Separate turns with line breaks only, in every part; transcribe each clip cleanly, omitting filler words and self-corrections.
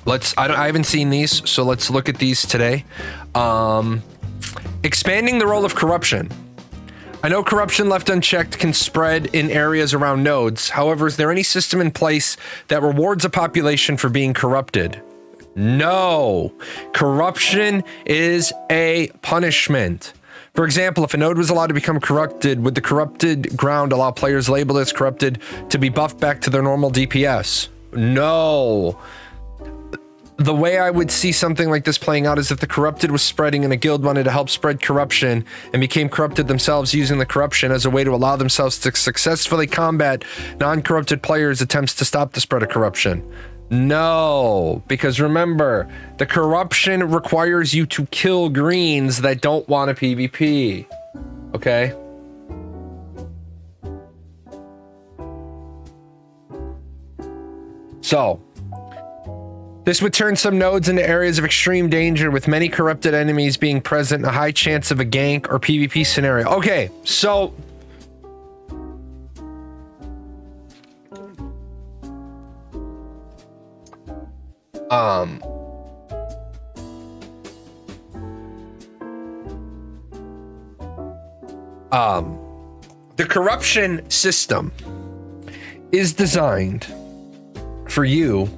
I haven't seen these, so let's look at these today. Expanding the role of corruption. I know corruption left unchecked can spread in areas around nodes. However, is there any system in place that rewards a population for being corrupted? No. Corruption is a punishment. For example, if a node was allowed to become corrupted, would the corrupted ground allow players labeled as corrupted to be buffed back to their normal DPS? No. The way I would see something like this playing out is if the corrupted was spreading and a guild wanted to help spread corruption and became corrupted themselves, using the corruption as a way to allow themselves to successfully combat non-corrupted players' attempts to stop the spread of corruption. No, because remember, the corruption requires you to kill greens that don't want a PvP. Okay? So, this would turn some nodes into areas of extreme danger, with many corrupted enemies being present and a high chance of a gank or PvP scenario. Okay, so the corruption system is designed for you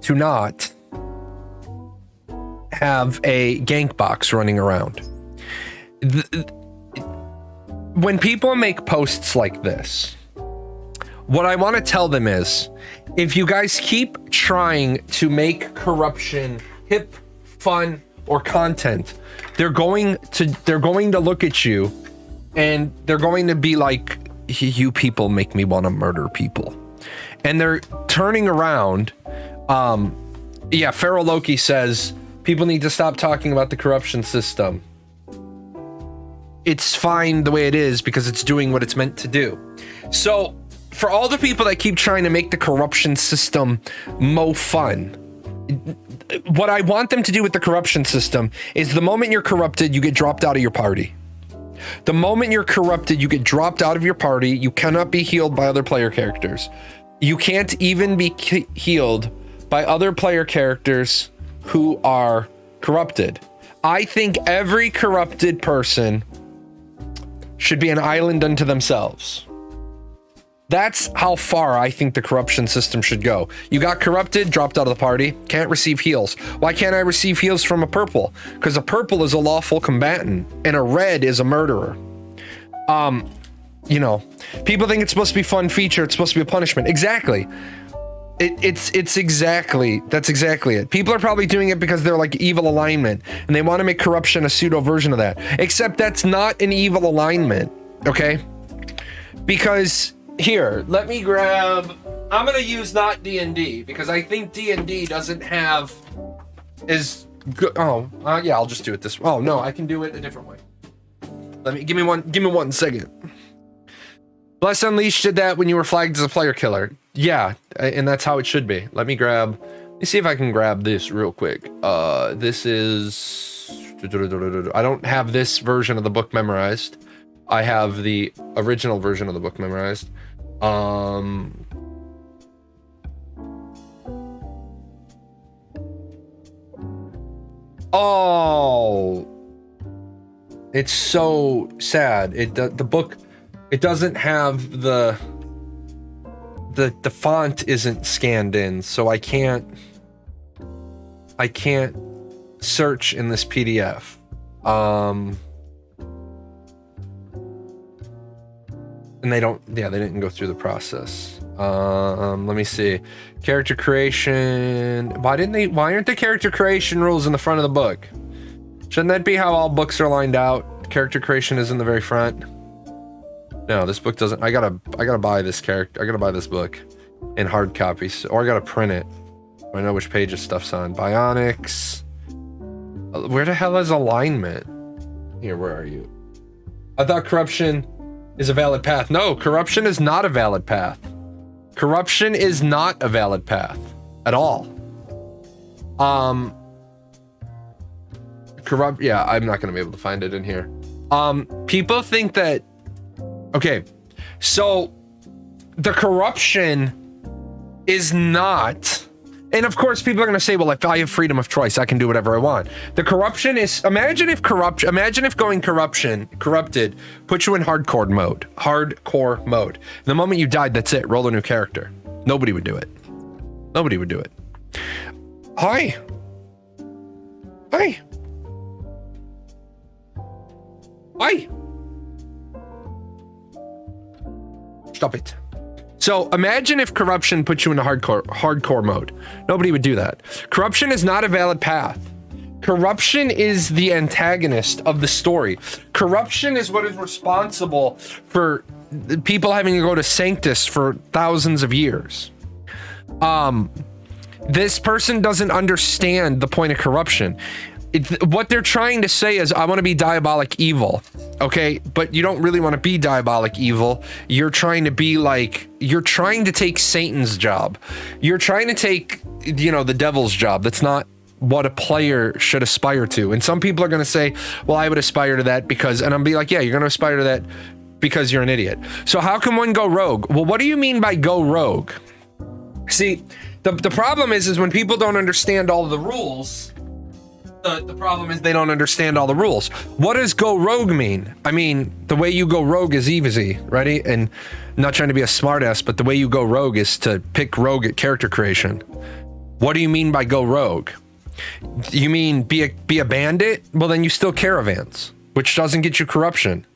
to not have a gank box running around. When people make posts like this, what I want to tell them is, if you guys keep trying to make corruption hip, fun, or content, they're going to look at you and they're going to be like, you people make me want to murder people. And they're turning around. Yeah, Feral Loki says people need to stop talking about the corruption system. It's fine the way it is because it's doing what it's meant to do. So for all the people that keep trying to make the corruption system mo fun, what I want them to do with the corruption system is the moment you're corrupted, you get dropped out of your party. The moment you're corrupted, you get dropped out of your party. You cannot be healed by other player characters. You can't even be healed by other player characters who are corrupted. I think every corrupted person should be an island unto themselves. That's how far I think the corruption system should go. You got corrupted, dropped out of the party, can't receive heals. Why can't I receive heals from a purple? Because a purple is a lawful combatant and a red is a murderer. You know, people think it's supposed to be a fun feature, it's supposed to be a punishment. Exactly. That's exactly it. People are probably doing it because they're like evil alignment and they want to make corruption a pseudo version of that. Except that's not an evil alignment, okay? Because here, let me grab, I'm gonna use not D&D because I think D&D doesn't have as good. Yeah, I'll just do it this way. Oh no, I can do it a different way. Give me one second. Bless Unleashed did that when you were flagged as a player killer. Yeah, and that's how it should be. Let me see if I can grab this real quick. This is, I don't have this version of the book memorized. I have the original version of the book memorized. Oh, it's so sad. The book, it doesn't have the font isn't scanned in, so I can't search in this PDF. And they didn't go through the process. Let me see. Character creation. Why aren't the character creation rules in the front of the book? Shouldn't that be how all books are lined out? Character creation is in the very front. No, this book doesn't. I gotta buy this character. I gotta buy this book in hard copies, or I gotta print it. I know which pages stuff's on. Bionics. Where the hell is alignment? Here, where are you? I thought corruption is a valid path. No, corruption is not a valid path. Corruption is not a valid path at all. Yeah, I'm not gonna be able to find it in here. People think that, okay, so the corruption is not And of course, people are going to say, well, if I have freedom of choice, I can do whatever I want. The corruption is, imagine if going corrupted put you in hardcore mode. The moment you died, that's it. Roll a new character. Nobody would do it. Nobody would do it. Hi. Hi. Hi. Stop it. So imagine if corruption put you in a hardcore mode. Nobody would do that. Corruption is not a valid path. Corruption is the antagonist of the story. Corruption is what is responsible for people having to go to Sanctus for thousands of years. This person doesn't understand the point of corruption. What they're trying to say is, I want to be diabolic evil, okay? But you don't really want to be diabolic evil. You're trying to be like, you're trying to take Satan's job. You're trying to take, you know, the devil's job. That's not what a player should aspire to. And some people are going to say, well, I would aspire to that because, and I'm be like, yeah, you're going to aspire to that because you're an idiot. So how can one go rogue? Well, what do you mean by go rogue? See, the problem is when people don't understand all the rules. The problem is they don't understand all the rules. What does go rogue mean? I mean, the way you go rogue is easy, ready? And I'm not trying to be a smartass, but the way you go rogue is to pick rogue at character creation. What do you mean by go rogue? You mean be a bandit? Well, then you still caravans, which doesn't get you corruption.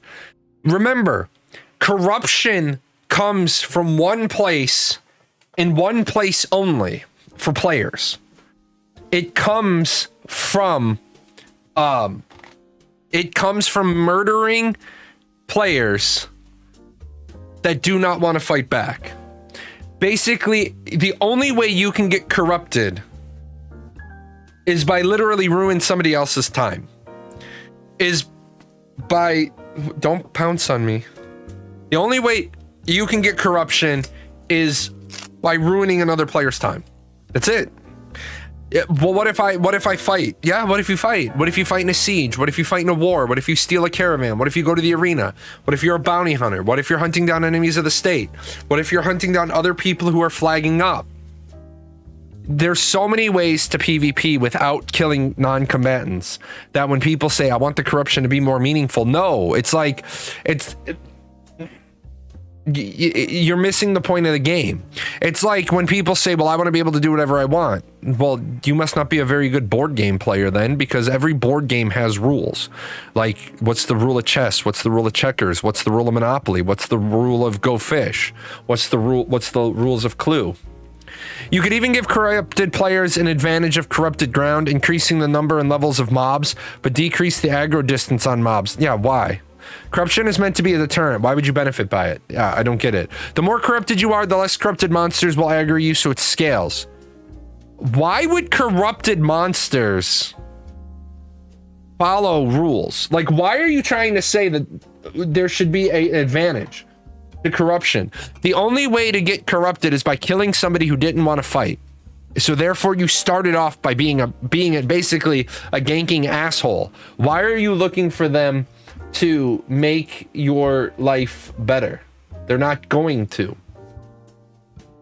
Remember, corruption comes from one place and one place only for players. It comes from murdering players that do not want to fight back. Basically, the only way you can get corrupted is by literally ruining somebody else's time. Don't pounce on me. The only way you can get corruption is by ruining another player's time. That's it. Yeah, well, what if I fight? Yeah, what if you fight? What if you fight in a siege? What if you fight in a war? What if you steal a caravan? What if you go to the arena? What if you're a bounty hunter? What if you're hunting down enemies of the state? What if you're hunting down other people who are flagging up? There's so many ways to PvP without killing non-combatants that when people say, I want the corruption to be more meaningful, no, it's like, you're missing the point of the game. It's like when people say, well, I want to be able to do whatever I want. Well, you must not be a very good board game player then, because every board game has rules. Like, what's the rule of chess? What's the rule of checkers? What's the rule of Monopoly? What's the rule of Go Fish? What's the rules of Clue? You could even give corrupted players an advantage of corrupted ground, increasing the number and levels of mobs, but decrease the aggro distance on mobs. Yeah, why? Corruption is meant to be a deterrent. Why would you benefit by it? Yeah, I don't get it. The more corrupted you are, the less corrupted monsters will aggro you, so it scales. Why would corrupted monsters follow rules? Like, why are you trying to say that there should be an advantage to corruption? The only way to get corrupted is by killing somebody who didn't want to fight. So therefore you started off by being basically a ganking asshole. Why are you looking for them to make your life better? They're not going to.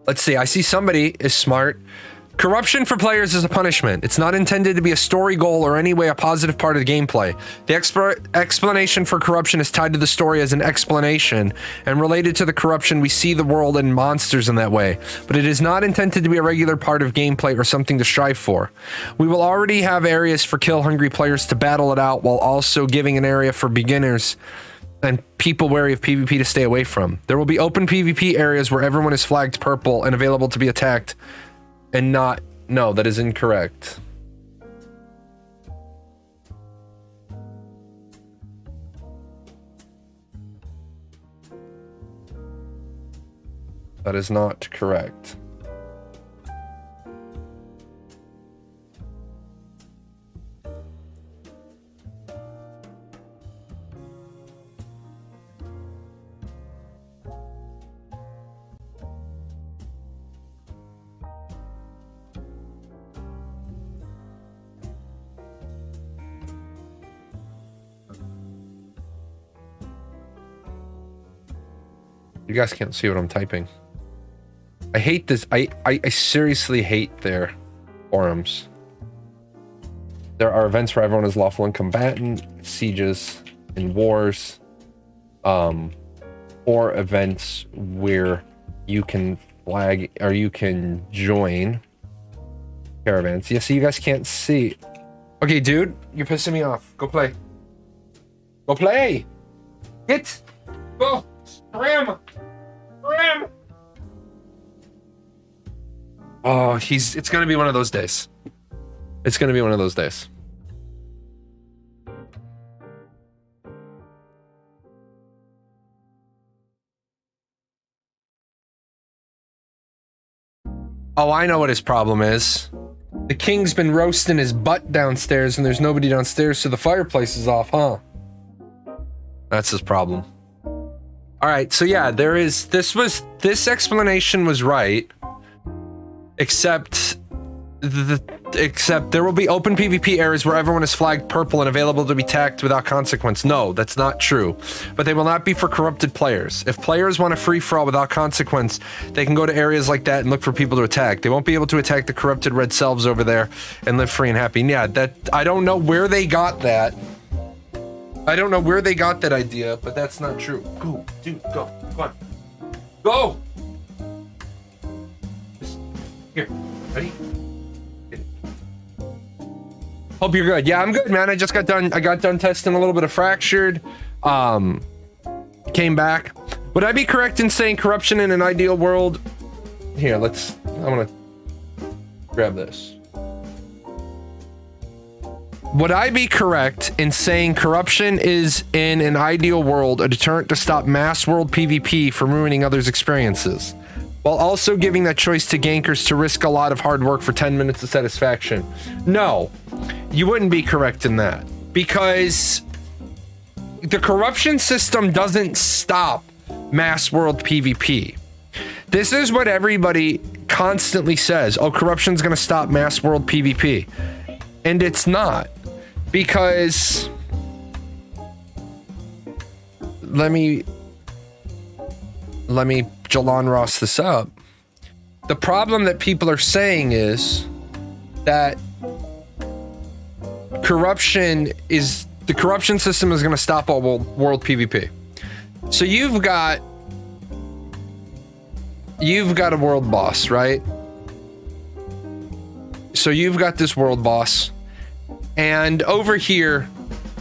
Let's see. I see somebody is smart. Corruption for players is a punishment. It's not intended to be a story goal or any way a positive part of the gameplay. The explanation for corruption is tied to the story as an explanation, and related to the corruption, we see the world and monsters in that way. But it is not intended to be a regular part of gameplay or something to strive for. We will already have areas for kill-hungry players to battle it out, while also giving an area for beginners and people wary of PvP to stay away from. There will be open PvP areas where everyone is flagged purple and available to be attacked. And not, no, that is incorrect. That is not correct. You guys can't see what I'm typing. I hate this. I seriously hate their forums. There are events where everyone is lawful and combatant, sieges and wars, or events where you can flag or you can join caravans. Yeah, so you guys can't see. Okay, dude, you're pissing me off. Go play. Go play. Hit. Go. Ram. Ram. Oh, it's gonna be one of those days. It's gonna be one of those days. Oh, I know what his problem is. The king's been roasting his butt downstairs and there's nobody downstairs, so the fireplace is off, huh? That's his problem. All right, so yeah, this explanation was right, except there will be open PvP areas where everyone is flagged purple and available to be tagged without consequence. No, that's not true. But they will not be for corrupted players. If players want a free-for-all without consequence, they can go to areas like that and look for people to attack. They won't be able to attack the corrupted red selves over there and live free and happy. Yeah, I don't know where they got that. I don't know where they got that idea, but that's not true. Go, dude, go. Come on. Go! Here, ready? Hope you're good. Yeah, I'm good, man. I just got done. I got done testing a little bit of Fractured. Came back. Would I be correct in saying corruption in an ideal world? Here, I want to grab this. Would I be correct in saying corruption is in an ideal world a deterrent to stop mass world PvP from ruining others' experiences, while also giving that choice to gankers to risk a lot of hard work for 10 minutes of satisfaction? No, you wouldn't be correct in that, because the corruption system doesn't stop mass world PvP. This is what everybody constantly says. Oh, corruption's going to stop mass world PvP. And it's not, because let me Jahlon Ross this up. The problem that people are saying is that the corruption system is going to stop all world PvP. So you've got a world boss, right? So you've got this world boss, and over here,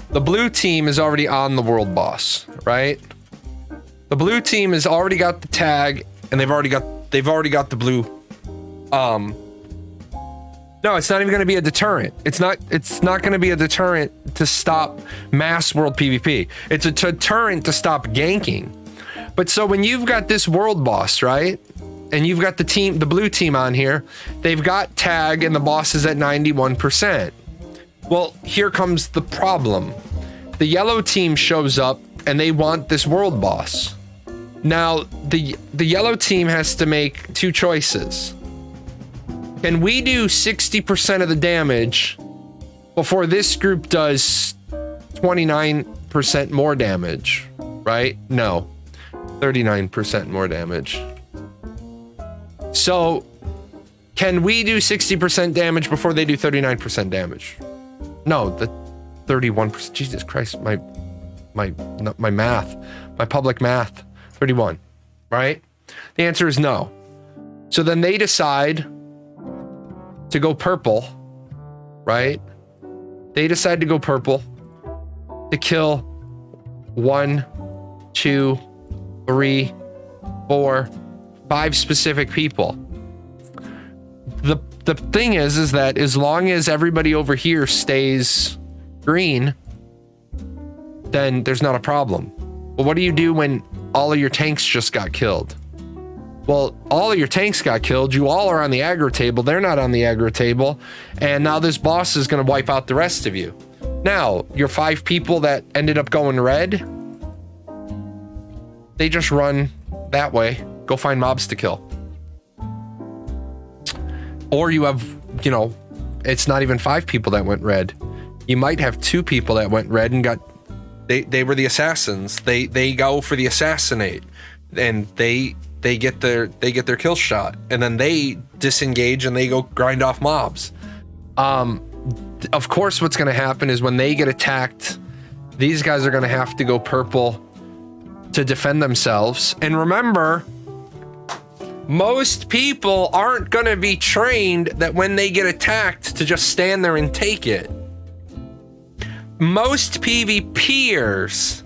the blue team is already on the world boss, right? The blue team has already got the tag, and they've already got the blue. No, it's not even going to be a deterrent. It's not going to be a deterrent to stop mass world PvP. It's a deterrent to stop ganking. But so when you've got this world boss, right? And you've got the blue team on here, they've got tag and the boss is at 91%. Well, here comes the problem. The yellow team shows up and they want this world boss. Now, the yellow team has to make two choices. Can we do 60% of the damage before this group does 29% more damage, right? No, 39% more damage. So, can we do 60% damage before they do 39% damage? No, the 31%. Jesus Christ, my math, my public math, 31, right? The answer is no. So then they decide to go purple, right? They decide to go purple to kill 1, 2, 3, 4, 5 specific people. The thing is that as long as everybody over here stays green, then there's not a problem. Well, what do you do when all of your tanks just got killed? Well, all of your tanks got killed. You all are on the aggro table. They're not on the aggro table. And now this boss is going to wipe out the rest of you. Now, your 5 people that ended up going red, they just run that way. Go find mobs to kill. Or you have, it's not even 5 people that went red. You might have 2 people that went red and they were the assassins. They go for the assassinate, and they get their kill shot, and then they disengage and they go grind off mobs. Of course, what's going to happen is when they get attacked, these guys are going to have to go purple to defend themselves. And remember, most people aren't going to be trained that when they get attacked to just stand there and take it. Most PvPers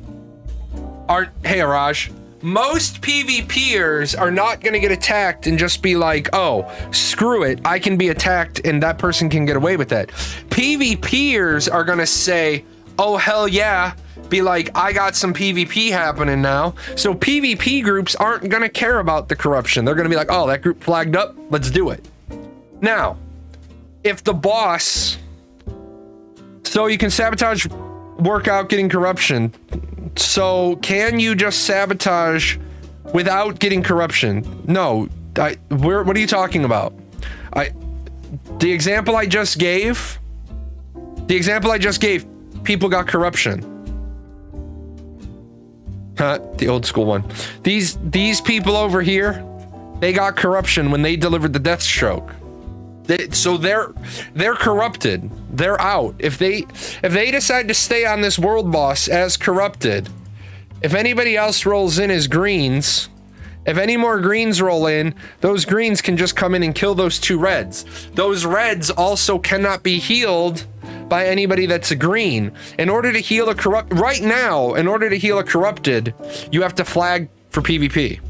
aren't, hey Araj, most PvPers are not going to get attacked and just be like, oh, screw it, I can be attacked and that person can get away with that. PvPers are going to say, oh, hell yeah, be like, I got some PvP happening now. So PvP groups aren't going to care about the corruption. They're going to be like, oh, that group flagged up, let's do it. Now, if the boss, so you can sabotage workout getting corruption. So can you just sabotage without getting corruption? No. What are you talking about? The example I just gave, people got corruption. The old school one. These people over here, they got corruption when they delivered the death stroke. So they're corrupted. They're out. If they decide to stay on this world boss as corrupted, if anybody else rolls in as greens, if any more greens roll in, those greens can just come in and kill those two reds. Those reds also cannot be healed by anybody that's a green. In order to heal a corrupted, you have to flag for PvP.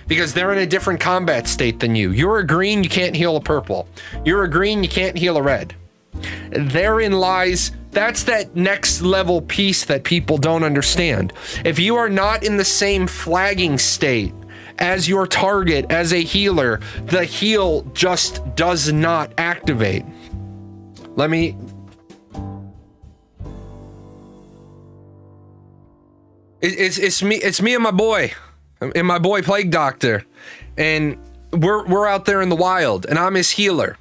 Because they're in a different combat state than you. You're a green, you can't heal a purple. You're a green, you can't heal a red. Therein lies, that's that next level piece that people don't understand. If you are not in the same flagging state as your target, as a healer, the heal just does not activate. It's me and my boy. And my boy Plague Doctor, and we're out there in the wild, and I'm his healer,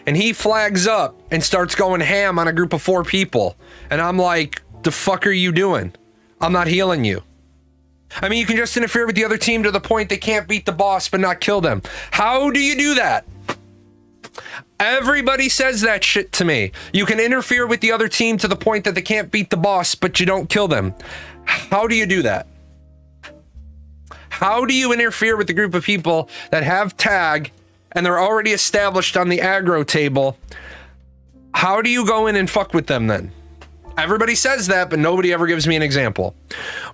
and he flags up and starts going ham on a group of 4 people, and I'm like, the fuck are you doing? I'm not healing you. I mean, you can just interfere with the other team to the point they can't beat the boss but not kill them. How do you do that? Everybody says that shit to me. You can interfere with the other team to the point that they can't beat the boss but you don't kill them. How do you do that? How do you interfere with the group of people that have tag and they're already established on the aggro table? How do you go in and fuck with them then? Everybody says that, but nobody ever gives me an example.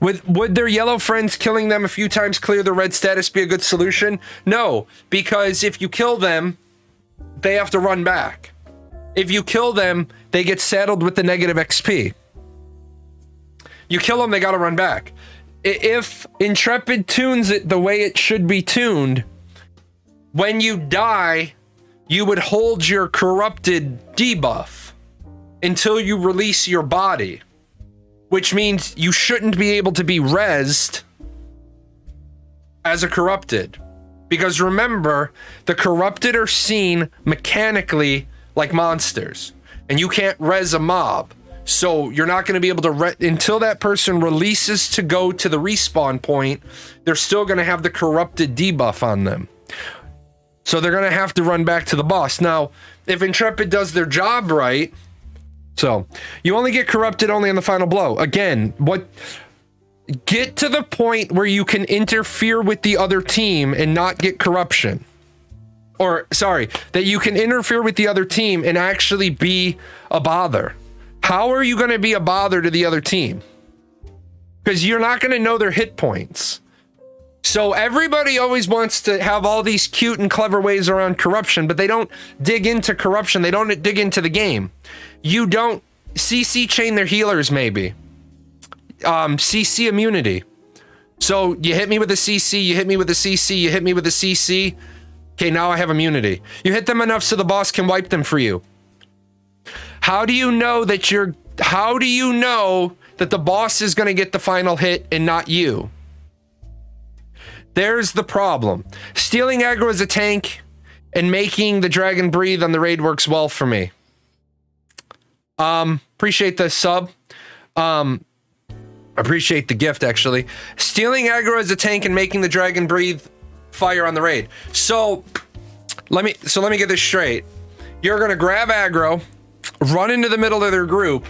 Would their yellow friends killing them a few times clear the red status be a good solution? No, because if you kill them, they have to run back. If you kill them, they get saddled with the negative XP. You kill them, they gotta run back. If Intrepid tunes it the way it should be tuned, when you die, you would hold your corrupted debuff until you release your body, which means you shouldn't be able to be rezzed as a corrupted. Because remember, the corrupted are seen mechanically like monsters, and you can't res a mob. So you're not going to be able to, until that person releases to go to the respawn point, they're still going to have the corrupted debuff on them. So they're going to have to run back to the boss. Now, if Intrepid does their job right, so you only get corrupted only on the final blow. Again, get to the point where you can interfere with the other team and not get corruption. Or, sorry, that you can interfere with the other team and actually be a bother. How are you going to be a bother to the other team? Because you're not going to know their hit points. So everybody always wants to have all these cute and clever ways around corruption, but they don't dig into corruption. They don't dig into the game. You don't CC chain their healers, maybe. CC immunity. So you hit me with a CC, you hit me with a CC, you hit me with a CC. Okay, now I have immunity. You hit them enough so the boss can wipe them for you. How do you know that the boss is going to get the final hit and not you? There's the problem. Stealing aggro as a tank and making the dragon breathe on the raid works well for me. Appreciate the sub. Appreciate the gift, actually. Stealing aggro as a tank and making the dragon breathe fire on the raid. So let me get this straight. You're going to grab aggro. run into the middle of their group,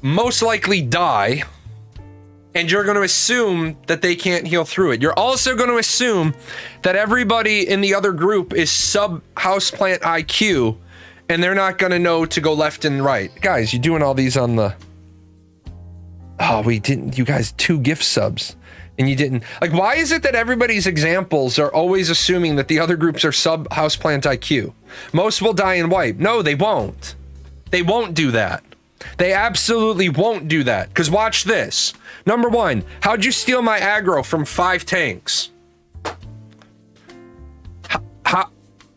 most likely die, and you're going to assume that they can't heal through it. You're also going to assume that everybody in the other group is sub houseplant IQ, and they're not going to know to go left and right. Guys, you're doing all these on the... Oh, we didn't... You guys, 2 gift subs, and you didn't... Like, why is it that everybody's examples are always assuming that the other groups are sub houseplant IQ? Most will die and wipe. No, they won't. They won't do that. They absolutely won't do that. Because watch this. Number 1, how'd you steal my aggro from 5 tanks?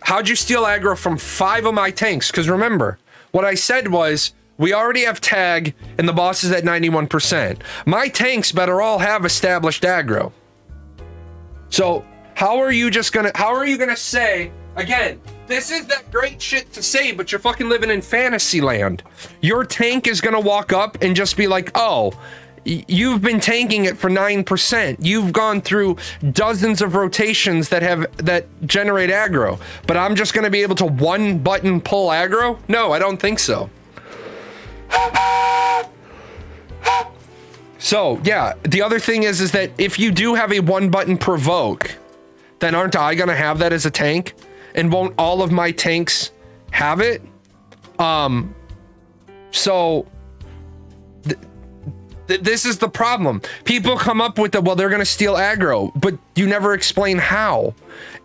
How'd you steal aggro from 5 of my tanks? Because remember, what I said was, we already have tag and the boss is at 91%. My tanks better all have established aggro. So how are you gonna say, again, this is that great shit to say, but you're fucking living in fantasy land. Your tank is gonna walk up and just be like, oh, you've been tanking it for 9%. You've gone through dozens of rotations that generate aggro, but I'm just gonna be able to 1-button pull aggro? No, I don't think so. So yeah, the other thing is that if you do have a 1-button provoke, then aren't I gonna have that as a tank? And won't all of my tanks have it? So this is the problem. People come up with well, they're gonna steal aggro, but you never explain how.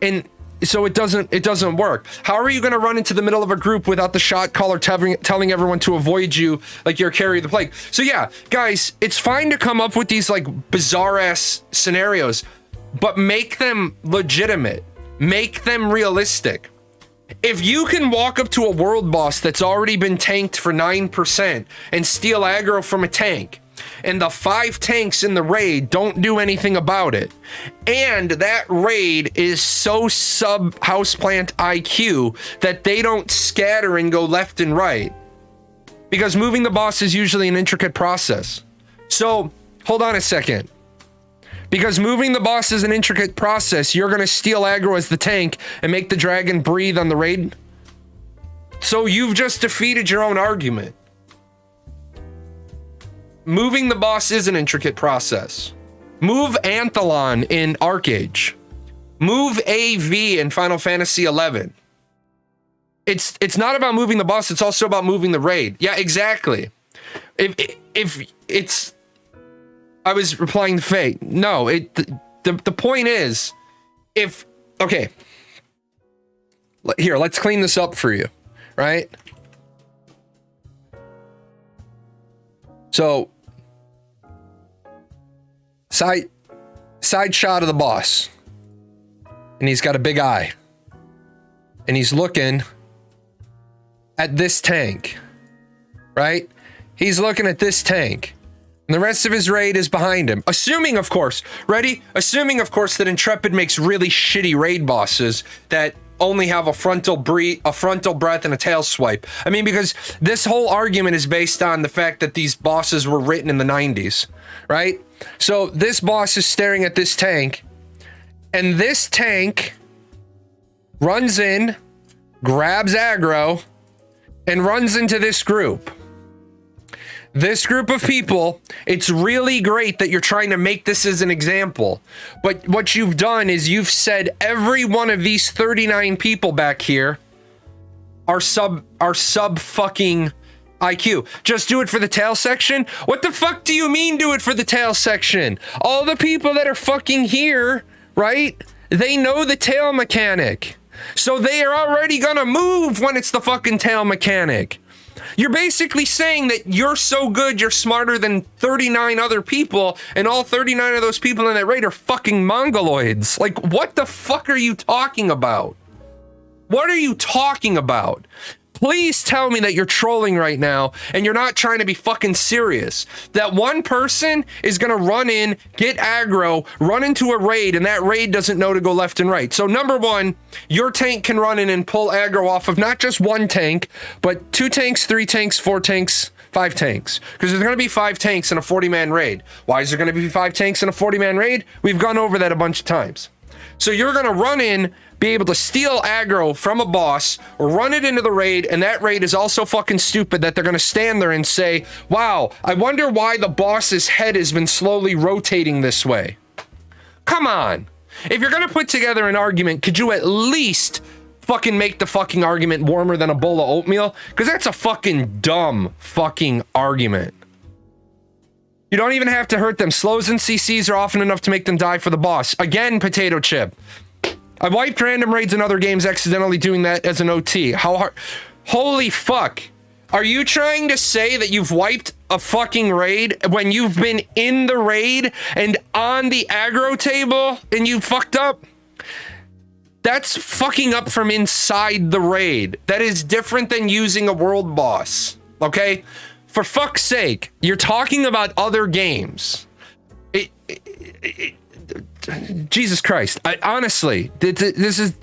And so it doesn't work. How are you gonna run into the middle of a group without the shot caller telling everyone to avoid you like you're carry the plague? So yeah, guys, it's fine to come up with these like bizarre ass scenarios, but make them legitimate. Make them realistic. If you can walk up to a world boss that's already been tanked for 9% and steal aggro from a tank, and the 5 tanks in the raid don't do anything about it, and that raid is so sub houseplant IQ that they don't scatter and go left and right, because moving the boss is usually an intricate process. So hold on a second. Because moving the boss is an intricate process, you're going to steal aggro as the tank and make the dragon breathe on the raid? So you've just defeated your own argument. Moving the boss is an intricate process. Move Anthelon in Arcage. Move AV in Final Fantasy XI. It's not about moving the boss, it's also about moving the raid. Yeah, exactly. If it's... I was replying to Fate. No, the point is, okay, here, let's clean this up for you, right? So, side shot of the boss, and he's got a big eye, and he's looking at this tank, right? He's looking at this tank. And the rest of his raid is behind him. Assuming, of course, ready? Assuming, of course, that Intrepid makes really shitty raid bosses that only have a frontal breath, and a tail swipe. I mean, because this whole argument is based on the fact that these bosses were written in the 90s, right? So this boss is staring at this tank, and this tank runs in, grabs aggro, and runs into this group. This group of people, it's really great that you're trying to make this as an example, but what you've done is you've said every one of these 39 people back here are sub fucking IQ. Just do it for the tail section? What the fuck do you mean do it for the tail section? All the people that are fucking here, right? They know the tail mechanic. So they are already gonna move when it's the fucking tail mechanic. You're basically saying that you're so good, you're smarter than 39 other people, and all 39 of those people in that raid are fucking mongoloids. Like, what the fuck are you talking about? What are you talking about? Please tell me that you're trolling right now and you're not trying to be fucking serious. That one person is gonna run in, get aggro, run into a raid, and that raid doesn't know to go left and right. So number one, your tank can run in and pull aggro off of not just one tank, but 2 tanks, 3 tanks, 4 tanks, 5 tanks. Because there's gonna be 5 tanks in a 40-man raid. Why is there gonna be 5 tanks in a 40-man raid? We've gone over that a bunch of times. So you're gonna run in, be able to steal aggro from a boss, run it into the raid, and that raid is also fucking stupid that they're gonna stand there and say, wow, I wonder why the boss's head has been slowly rotating this way. Come on. If you're gonna put together an argument, could you at least fucking make the fucking argument warmer than a bowl of oatmeal? Because that's a fucking dumb fucking argument. You don't even have to hurt them. Slows and CCs are often enough to make them die for the boss. Again, potato chip. I wiped random raids in other games accidentally doing that as an OT. How hard? Holy fuck. Are you trying to say that you've wiped a fucking raid when you've been in the raid and on the aggro table and you fucked up? That's fucking up from inside the raid. That is different than using a world boss. Okay? For fuck's sake, you're talking about other games. Jesus Christ. Honestly, this is...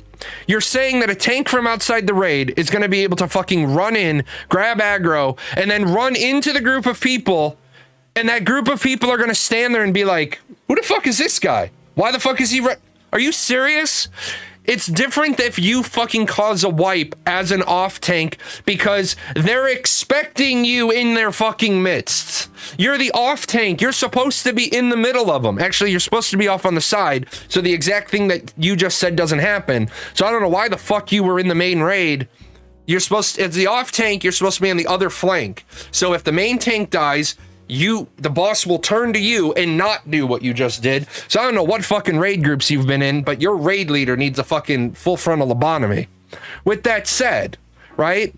You're saying that a tank from outside the raid is going to be able to fucking run in, grab aggro, and then run into the group of people, and that group of people are going to stand there and be like, who the fuck is this guy? Why the fuck is he... Are you serious? It's different if you fucking cause a wipe as an off tank because they're expecting you in their fucking midst. You're the off tank. You're supposed to be in the middle of them. Actually, you're supposed to be off on the side. So the exact thing that you just said doesn't happen. So I don't know why the fuck you were in the main raid. You're supposed to, as the off tank, you're supposed to be on the other flank. So if the main tank dies, the boss will turn to you and not do what you just did. So I don't know what fucking raid groups you've been in, but your raid leader needs a fucking full frontal lobotomy. With that said, right?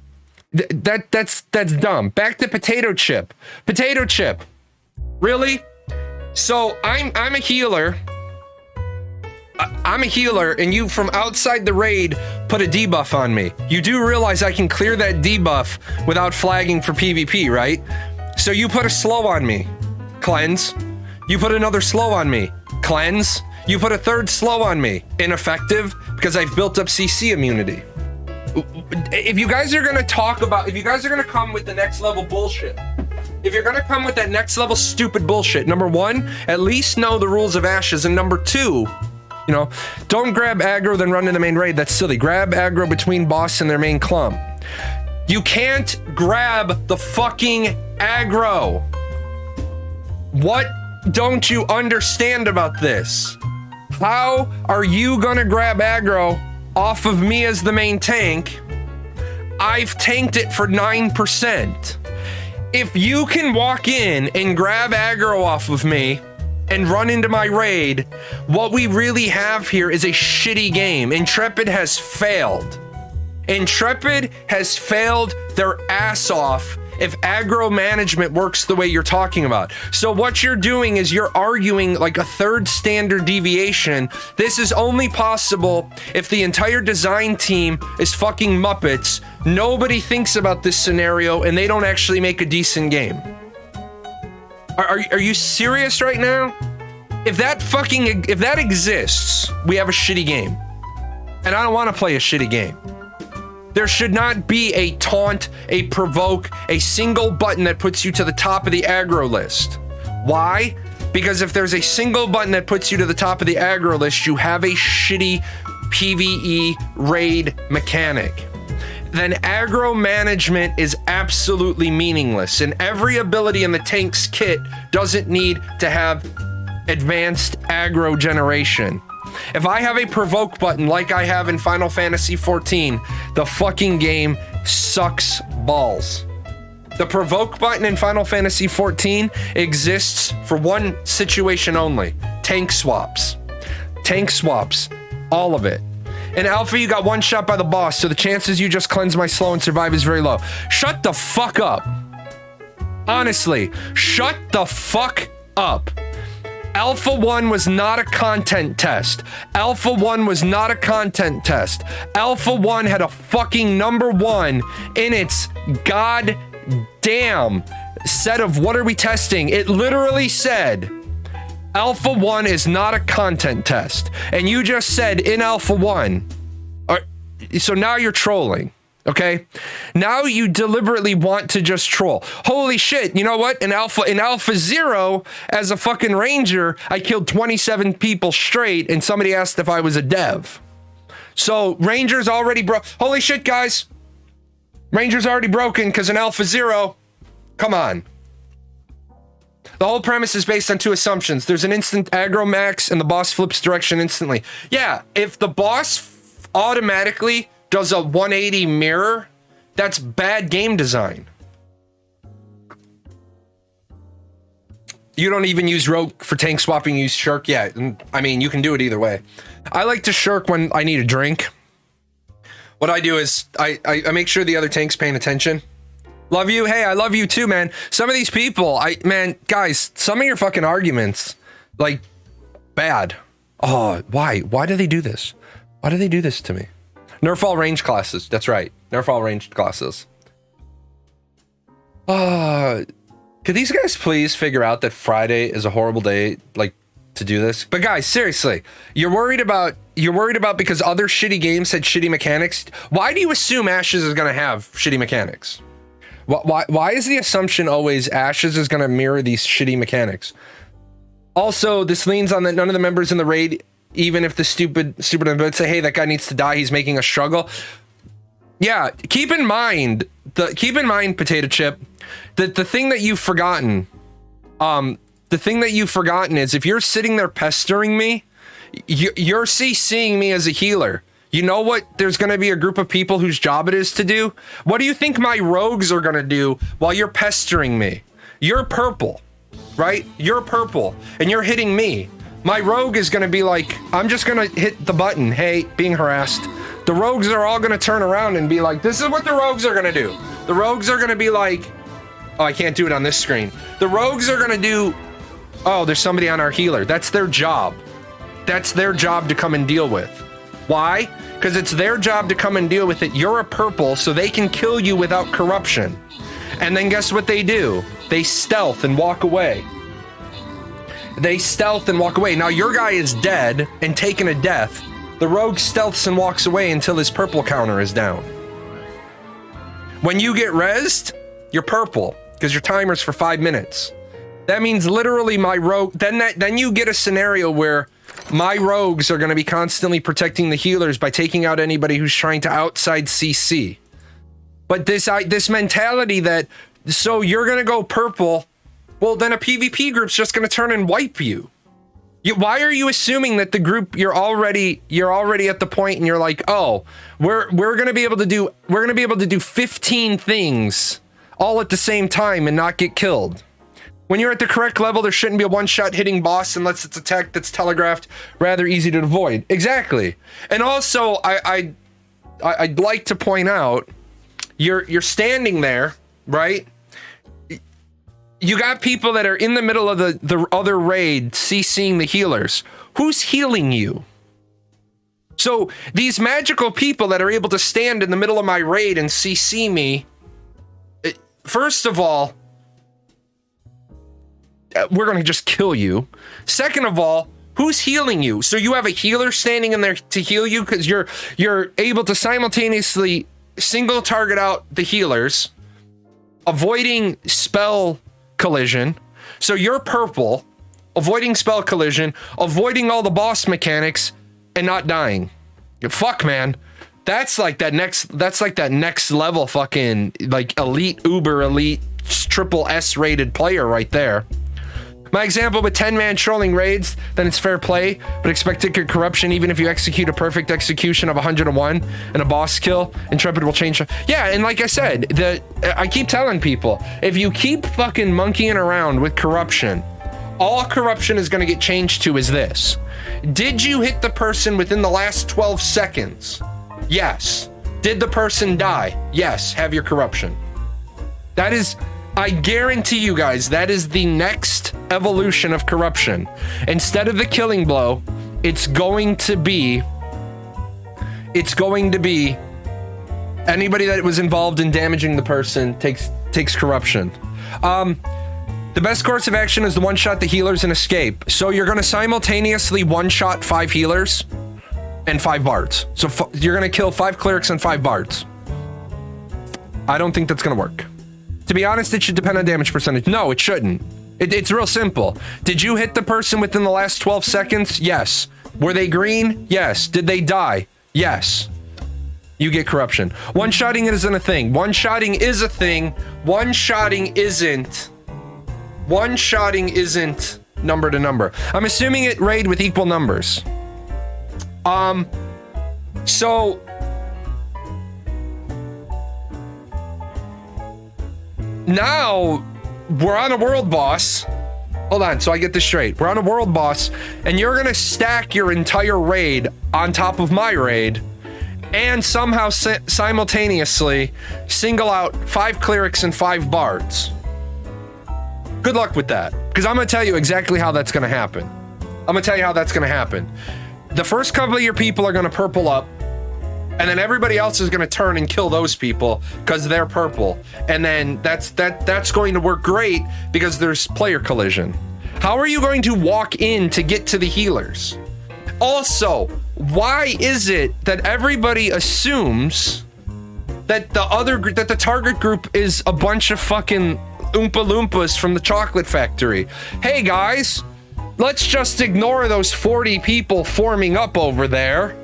That's dumb. Back to potato chip. Potato chip. Really? So I'm a healer. I'm a healer, and you from outside the raid put a debuff on me. You do realize I can clear that debuff without flagging for PvP, right? So you put a slow on me, cleanse. You put another slow on me, cleanse. You put a third slow on me, ineffective, because I've built up CC immunity. If you guys are gonna if you guys are gonna come with the next level bullshit, if you're gonna come with that next level stupid bullshit, number one, at least know the rules of Ashes, and number two, you know, don't grab aggro then run in the main raid. That's silly. Grab aggro between boss and their main clump. You can't grab the fucking aggro. What don't you understand about this? How are you gonna grab aggro off of me as the main tank? I've tanked it for 9%. If you can walk in and grab aggro off of me and run into my raid, what we really have here is a shitty game. Intrepid has failed. Intrepid has failed their ass off if aggro management works the way you're talking about. So what you're doing is you're arguing like a third standard deviation. This is only possible if the entire design team is fucking Muppets. Nobody thinks about this scenario and they don't actually make a decent game. Are you serious right now? If that exists, we have a shitty game. And I don't want to play a shitty game. There should not be a taunt, a provoke, a single button that puts you to the top of the aggro list. Why? Because if there's a single button that puts you to the top of the aggro list, you have a shitty PvE raid mechanic. Then aggro management is absolutely meaningless, and every ability in the tank's kit doesn't need to have advanced aggro generation. If I have a provoke button like I have in Final Fantasy XIV, the fucking game sucks balls. The provoke button in Final Fantasy XIV exists for one situation only: tank swaps. Tank swaps. All of it. In Alpha, you got one shot by the boss, so the chances you just cleanse my slow and survive is very low. Shut the fuck up. Honestly, shut the fuck up. Alpha 1 was not a content test. Alpha 1 was not a content test. Alpha 1 had a fucking number 1 in its goddamn set of what are we testing. It literally said, Alpha 1 is not a content test. And you just said in Alpha 1. So now you're trolling. Okay, now you deliberately want to just troll. Holy shit, you know what? In Alpha 0, as a fucking ranger, I killed 27 people straight, and somebody asked if I was a dev. So Ranger's already broke. Holy shit, guys. Ranger's already broken because an Alpha Zero. Come on. The whole premise is based on two assumptions. There's an instant aggro max and the boss flips direction instantly. Yeah, if the boss automatically does a 180 mirror, that's bad game design. You don't even use Rogue for tank swapping, you use Shirk. Yeah, I mean, you can do it either way. I like to Shirk when I need a drink. What I do is I make sure the other tank's paying attention. Love you. Hey, I love you too, man. Some of these people, man, guys, some of your fucking arguments, like, bad. Oh, why? Why do they do this? Why do they do this to me? Nerf all range classes. That's right. Nerf all ranged classes. Could these guys please figure out that Friday is a horrible day, like, to do this? But guys, seriously, you're worried about because other shitty games had shitty mechanics. Why do you assume Ashes is gonna have shitty mechanics? Why is the assumption always Ashes is going to mirror these shitty mechanics? Also, this leans on that none of the members in the raid, even if the stupid would say, hey, that guy needs to die, he's making a struggle. Yeah, keep in mind, Potato Chip, that the thing that you've forgotten, is if you're sitting there pestering me, you're seeing me as a healer. You know what? There's going to be a group of people whose job it is to do. What do you think my rogues are going to do while you're pestering me? You're purple, right? You're purple and you're hitting me. My rogue is going to be like, I'm just going to hit the button. Hey, being harassed. The rogues are all going to turn around and be like, this is what the rogues are going to do. The rogues are going to be like, oh, I can't do it on this screen. The rogues are going to do, oh, there's somebody on our healer. That's their job. That's their job to come and deal with. Why? Because it's their job to come and deal with it. You're a purple, so they can kill you without corruption. And then guess what they do? They stealth and walk away. They stealth and walk away. Now your guy is dead and taken a death. The rogue stealths and walks away until his purple counter is down. When you get rezzed, you're purple because your timer's for 5 minutes. That means literally my rogue. Then you get a scenario where my rogues are going to be constantly protecting the healers by taking out anybody who's trying to outside CC. But this mentality that, so you're going to go purple, well, then a PvP group's just going to turn and wipe you. Why are you assuming that the group, you're already at the point and you're like, oh, we're going to be able to do 15 things all at the same time and not get killed? When you're at the correct level, there shouldn't be a one-shot hitting boss unless it's a tech that's telegraphed, rather easy to avoid. Exactly. And also, I'd like to point out, you're standing there, right? You got people that are in the middle of the other raid CCing the healers. Who's healing you? So these magical people that are able to stand in the middle of my raid and CC me, first of all, we're going to just kill you. Second of all, who's healing you? So you have a healer standing in there to heal you because you're able to simultaneously single target out the healers, avoiding spell collision. So you're purple, avoiding spell collision, avoiding all the boss mechanics, and not dying. Fuck, man. That's like that next level fucking like elite, uber elite, triple S rated player right there. My example with 10-man trolling raids, then it's fair play, but expected corruption even if you execute a perfect execution of 101 and a boss kill, Intrepid will change. Yeah, and like I said, I keep telling people, if you keep fucking monkeying around with corruption, all corruption is going to get changed to is this. Did you hit the person within the last 12 seconds? Yes. Did the person die? Yes. Have your corruption. That is... I guarantee you guys, that is the next evolution of corruption. Instead of the killing blow, it's going to be anybody that was involved in damaging the person takes corruption. The best course of action is the one-shot the healers and escape. So you're going to simultaneously one-shot 5 healers and 5 bards. So you're going to kill 5 clerics and 5 bards. I don't think that's going to work. To be honest, it should depend on damage percentage. No, it shouldn't. It's real simple. Did you hit the person within the last 12 seconds? Yes. Were they green? Yes. Did they die? yes, you get corruption. One-shotting isn't a thing. One-shotting is a thing. One-shotting isn't. One-shotting isn't number to number. I'm assuming it raid with equal numbers. So now we're on a world boss. Hold on, so I get this straight. We're on a world boss, and you're gonna stack your entire raid on top of my raid, and somehow simultaneously single out 5 clerics and 5 bards. Good luck with that, because I'm gonna tell you exactly how that's gonna happen. I'm gonna tell you how that's gonna happen. The first couple of your people are gonna purple up, and then everybody else is gonna turn and kill those people because they're purple. And then that's going to work great because there's player collision. How are you going to walk in to get to the healers? Also, why is it that everybody assumes that the target group is a bunch of fucking Oompa Loompas from the chocolate factory? Hey guys, let's just ignore those 40 people forming up over there.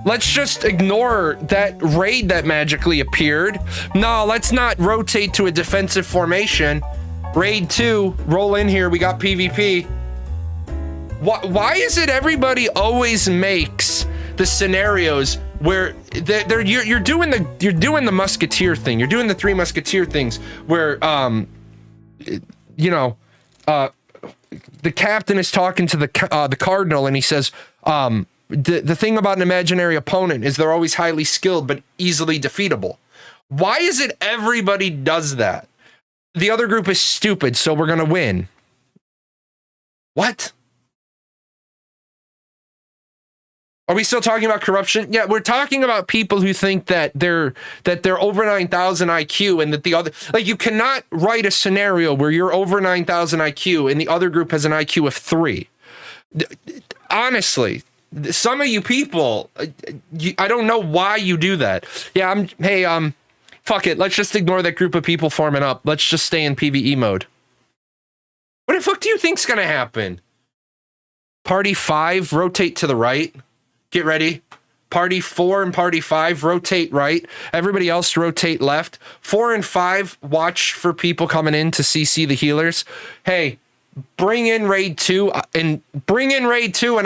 Let's just ignore that raid that magically appeared. No, let's not rotate to a defensive formation. Raid 2, roll in here, we got PvP. Why is it everybody always makes the scenarios where you're doing the musketeer thing. You're doing the 3 musketeer things where the captain is talking to the cardinal, and he says, the thing about an imaginary opponent is they're always highly skilled but easily defeatable. Why is it everybody does that? The other group is stupid, so we're gonna win. What? Are we still talking about corruption? Yeah, we're talking about people who think that they're over 9,000 IQ, and that the other, like, you cannot write a scenario where you're over 9,000 IQ and the other group has an IQ of 3. Honestly, some of you people, I don't know why you do that. Yeah, fuck it. Let's just ignore that group of people forming up. Let's just stay in PvE mode. What the fuck do you think's gonna happen? Party 5, rotate to the right. Get ready. Party 4 and Party 5, rotate right. Everybody else rotate left. 4 and 5, watch for people coming in to CC the healers. Hey, bring in raid 2 and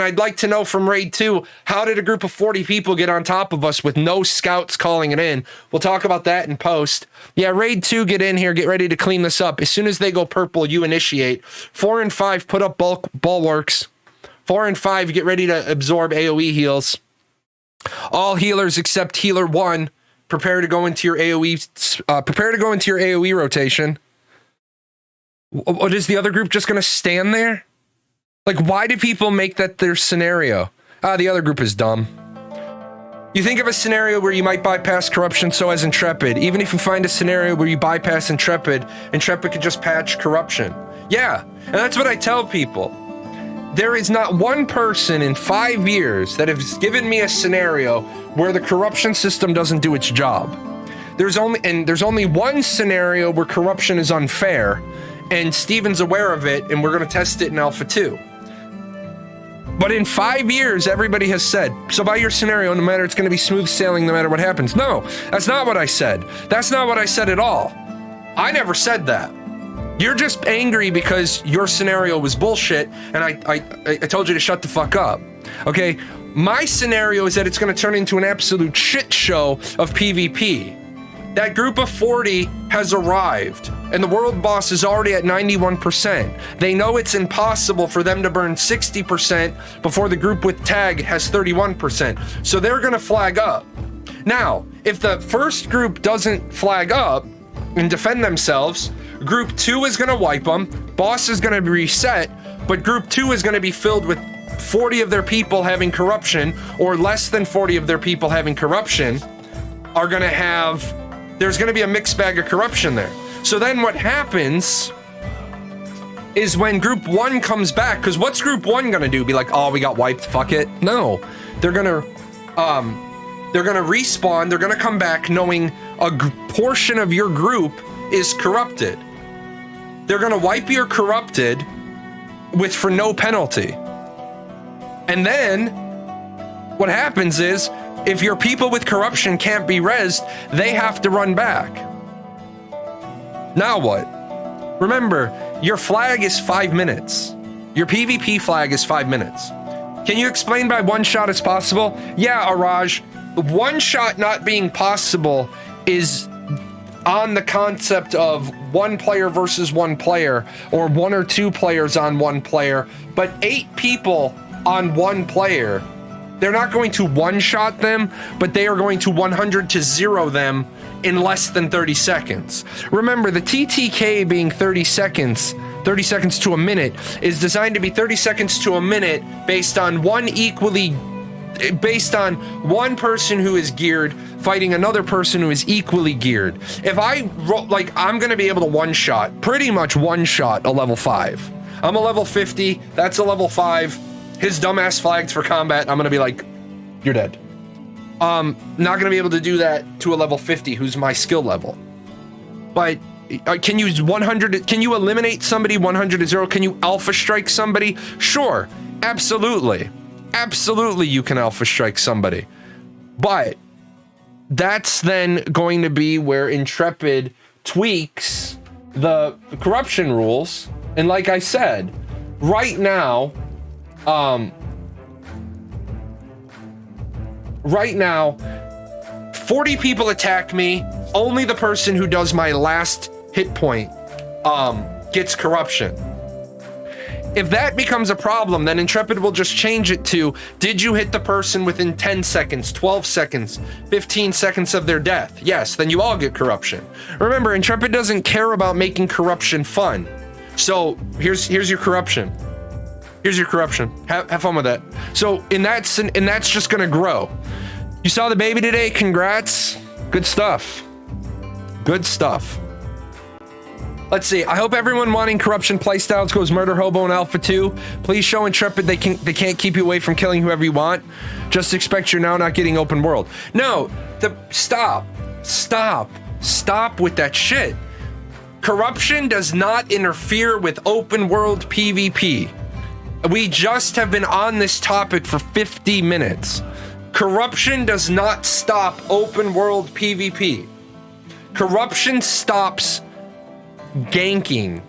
I'd like to know from raid 2, how did a group of 40 people get on top of us with no scouts calling it in? We'll talk about that in post. Yeah, raid 2, get in here, get ready to clean this up. As soon as they go purple, you initiate. 4 and 5, put up bulwarks. 4 and 5, get ready to absorb AoE heals. All healers except healer 1, prepare to go into your AoE rotation. What, is the other group just gonna stand there? Like, why do people make that their scenario? The other group is dumb. You think of a scenario where you might bypass corruption, so as Intrepid. Even if you find a scenario where you bypass Intrepid could just patch corruption. Yeah, and that's what I tell people. There is not one person in 5 years that has given me a scenario where the corruption system doesn't do its job. There's only one scenario where corruption is unfair, and Steven's aware of it, and we're going to test it in Alpha 2. But in 5 years, everybody has said, so by your scenario, no matter, it's going to be smooth sailing no matter what happens. No, that's not what I said. That's not what I said at all. I never said that. You're just angry because your scenario was bullshit, and I told you to shut the fuck up. Okay? My scenario is that it's going to turn into an absolute shit show of PvP. That group of 40 has arrived, and the world boss is already at 91%. They know it's impossible for them to burn 60% before the group with tag has 31%. So they're going to flag up. Now, if the first group doesn't flag up and defend themselves, Group 2 is going to wipe them, boss is going to be reset, but Group 2 is going to be filled with 40 of their people having corruption, or less than 40 of their people having corruption, are going to have... There's going to be a mixed bag of corruption there. So then what happens is when Group 1 comes back, because what's Group 1 going to do? Be like, oh, we got wiped, fuck it? No. They're going to respawn, they're going to come back knowing a portion of your group is corrupted. They're going to wipe your corrupted for no penalty. And then What happens is, if your people with corruption can't be rezzed, they have to run back. Now what? Remember, your flag is 5 minutes. Your PvP flag is 5 minutes. Can you explain by one shot it's possible? Yeah, Araj, one shot not being possible is on the concept of one player versus one player, or 1 or 2 players on one player, but 8 people on one player. They're not going to one-shot them, but they are going to 100 to 0 them in less than 30 seconds. Remember, the TTK being 30 seconds to a minute, is designed to be 30 seconds to a minute based on one person who is geared fighting another person who is equally geared. If I roll, like, I'm gonna be able to pretty much one-shot a level 5. I'm a level 50, that's a level 5. His dumbass flags for combat, I'm gonna be like, you're dead. Not gonna be able to do that to a level 50 who's my skill level. But can you eliminate somebody 100 to 0? Can you alpha strike somebody? Sure, absolutely. Absolutely you can alpha strike somebody. But that's then going to be where Intrepid tweaks the corruption rules. And like I said, right now, 40 people attack me. Only the person who does my last hit point gets corruption. If that becomes a problem, then Intrepid will just change it to, did you hit the person within 10 seconds, 12 seconds, 15 seconds of their death? Yes, then you all get corruption. Remember, Intrepid doesn't care about making corruption fun. So here's your corruption. Here's your corruption. Have fun with that. So that's just gonna grow. You saw the baby today, congrats. Good stuff. Good stuff. Let's see. I hope everyone wanting corruption playstyles goes Murder Hobo and Alpha 2. Please show Intrepid they can't keep you away from killing whoever you want. Just expect you're now not getting open world. No, stop with that shit. Corruption does not interfere with open world PvP. We just have been on this topic for 50 minutes. Corruption does not stop open world PvP. Corruption stops ganking.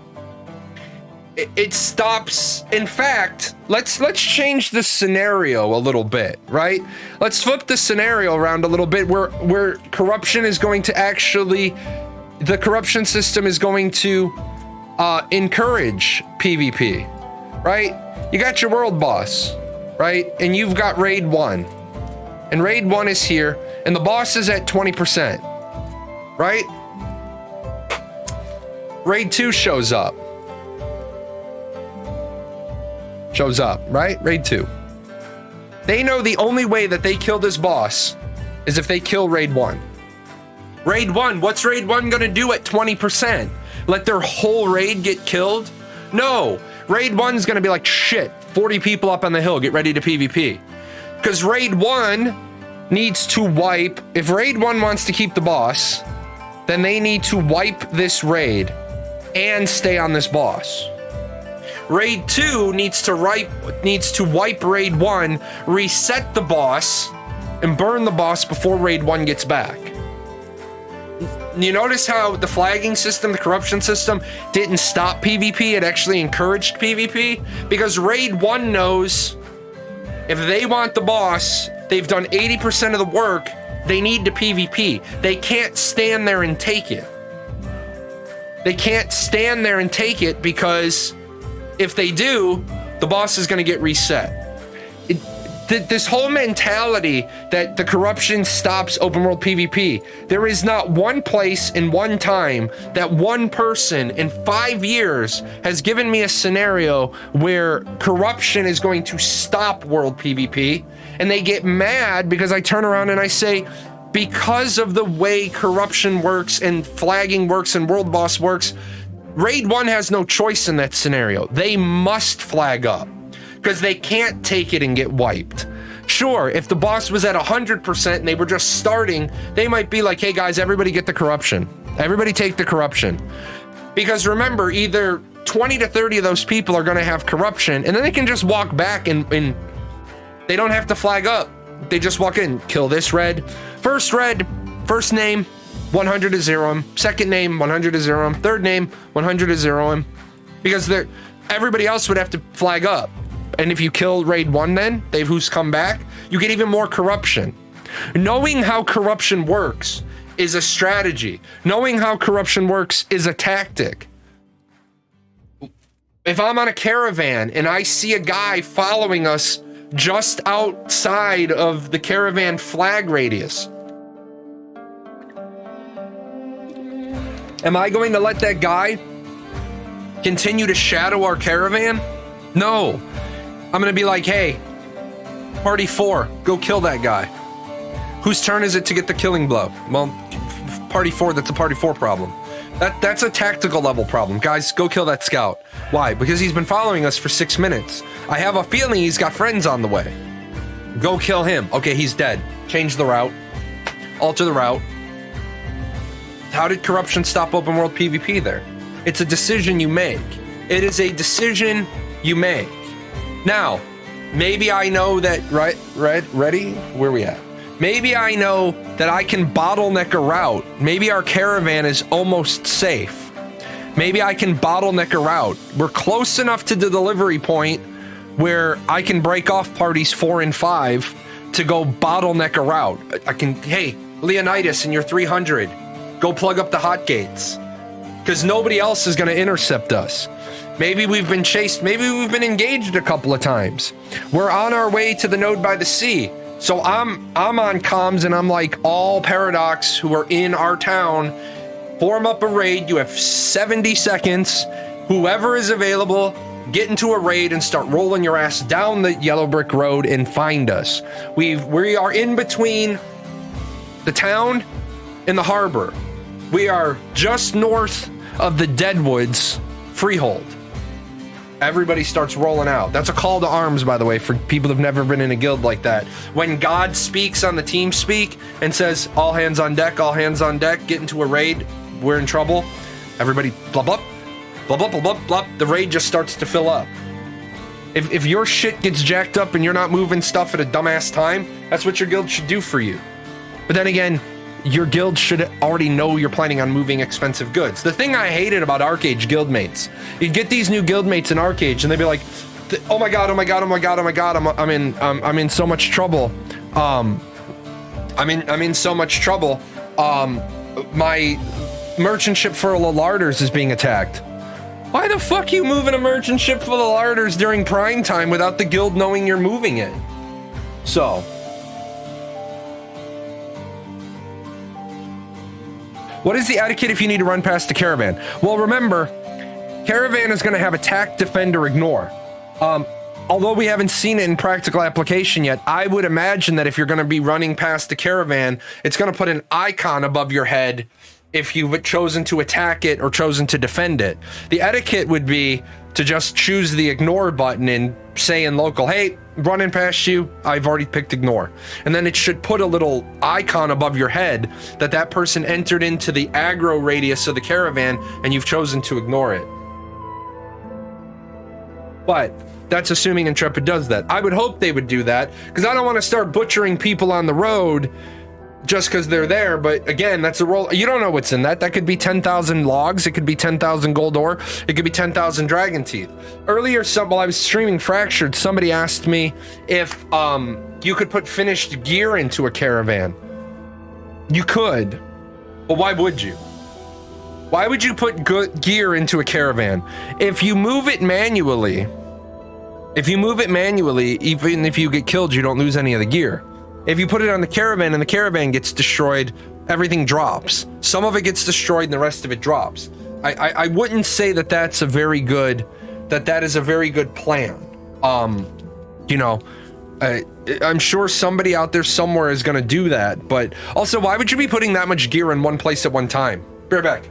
It stops. In fact, let's change the scenario a little bit, right? Let's flip the scenario around a little bit where corruption is going to actually, the corruption system is going to encourage PvP, right? You got your world boss, right? And you've got raid 1. And raid 1 is here, and the boss is at 20%, right? Raid 2 shows up, right? Raid 2. They know the only way that they kill this boss is if they kill raid 1. Raid 1, what's raid 1 gonna do at 20%? Let their whole raid get killed? No, raid 1's gonna be like, shit, 40 people up on the hill, get ready to PvP. Because raid 1 needs to wipe, if raid 1 wants to keep the boss, then they need to wipe this raid and stay on this boss. Raid 2 needs to wipe raid 1, reset the boss, and burn the boss before raid 1 gets back. You notice how the flagging system, the corruption system, didn't stop PvP, it actually encouraged PvP? Because raid 1 knows if they want the boss, they've done 80% of the work, they need to PvP. They can't stand there and take it. They can't stand there and take it because if they do, the boss is going to get reset. This whole mentality that the corruption stops open world PvP, there is not one place in one time that one person in 5 years has given me a scenario where corruption is going to stop world PvP, and they get mad because I turn around and I say, because of the way corruption works and flagging works and world boss works, raid 1 has no choice in that scenario. They must flag up because they can't take it and get wiped. Sure, if the boss was at 100% and they were just starting, they might be like, hey guys, everybody get the corruption. Everybody take the corruption. Because remember, either 20 to 30 of those people are going to have corruption, and then they can just walk back and they don't have to flag up. They just walk in, kill this red, first name, 100 to 0 him, second name, 100 to 0 him, third name, 100 to 0 him, because everybody else would have to flag up. And if you kill raid 1, then who's come back, you get even more corruption. Knowing how corruption works is a strategy. Knowing how corruption works is a tactic. If I'm on a caravan and I see a guy following us just outside of the caravan flag radius, am I going to let that guy continue to shadow our caravan? No. I'm going to be like, hey, party 4, go kill that guy. Whose turn is it to get the killing blow? Well, party 4, that's a party 4 problem. That's a tactical level problem. Guys, go kill that scout. Why? Because he's been following us for 6 minutes. I have a feeling he's got friends on the way. Go kill him. Okay, he's dead. Change the route. Alter the route. How did corruption stop open world PvP there? It's a decision you make. It is a decision you make. Now, maybe I know that, ready? Where we at? Maybe I know that I can bottleneck a route. Maybe our caravan is almost safe. Maybe I can bottleneck a route. We're close enough to the delivery point where I can break off parties 4 and 5 to go bottleneck a route. I can, hey, Leonidas and your 300, go plug up the hot gates, because nobody else is going to intercept us. Maybe we've been chased. Maybe we've been engaged a couple of times. We're on our way to the node by the sea. So I'm on comms and I'm like, all Paradox who are in our town, form up a raid. You have 70 seconds. Whoever is available, get into a raid and start rolling your ass down the yellow brick road and find us. We are in between the town and the harbor. We are just north of the Deadwoods freehold. Everybody starts rolling out. That's a call to arms, by the way, for people who've never been in a guild like that. When God speaks on the team speak and says, all hands on deck, get into a raid, we're in trouble. Everybody blah, blah, blah, blah, blah, blah, blah. The raid just starts to fill up. If your shit gets jacked up and you're not moving stuff at a dumbass time, that's what your guild should do for you. But then again, your guild should already know you're planning on moving expensive goods. The thing I hated about Arcage guildmates, you'd get these new guildmates in Arcage and they'd be like, oh my god, I'm in so much trouble. I'm in so much trouble. My merchant ship full of larders is being attacked. Why the fuck are you moving a merchant ship full of larders during prime time without the guild knowing you're moving it? So, what is the etiquette if you need to run past the caravan? Well, remember, caravan is going to have attack, defend, or ignore. Although we haven't seen it in practical application yet, I would imagine that if you're going to be running past the caravan, it's going to put an icon above your head if you've chosen to attack it or chosen to defend it. The etiquette would be to just choose the ignore button and say in local, hey, running past you, I've already picked ignore. And then it should put a little icon above your head that person entered into the aggro radius of the caravan and you've chosen to ignore it. But that's assuming Intrepid does that. I would hope they would do that, because I don't want to start butchering people on the road just because they're there. But again, that's a roll. You don't know what's in that. That could be 10,000 logs. It could be 10,000 gold ore. It could be 10,000 dragon teeth. Earlier, while I was streaming Fractured, somebody asked me if you could put finished gear into a caravan. You could, but why would you? Why would you put good gear into a caravan? If you move it manually, even if you get killed, you don't lose any of the gear. If you put it on the caravan and the caravan gets destroyed, everything drops. Some of it gets destroyed and the rest of it drops. I wouldn't say that that's a very good, that is a very good plan. You know, I'm sure somebody out there somewhere is going to do that, but also, why would you be putting that much gear in one place at one time? Be right back.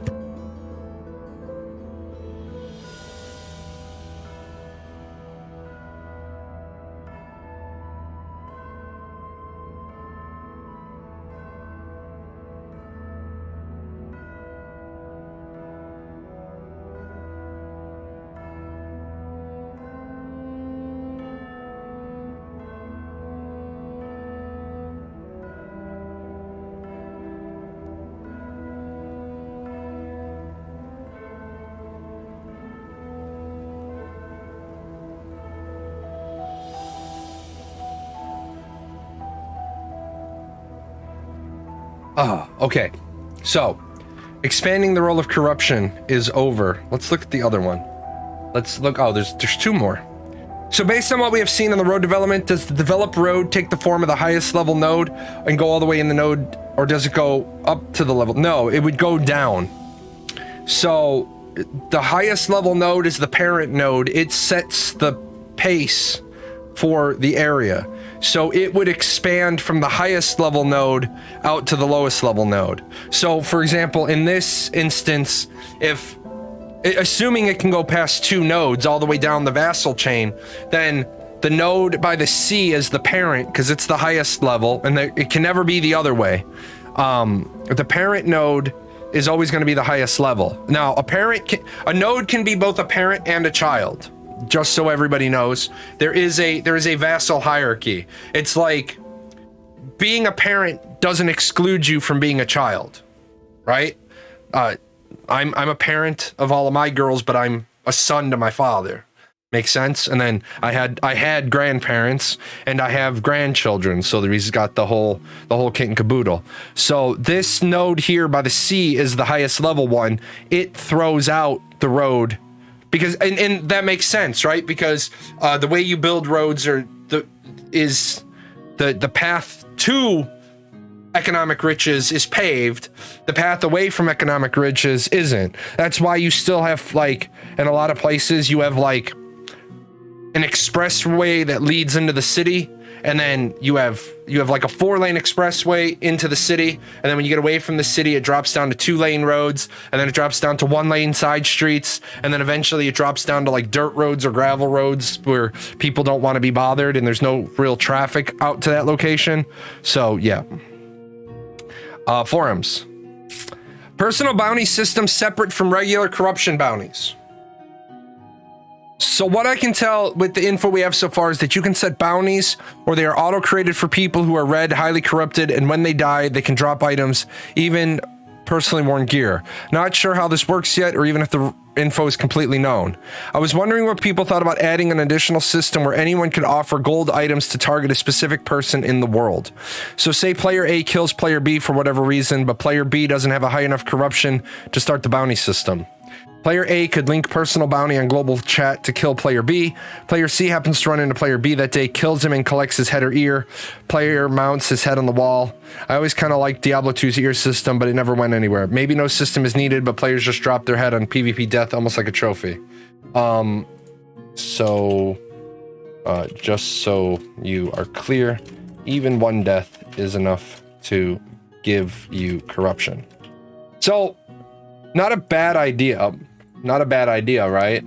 Oh, okay. So, expanding the role of corruption is over. Let's look at the other one. Let's look. Oh, there's two more. So based on what we have seen in the road development, does the developed road take the form of the highest level node and go all the way in the node, or does it go up to the level? No, it would go down. So the highest level node is the parent node. It sets the pace for the area. So it would expand from the highest level node out to the lowest level node. So for example, in this instance, if assuming it can go past 2 nodes all the way down the vassal chain, then the node by the sea is the parent because it's the highest level, and it can never be the other way. The parent node is always going to be the highest level. Now, a node can be both a parent and a child. Just so everybody knows, there is a vassal hierarchy. It's like being a parent doesn't exclude you from being a child, right? I'm a parent of all of my girls, but I'm a son to my father. Makes sense? And then I had grandparents and I have grandchildren, so he's got the whole kit and caboodle. So this node here by the sea is the highest level one. It throws out the road because and that makes sense, right? Because the way you build roads is the path to economic riches is paved. The path away from economic riches isn't. That's why you still have, like, in a lot of places you have like an expressway that leads into the city, and then you have like a 4-lane expressway into the city, and then when you get away from the city it drops down to 2-lane roads, and then it drops down to 1-lane side streets, and then eventually it drops down to like dirt roads or gravel roads where people don't want to be bothered and there's no real traffic out to that location. So yeah. Forums. Personal bounty system separate from regular corruption bounties. So what I can tell with the info we have so far is that you can set bounties, or they are auto-created for people who are red, highly corrupted, and when they die, they can drop items, even personally worn gear. Not sure how this works yet, or even if the info is completely known. I was wondering what people thought about adding an additional system where anyone could offer gold items to target a specific person in the world. So say player A kills player B for whatever reason, but player B doesn't have a high enough corruption to start the bounty system. Player A could link personal bounty on global chat to kill player B. Player C happens to run into player B that day, kills him and collects his head or ear. Player mounts his head on the wall. I always kind of liked Diablo 2's ear system, but it never went anywhere. Maybe no system is needed, but players just drop their head on PvP death almost like a trophy. Just so you are clear, even 1 death is enough to give you corruption. So, not a bad idea. Not a bad idea, right?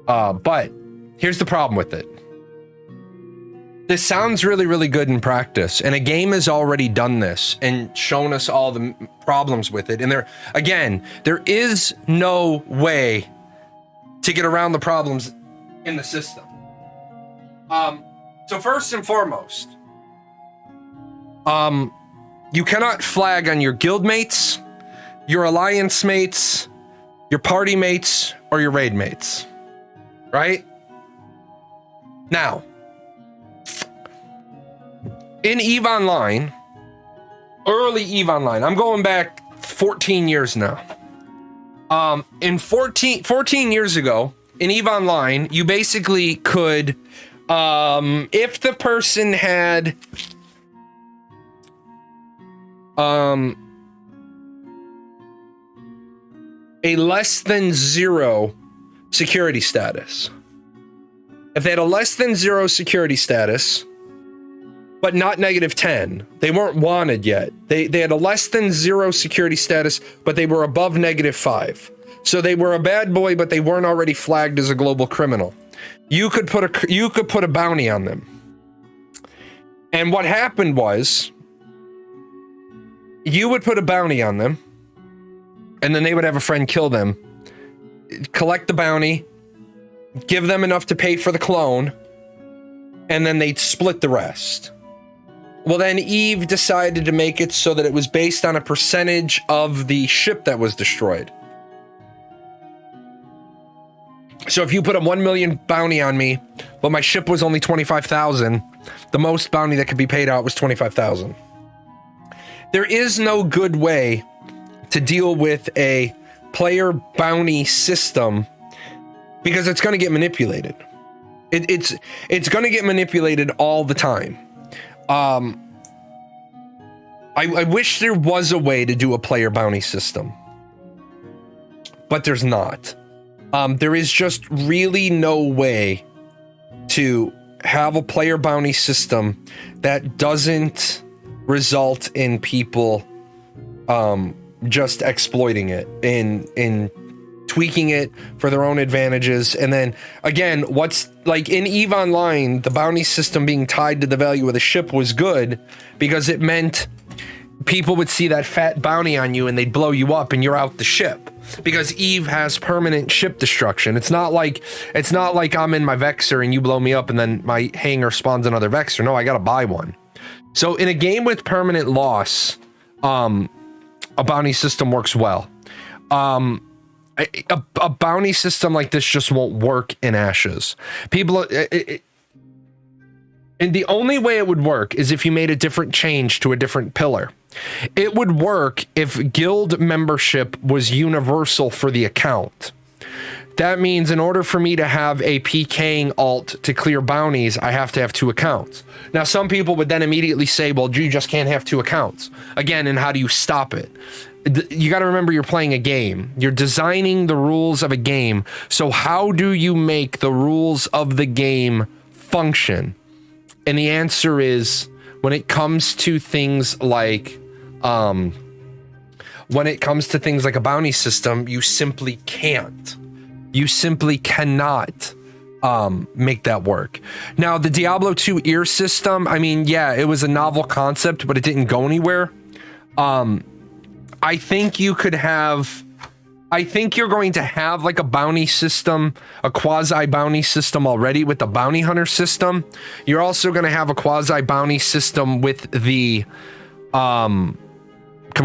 But here's the problem with it. This sounds really, really good in practice, and a game has already done this and shown us all the problems with it. And there is no way to get around the problems in the system. So first and foremost, you cannot flag on your guild mates, your alliance mates, your party mates, or your raid mates, right? Now, in EVE Online, early EVE Online, I'm going back 14 years now. 14 years ago, in EVE Online, you basically could, if the person had a less than 0 security status. If they had a less than 0 security status, but not -10, they weren't wanted yet. They had a less than 0 security status, but they were above -5. So they were a bad boy, but they weren't already flagged as a global criminal. You could put a bounty on them. And what happened was, you would put a bounty on them, and then they would have a friend kill them, collect the bounty, give them enough to pay for the clone, and then they'd split the rest. Well, then EVE decided to make it so that it was based on a percentage of the ship that was destroyed. So if you put a 1 million bounty on me, but my ship was only 25,000, the most bounty that could be paid out was 25,000. There is no good way to deal with a player bounty system because it's going to get manipulated. It's going to get manipulated all the time. I wish there was a way to do a player bounty system, but there's not. There is just really no way to have a player bounty system that doesn't result in people just exploiting it, in tweaking it for their own advantages. And then again, what's like in EVE Online, the bounty system being tied to the value of the ship was good because it meant people would see that fat bounty on you and they'd blow you up and you're out the ship, because EVE has permanent ship destruction. It's not like I'm in my Vexor and you blow me up and then my hangar spawns another Vexor. No, I gotta buy one. So in a game with permanent loss, a bounty system works well. A bounty system like this just won't work in Ashes. And the only way it would work is if you made a different change to a different pillar. It would work if guild membership was universal for the account. That means in order for me to have a PKing alt to clear bounties, I have to have 2 accounts. Now, some people would then immediately say, well, you just can't have 2 accounts. Again, and how do you stop it? You got to remember you're playing a game. You're designing the rules of a game. So how do you make the rules of the game function? And the answer is, when it comes to things like a bounty system, you simply can't. You simply cannot make that work. Now, the Diablo 2 ear system, I mean, yeah, it was a novel concept, but it didn't go anywhere. I think you're going to have like a bounty system, a quasi bounty system already with the bounty hunter system. You're also going to have a quasi bounty system with the, come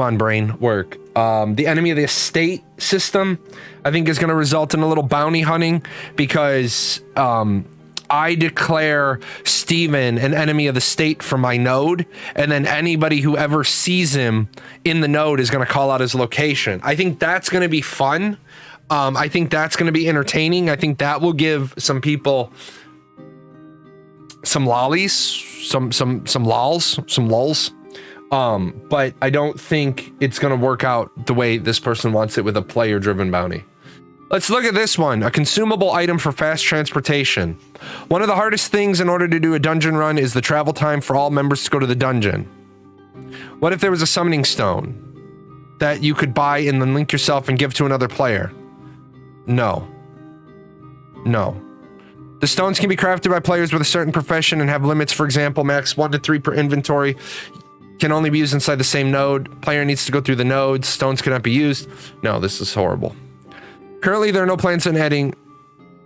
on brain, work. The enemy of the estate system, I think, is going to result in a little bounty hunting, because I declare Steven an enemy of the state for my node, and then anybody who ever sees him in the node is going to call out his location. I think that's going to be fun. I think that's going to be entertaining. I think that will give some people some lollies, some lols, some lulls. But I don't think it's going to work out the way this person wants it with a player-driven bounty. Let's look at this one. A consumable item for fast transportation. One of the hardest things in order to do a dungeon run is the travel time for all members to go to the dungeon. What if there was a summoning stone that you could buy and then link yourself and give to another player? No. No. The stones can be crafted by players with a certain profession and have limits. For example, max 1 to 3 per inventory. Can only be used inside the same node. Player needs to go through the nodes. Stones cannot be used. No, this is horrible. Currently, there are no plans on adding.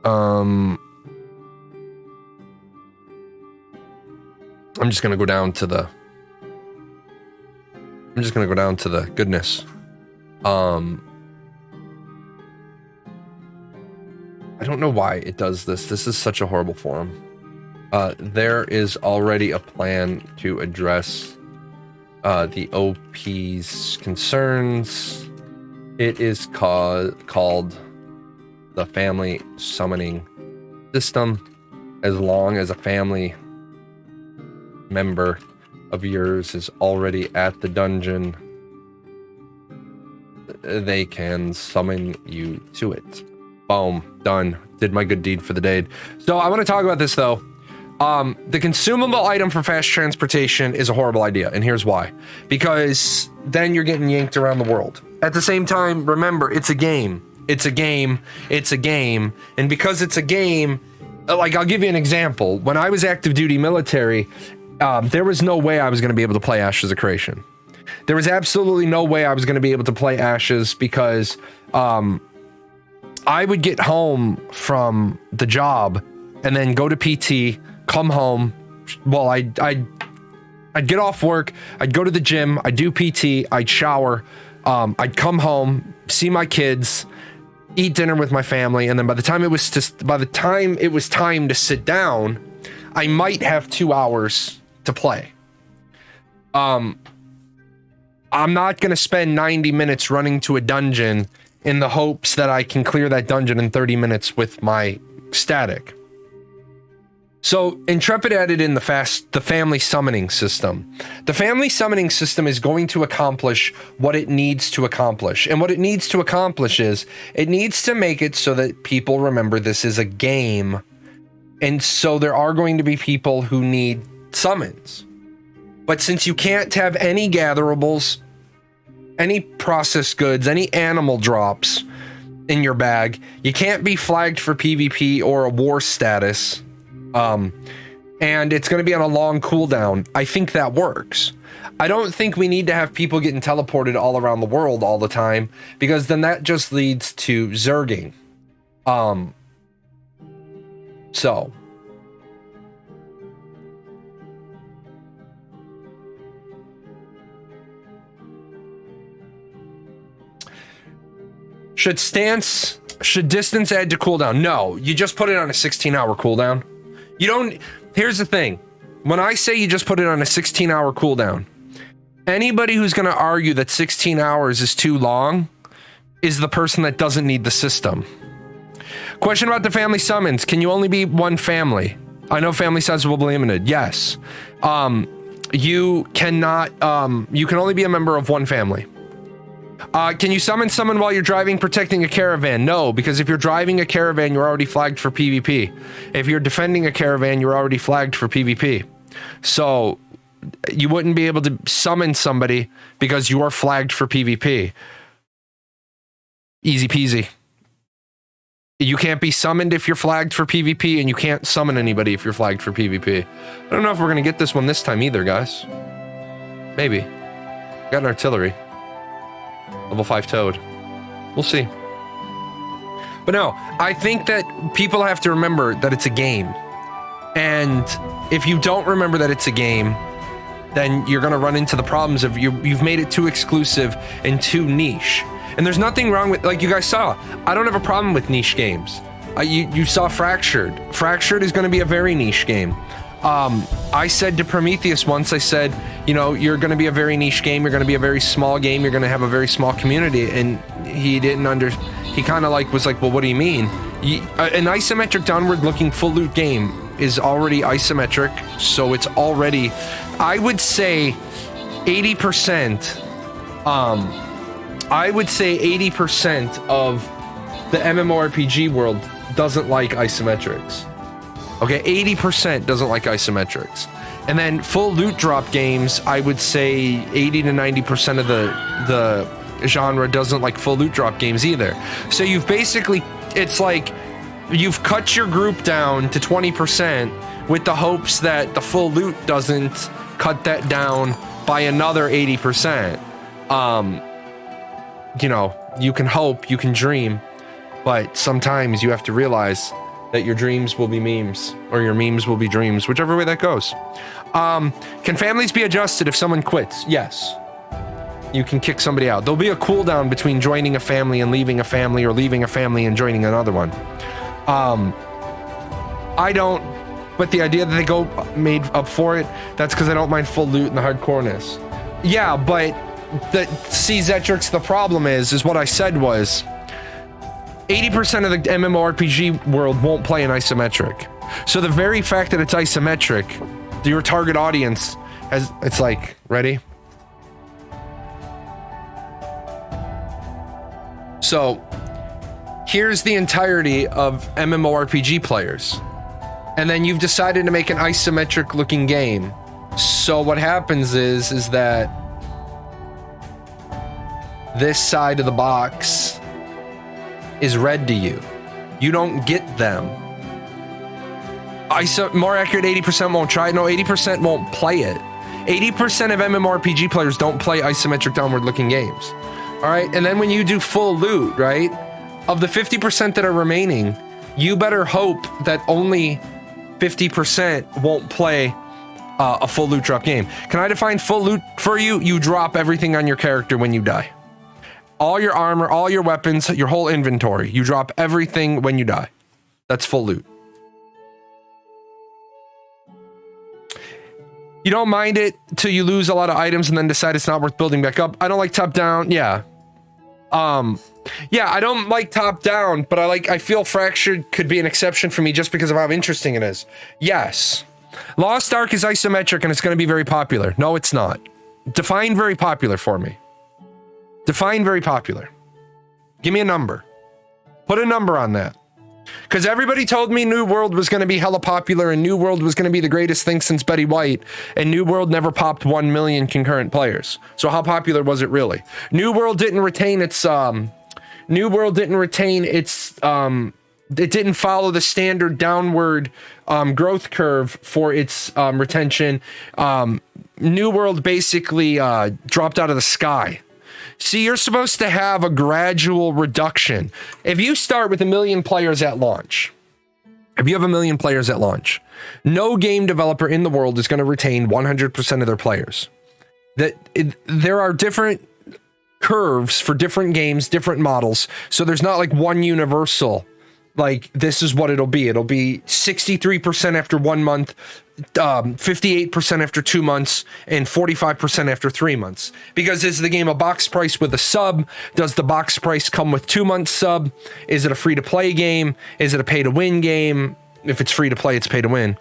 I'm just gonna go down to the. Goodness. I don't know why it does this. This is such a horrible forum. There is already a plan to address the OP's concerns. It is called the family summoning system. As long as a family member of yours is already at the dungeon, they can summon you to it. Boom, done. Did my good deed for the day. So I want to talk about this though. The consumable item for fast transportation is a horrible idea, and here's why. Because then you're getting yanked around the world. At the same time, remember, it's a game. It's a game. It's a game. And because it's a game, like, I'll give you an example. When I was active duty military, there was no way I was going to be able to play Ashes of Creation. There was absolutely no way I was going to be able to play Ashes because I would get home from the job and then go to PT, come home. Well, I'd get off work, I'd go to the gym, I'd do PT, I'd shower, I'd come home, see my kids, eat dinner with my family, and then by the time it was time to sit down, I might have 2 hours to play. I'm not going to spend 90 minutes running to a dungeon in the hopes that I can clear that dungeon in 30 minutes with my static. So Intrepid added in the family summoning system. The family summoning system is going to accomplish what it needs to accomplish. And what it needs to accomplish is it needs to make it so that people remember this is a game. And so there are going to be people who need summons. But since you can't have any gatherables, any processed goods, any animal drops in your bag, you can't be flagged for PvP or a war status. And it's going to be on a long cooldown. I think that works. I don't think we need to have people getting teleported all around the world all the time, because then that just leads to zerging. So. Should distance add to cooldown? No, you just put it on a 16-hour cooldown. You don't, here's the thing. When I say you just put it on a 16-hour cooldown, anybody who's going to argue that 16 hours is too long is the person that doesn't need the system. Question about the family summons. Can you only be one family? I know family size will be limited. Yes. You cannot, you can only be a member of one family. Can you summon someone while you're driving protecting a caravan? No, because if you're driving a caravan, you're already flagged for PvP. If you're defending a caravan, you're already flagged for PvP. So you wouldn't be able to summon somebody because you are flagged for PvP. Easy peasy. You can't be summoned if you're flagged for PvP, and you can't summon anybody if you're flagged for PvP. I don't know if we're going to get this one this time either, guys. Maybe. Got an artillery. Level 5 Toad. We'll see. But no, I think that people have to remember that it's a game. And if you don't remember that it's a game, then you're going to run into the problems of you've made it too exclusive and too niche. And there's nothing wrong with, like you guys saw, I don't have a problem with niche games. You saw Fractured. Fractured is going to be a very niche game. I said to Prometheus once, I said, you know, you're going to be a very niche game. You're going to be a very small game. You're going to have a very small community. And he didn't he kind of like was like, well, what do you mean? An isometric downward looking full loot game is already isometric. So it's already, I would say 80%, I would say 80% of the MMORPG world doesn't like isometrics. Okay, 80% doesn't like isometrics. And then full loot drop games, I would say 80 to 90% of the genre doesn't like full loot drop games either. So you've basically, it's like you've cut your group down to 20% with the hopes that the full loot doesn't cut that down by another 80%. You know, you can hope, you can dream, but sometimes you have to realize that your dreams will be memes, or your memes will be dreams, whichever way that goes. Can families be adjusted if someone quits? Yes. You can kick somebody out. There'll be a cooldown between joining a family and leaving a family, or leaving a family and joining another one. I don't, but the idea that they go made up for it, that's because I don't mind full loot and the hardcoreness. Yeah, but see, Zetrix, the problem is what I said was 80% of the MMORPG world won't play an isometric. So the very fact that it's isometric, your target audience has, it's like, ready? So here's the entirety of MMORPG players. And then you've decided to make an isometric looking game. So what happens is that this side of the box is red to you. You don't get them. More accurate, 80% won't try it. No, 80% won't play it. 80% of MMORPG players don't play isometric downward looking games. All right, and then when you do full loot, right, of the 50% that are remaining, you better hope that only 50% won't play a full loot drop game. Can I define full loot for you? You drop everything on your character when you die. all your armor, all your weapons, your whole inventory. You drop everything when you die. That's full loot. You don't mind it till you lose a lot of items and then decide it's not worth building back up. I don't like top down. Yeah. Yeah, I don't like top down, but I feel Fractured could be an exception for me just because of how interesting it is. Yes. Lost Ark is isometric and it's going to be very popular. No, it's not. Define very popular for me. Define very popular. Give me a number. Put a number on that. Because everybody told me New World was going to be hella popular and New World was going to be the greatest thing since Betty White, and New World never popped 1 million concurrent players. So how popular was it really? New World didn't retain its it didn't follow the standard downward growth curve for its retention. New World basically dropped out of the sky. See, you're supposed to have a gradual reduction. If you start with 1 million players at launch, if you have 1 million players at launch, no game developer in the world is going to retain 100% of their players. There are different curves for different games, different models. So there's not like one universal, like this is what it'll be. It'll be 63% after 1 month, 58% after 2 months, and 45% after 3 months. Because is the game a box price with a sub? Does the box price come with 2 months sub? Is it a free to play game? Is it a pay to win game? If it's free to play, it's pay to win.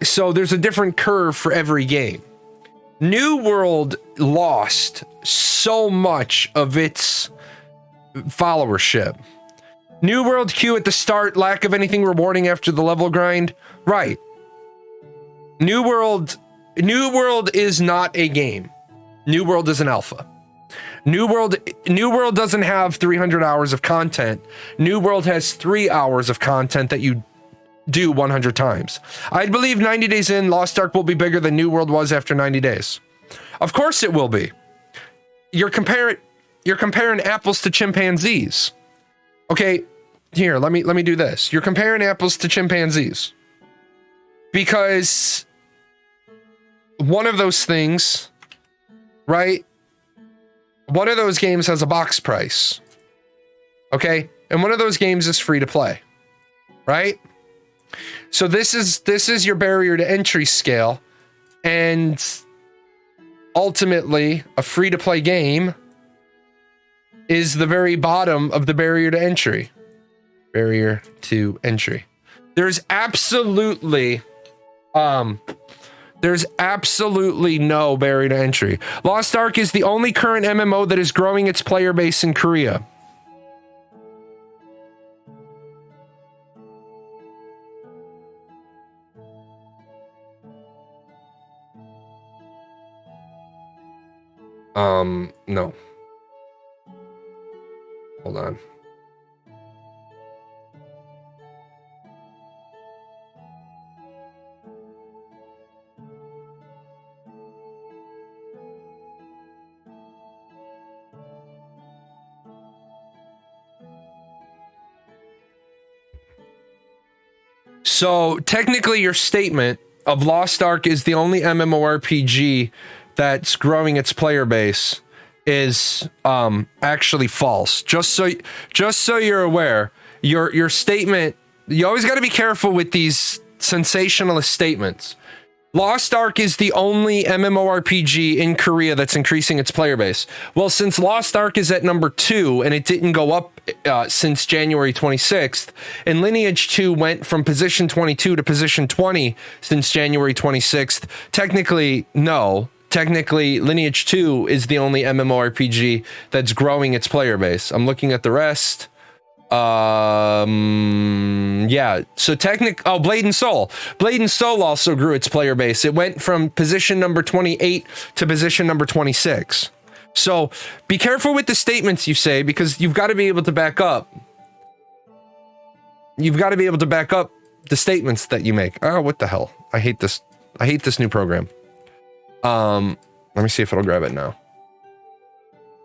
So there's a different curve for every game. New World lost so much of its followership. New World queue at the start, lack of anything rewarding after the level grind. Right. New World is not a game. New World is an alpha. New World doesn't have 300 hours of content. New World has 3 hours of content that you do 100 times. I believe 90 days in, Lost Ark will be bigger than New World was after 90 days. Of course it will be. You're comparing apples to chimpanzees. Okay, here, let me do this. You're comparing apples to chimpanzees. Because one of those things, right? One of those games has a box price. Okay? And one of those games is free to play. Right? So this is your barrier to entry scale, and ultimately a free to play game is the very bottom of the barrier to entry. Barrier to entry. There's absolutely no barrier to entry. Lost Ark is the only current MMO that is growing its player base in Korea. No. Hold on. So technically your statement of Lost Ark is the only MMORPG that's growing its player base is actually false. Just so you're aware, your statement, you always got to be careful with these sensationalist statements. Lost Ark is the only MMORPG in Korea that's increasing its player base. Well, since Lost Ark is at number 2 and it didn't go up since January 26th, and Lineage 2 went from position 22 to position 20 since January 26th, technically, no. Technically, Lineage 2 is the only MMORPG that's growing its player base. I'm looking at the rest. Yeah, so Blade and Soul. Blade and Soul also grew its player base. It went from position number 28 to position number 26. So be careful with the statements you say, because you've got to be able to back up. You've got to be able to back up the statements that you make. Oh, what the hell? I hate this. I hate this new program. Let me see if it'll grab it now.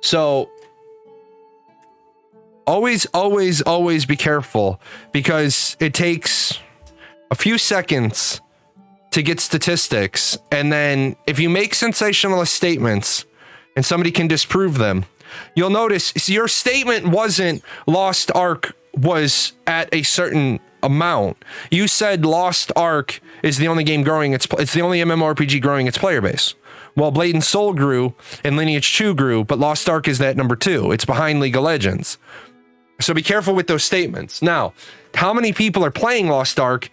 So always be careful, because it takes a few seconds to get statistics. And then if you make sensationalist statements and somebody can disprove them, you'll notice your statement wasn't Lost Ark was at a certain amount. You said Lost Ark is the only game growing it's the only MMORPG growing its player base. Well, Blade and Soul grew and Lineage 2 grew, but Lost Ark is that number 2. It's behind League of Legends. So be careful with those statements. Now, how many people are playing Lost Ark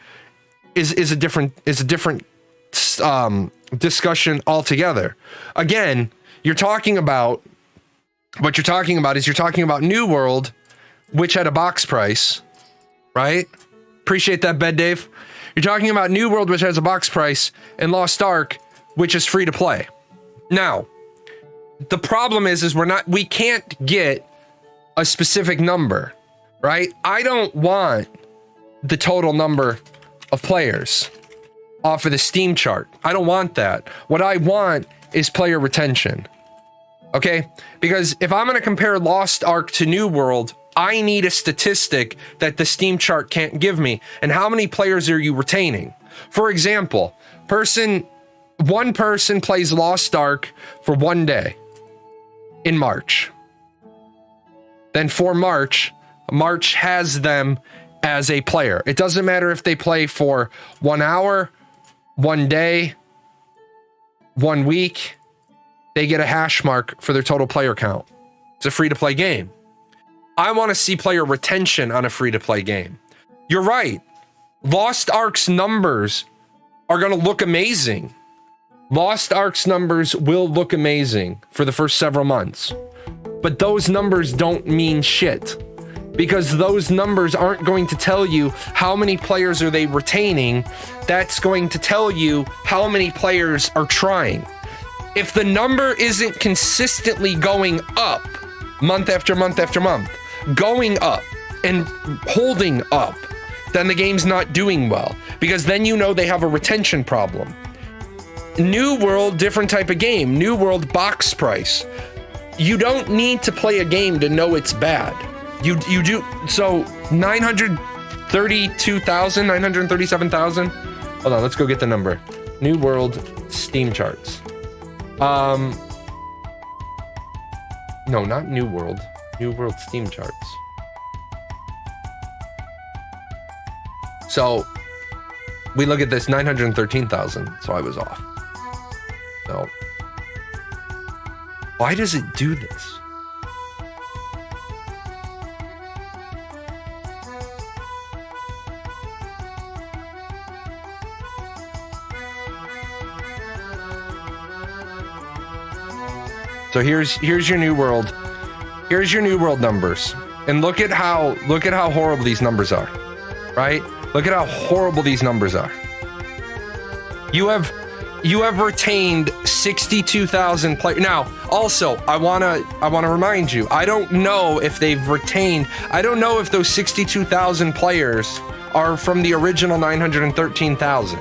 is a different discussion altogether. Again, you're talking about New World, which had a box price, right? Appreciate that, Bed Dave. You're talking about New World, which has a box price, and Lost Ark, which is free to play. Now, the problem is we can't get a specific number, right? I don't want the total number of players off of the Steam chart. I don't want that. What I want is player retention. Okay? Because if I'm going to compare Lost Ark to New World, I need a statistic that the Steam chart can't give me. And how many players are you retaining? For example, one person plays Lost Ark for 1 day in March. Then for March has them as a player. It doesn't matter if they play for 1 hour, 1 day, 1 week. They get a hash mark for their total player count. It's a free-to-play game. I want to see player retention on a free-to-play game. You're right. Lost Ark's numbers are going to look amazing. Lost Ark's numbers will look amazing for the first several months. But those numbers don't mean shit. Because those numbers aren't going to tell you how many players are they retaining. That's going to tell you how many players are trying. If the number isn't consistently going up month after month after month, going up and holding up, then the game's not doing well, because then you know they have a retention problem. New World, different type of game. New World, box price. You don't need to play a game to know it's bad. You do. So 932,000, 937,000. Hold on, let's go get the number. New World Steam charts. No, not New World. New World Steam charts. So we look at this 913,000. So I was off. So why does it do this? So here's your New World. Here's your New World numbers. And look at how horrible these numbers are. Right? Look at how horrible these numbers are. You have retained 62,000 players. Now, also, I wanna remind you, I don't know if they've retained. I don't know if those 62,000 players are from the original 913,000.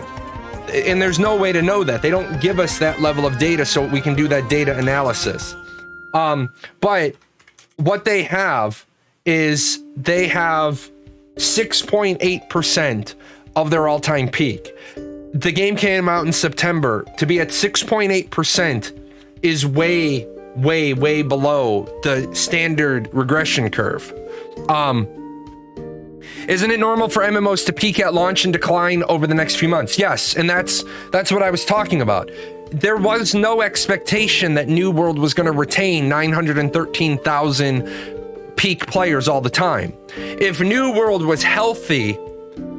And there's no way to know that. They don't give us that level of data so we can do that data analysis. But what they have is they have 6.8% of their all-time peak. The game came out in September. To be at 6.8% is way, way, way below the standard regression curve. Isn't it normal for MMOs to peak at launch and decline over the next few months? Yes, and that's what I was talking about. There was no expectation that New World was going to retain 913,000 peak players all the time. If New World was healthy,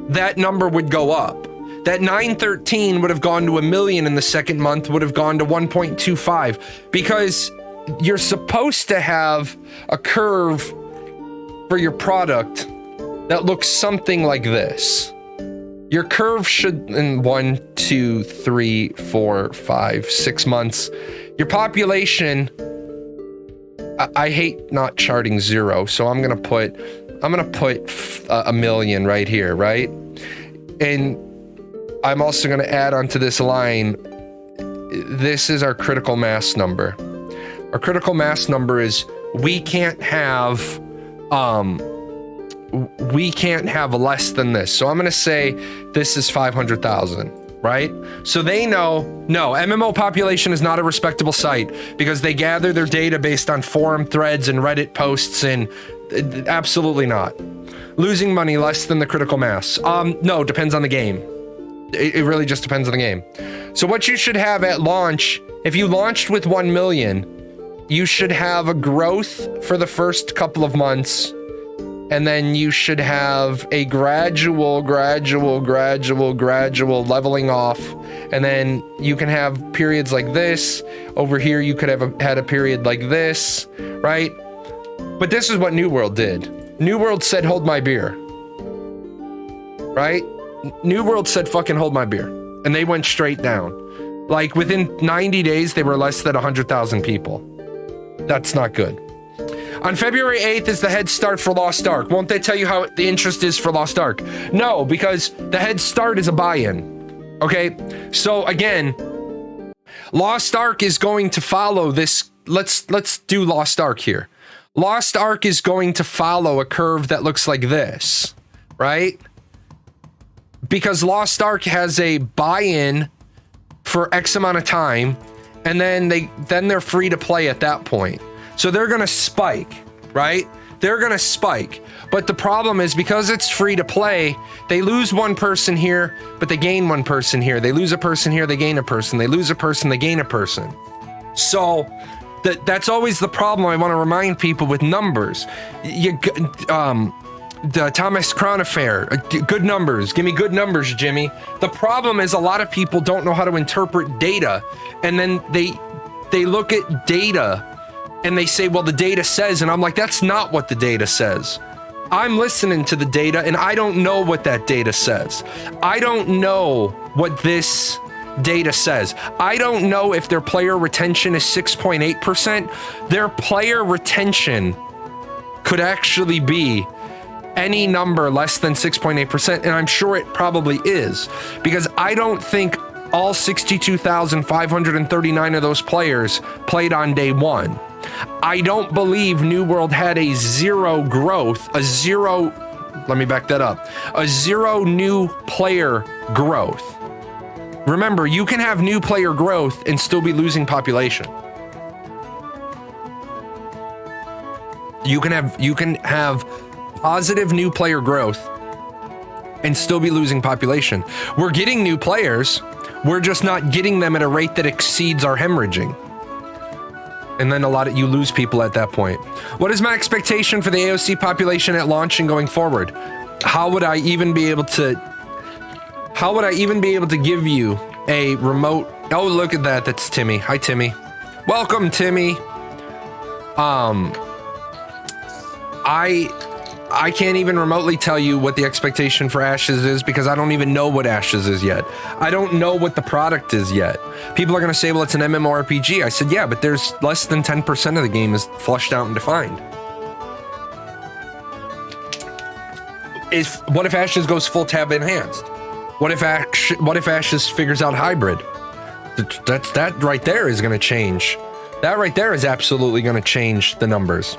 that number would go up. That 913 would have gone to 1 million in the second month, would have gone to 1.25, because you're supposed to have a curve for your product that looks something like this. Your curve should, in 1, 2, 3, 4, 5, 6 months, your population, I hate not charting 0, so I'm gonna put 1 million right here, right? And I'm also gonna add onto this line, this is our critical mass number. Our critical mass number is we can't have less than this. So I'm going to say this is 500,000, right? So they know, no, MMO population is not a respectable site because they gather their data based on forum threads and Reddit posts, and absolutely not. Losing money less than the critical mass. No, depends on the game. It really just depends on the game. So what you should have at launch, if you launched with 1 million, you should have a growth for the first couple of months, and then you should have a gradual leveling off, and then you can have periods like this. Over here, you could have had a period like this, right? But this is what New World did. New World said, hold my beer, right? New World said, fucking hold my beer. And they went straight down. Like within 90 days, they were less than 100,000 people. That's not good. On February 8th is the head start for Lost Ark. Won't they tell you how the interest is for Lost Ark? No, because the head start is a buy-in. Okay, so again, Lost Ark is going to follow this. Let's do Lost Ark here. Lost Ark is going to follow a curve that looks like this, right? Because Lost Ark has a buy-in for X amount of time, and then they're free to play at that point. So they're gonna spike, right? They're gonna spike. But the problem is, because it's free to play, they lose one person here, but they gain one person here. They lose a person here, they gain a person. They lose a person, they gain a person. So that's always the problem. I want to remind people with numbers. The Thomas Crown Affair, good numbers. Give me good numbers, Jimmy. The problem is a lot of people don't know how to interpret data, and then they look at data and they say, well, the data says, and I'm like, that's not what the data says. I'm listening to the data and I don't know what that data says. I don't know what this data says. I don't know if their player retention is 6.8%. Their player retention could actually be any number less than 6.8%, and I'm sure it probably is, because I don't think all 62,539 of those players played on day one. I don't believe New World had a zero growth, let me back that up, a zero new player growth. Remember, you can have new player growth and still be losing population. You can have positive new player growth and still be losing population. We're getting new players, we're just not getting them at a rate that exceeds our hemorrhaging. And then you lose people at that point. What is my expectation for the AOC population at launch and going forward? How would I even be able to give you a remote? Oh, look at that. That's Timmy. Hi, Timmy. Welcome, Timmy. I can't even remotely tell you what the expectation for Ashes is, because I don't even know what Ashes is yet. I don't know what the product is yet. People are going to say, well, it's an MMORPG. I said, yeah, but there's less than 10% of the game is fleshed out and defined. What if Ashes goes full tab enhanced? What if Ashes figures out hybrid? That right there is going to change. That right there is absolutely going to change the numbers.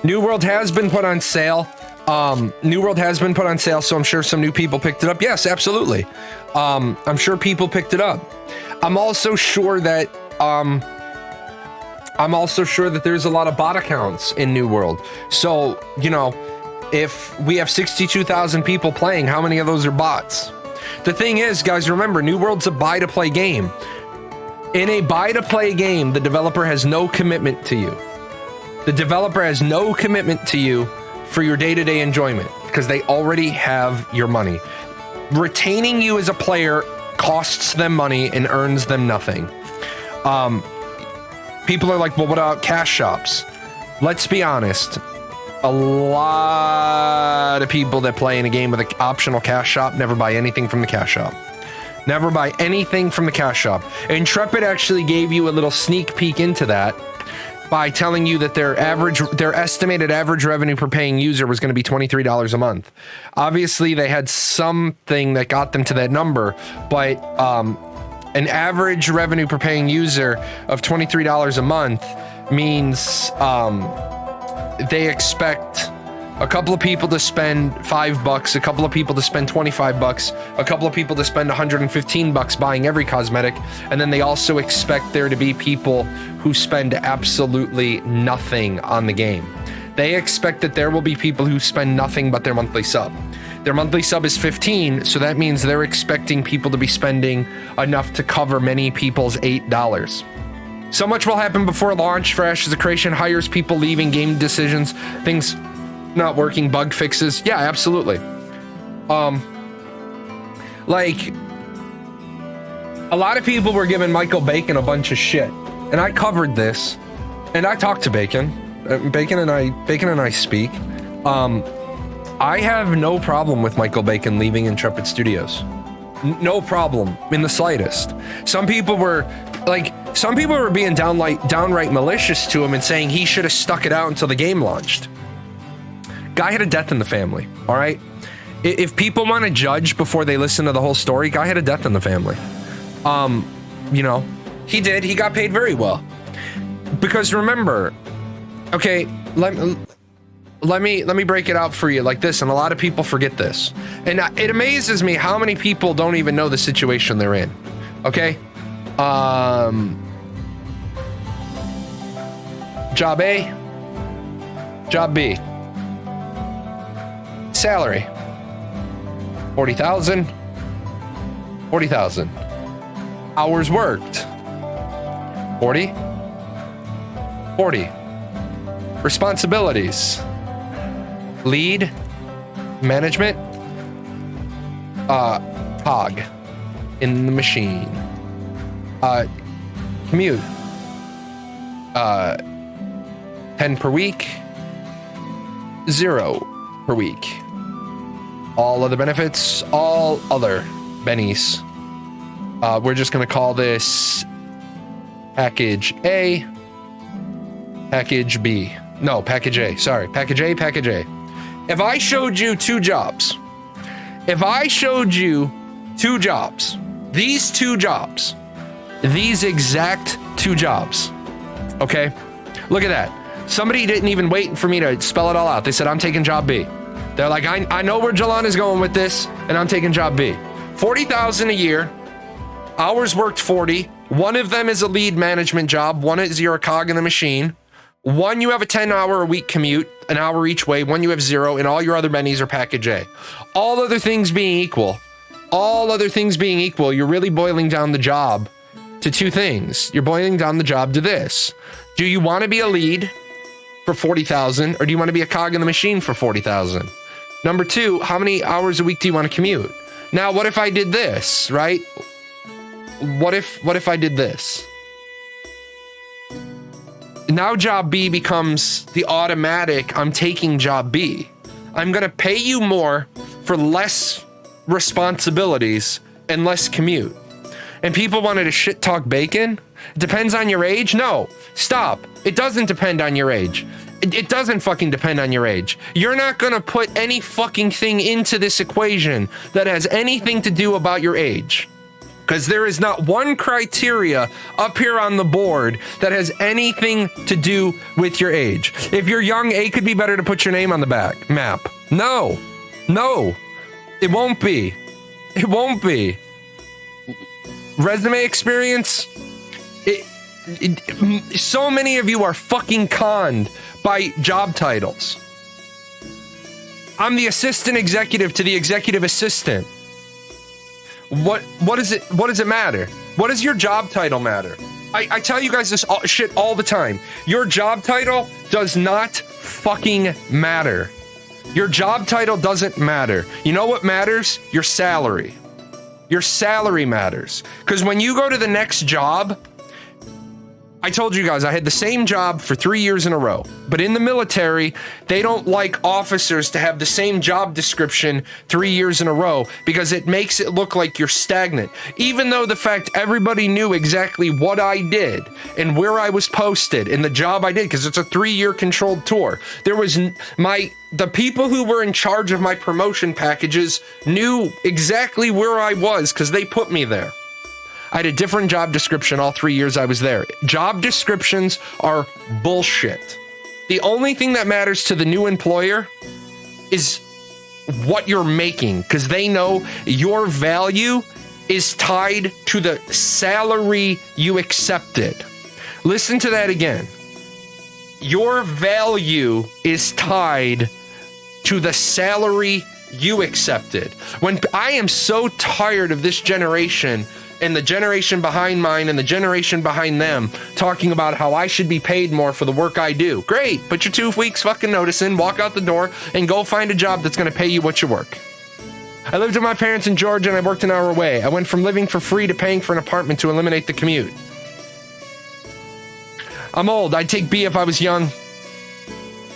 New World has been put on sale. New World has been put on sale, so I'm sure some new people picked it up. Yes, absolutely. I'm sure people picked it up. I'm also sure that there's a lot of bot accounts in New World. So, you know, if we have 62,000 people playing, how many of those are bots? The thing is, guys, remember, New World's a buy-to-play game. In a buy-to-play game, the developer has no commitment to you. The developer has no commitment to you for your day-to-day enjoyment, because they already have your money. Retaining you as a player costs them money and earns them nothing. People are like, well, what about cash shops? Let's be honest. A lot of people that play in a game with an optional cash shop never buy anything from the cash shop. Never buy anything from the cash shop. Intrepid actually gave you a little sneak peek into that by telling you that their estimated average revenue per paying user was going to be $23 a month. Obviously, they had something that got them to that number, but an average revenue per paying user of $23 a month means they expect a couple of people to spend $5, a couple of people to spend $25, a couple of people to spend $115 buying every cosmetic, and then they also expect there to be people who spend absolutely nothing on the game. They expect that there will be people who spend nothing but their monthly sub. Their monthly sub is 15, so that means they're expecting people to be spending enough to cover many people's $8. So much will happen before launch for Ashes of Creation, hires, people leaving, game decisions, things not working, bug fixes. Yeah, absolutely. Like, a lot of people were giving Michael Bacon a bunch of shit, and I covered this, and I talked to Bacon. Bacon and I speak. I have no problem with Michael Bacon leaving Intrepid Studios. No problem in the slightest. Some people were being downright malicious to him and saying he should have stuck it out until the game launched. Guy had a death in the family, all right? If people want to judge before they listen to the whole story, guy had a death in the family. You know, he did. He got paid very well. Because remember, okay, let me break it out for you like this, and a lot of people forget this. And it amazes me how many people don't even know the situation they're in. Okay? Job A, job B. Salary. 40,000. 40,000. Hours worked. 40. 40. Responsibilities. Lead. Management. Cog. In the machine. Commute. 10 per week. 0 per week. All other benefits, all other bennies. We're just gonna call this package A, package B. No, package A, sorry. Package A, package A. If I showed you two jobs, these exact two jobs, okay? Look at that. Somebody didn't even wait for me to spell it all out. They said, I'm taking job B. They're like, I know where Jahlon is going with this, and I'm taking job B. 40,000 a year, hours worked 40. One of them is a lead management job. One is you're a cog in the machine. One, you have a 10-hour-a-week commute, an hour each way. One, you have 0, and all your other bennies are package A. All other things being equal, you're really boiling down the job to two things. You're boiling down the job to this. Do you want to be a lead for 40,000, or do you want to be a cog in the machine for 40,000? Number two, how many hours a week do you want to commute? Now, what if I did this, right? What if I did this? Now job B becomes the automatic, I'm taking job B. I'm going to pay you more for less responsibilities and less commute. And people wanted to shit talk Bacon? It depends on your age? No, stop. It doesn't depend on your age. It doesn't fucking depend on your age. You're not gonna put any fucking thing into this equation that has anything to do about your age. Because there is not one criteria up here on the board that has anything to do with your age. If you're young, A could be better to put your name on the back map. No, it won't be. It won't be. Resume experience, so many of you are fucking conned by job titles. I'm the assistant executive to the executive assistant. What does it matter? What does your job title matter? I tell you guys this shit all the time. Your job title does not fucking matter. Your job title doesn't matter. You know what matters? Your salary. Your salary matters. Because when you go to the next job, I told you guys I had the same job for 3 years in a row. But in the military, they don't like officers to have the same job description 3 years in a row because it makes it look like you're stagnant. Even though the fact everybody knew exactly what I did and where I was posted and the job I did, because it's a 3-year controlled tour. There was the people who were in charge of my promotion packages knew exactly where I was because they put me there. I had a different job description all 3 years I was there. Job descriptions are bullshit. The only thing that matters to the new employer is what you're making, because they know your value is tied to the salary you accepted. Listen to that again. Your value is tied to the salary you accepted. When I am so tired of this generation and the generation behind mine and the generation behind them talking about how I should be paid more for the work I do. Great, put your 2 weeks fucking notice in, walk out the door, and go find a job that's gonna pay you what you work. I lived with my parents in Georgia and I worked an hour away. I went from living for free to paying for an apartment to eliminate the commute. I'm old, I'd take B if I was young.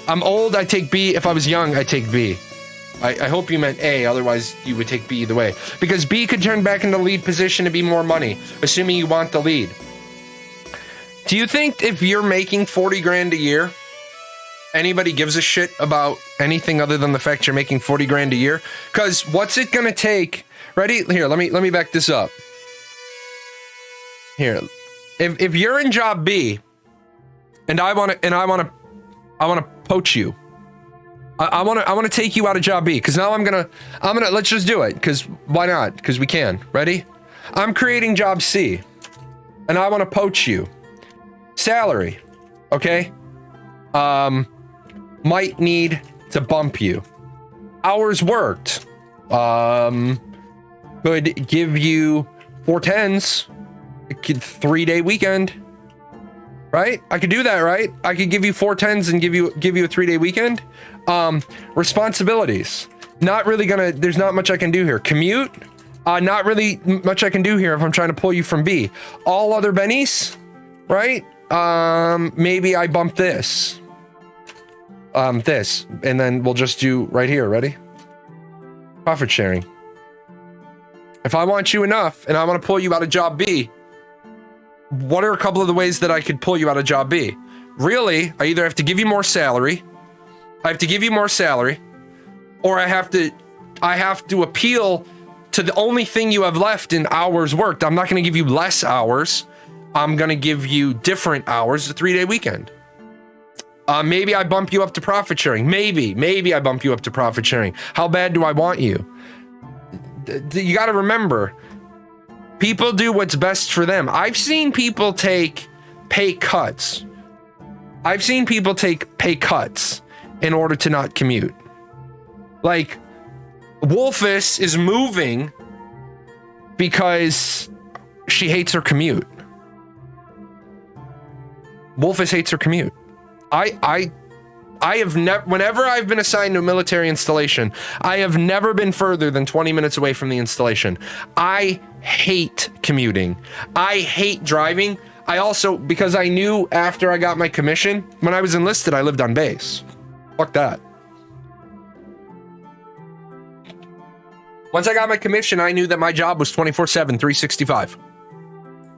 I'm old, I'd take B. If I was young, I'd take B. I hope you meant A, otherwise you would take B either way. Because B could turn back into lead position to be more money, assuming you want the lead. Do you think if you're making 40 grand a year, anybody gives a shit about anything other than the fact you're making 40 grand a year? Because what's it gonna take? Ready? Here, let me back this up. Here, if you're in job B, and I wanna poach you. I want to take you out of job B, because now I'm gonna let's just do it, because why not? Because we can. Ready? I'm creating job C, and I want to poach you. Salary, okay? Might need to bump you. Hours worked. Could give you 4 10s. 3-day weekend. Right? I could do that, right? I could give you 4 10s and give you a 3-day weekend. Responsibilities. Not really gonna, there's not much I can do here. Commute. Not really much I can do here if I'm trying to pull you from B. All other bennies, right? Maybe I bump this. This. And then we'll just do right here, ready? Profit sharing. If I want you enough and I want to pull you out of job B, what are a couple of the ways that I could pull you out of job B? Really, I either have to give you more salary, or I have to appeal to the only thing you have left in hours worked. I'm not going to give you less hours. I'm going to give you different hours, a 3-day weekend. Maybe I bump you up to profit sharing. Maybe I bump you up to profit sharing. How bad do I want you? You got to remember, people do what's best for them. I've seen people take pay cuts. In order to not commute. Like, Wolfus is moving because she hates her commute. Wolfus hates her commute. I have never, whenever I've been assigned to a military installation, I have never been further than 20 minutes away from the installation. I hate commuting. I hate driving. I also, because I knew after I got my commission, when I was enlisted, I lived on base. Fuck that. Once I got my commission, I knew that my job was 24/7, 365.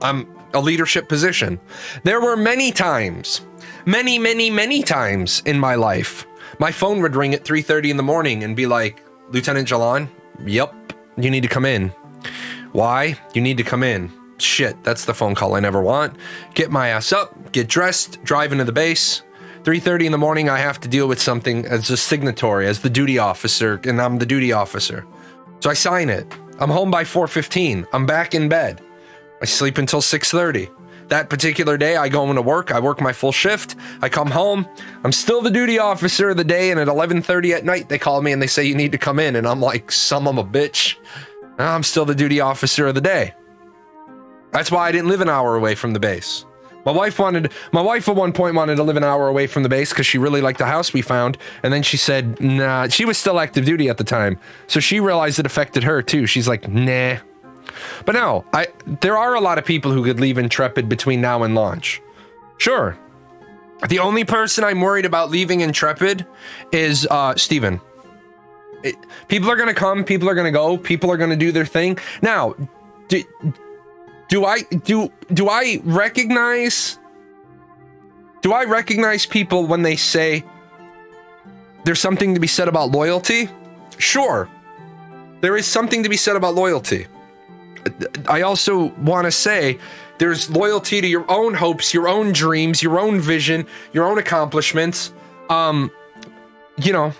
I'm a leadership position. There were many times, many times in my life, my phone would ring at 3:30 in the morning and be like, Lieutenant Jahlon, yep, you need to come in. Why? You need to come in. Shit, that's the phone call I never want. Get my ass up, get dressed, drive into the base. 3:30 in the morning, I have to deal with something as a signatory, as the duty officer, and I'm the duty officer. So I sign it. I'm home by 4:15. I'm back in bed. I sleep until 6:30. That particular day, I go into work. I work my full shift. I come home. I'm still the duty officer of the day, and at 11:30 at night, they call me and they say, you need to come in. And I'm like, son of a bitch. I'm still the duty officer of the day. That's why I didn't live an hour away from the base. My wife at one point wanted to live an hour away from the base because she really liked the house we found. And then she said, nah, she was still active duty at the time. So she realized it affected her too. She's like, nah. But no, there are a lot of people who could leave Intrepid between now and launch. Sure. The only person I'm worried about leaving Intrepid is Steven. People are going to come, people are going to go, people are going to do their thing. Now, do I recognize people when they say there's something to be said about loyalty? Sure. There is something to be said about loyalty. I also want to say there's loyalty to your own hopes, your own dreams, your own vision, your own accomplishments. You know,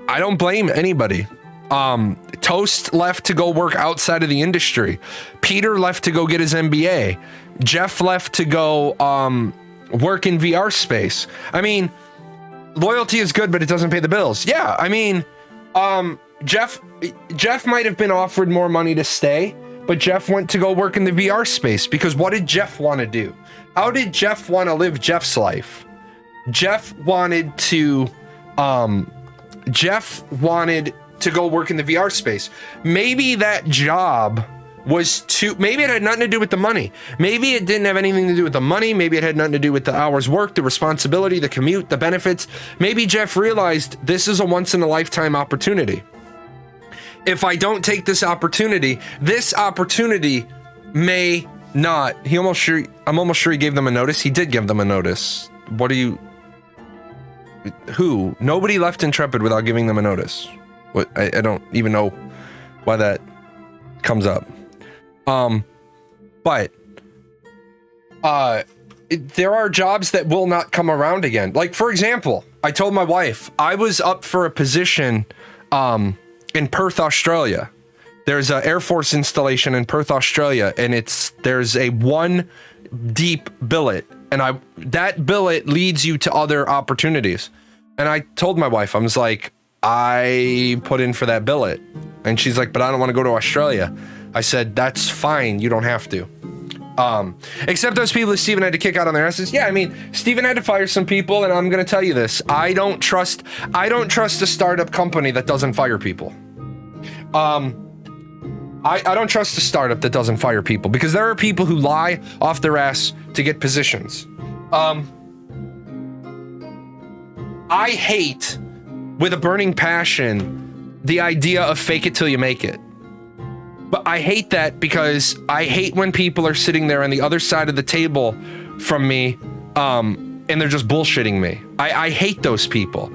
I don't blame anybody. Toast left to go work outside of the industry. Peter left to go get his MBA. Jeff left to go work in VR space. I mean, loyalty is good, but it doesn't pay the bills. Yeah, I mean, Jeff might have been offered more money to stay, but Jeff went to go work in the VR space because what did Jeff want to do? How did Jeff want to live Jeff's life? Jeff wanted to go work in the VR space. Maybe that job was maybe it had nothing to do with the money. Maybe it didn't have anything to do with the money. Maybe it had nothing to do with the hours worked, the responsibility, the commute, the benefits. Maybe Jeff realized this is a once in a lifetime opportunity. If I don't take this opportunity may not. I'm almost sure he gave them a notice. He did give them a notice. Who? Nobody left Intrepid without giving them a notice. What? I don't even know why that comes up. But there are jobs that will not come around again. Like, for example, I told my wife I was up for a position in Perth, Australia. There's an Air Force installation in Perth, Australia, and there's a 1 deep billet, and that billet leads you to other opportunities. And I told my wife, I was like, I put in for that billet, and she's like, but I don't want to go to Australia. I said, that's fine, you don't have to. Except those people that Steven had to kick out on their asses. Yeah, I mean, Steven had to fire some people, and I'm gonna tell you this. I don't trust a startup company that doesn't fire people. I don't trust a startup that doesn't fire people, because there are people who lie off their ass to get positions. I hate, with a burning passion, the idea of fake it till you make it. But I hate that because I hate when people are sitting there on the other side of the table from me, and they're just bullshitting me. I hate those people.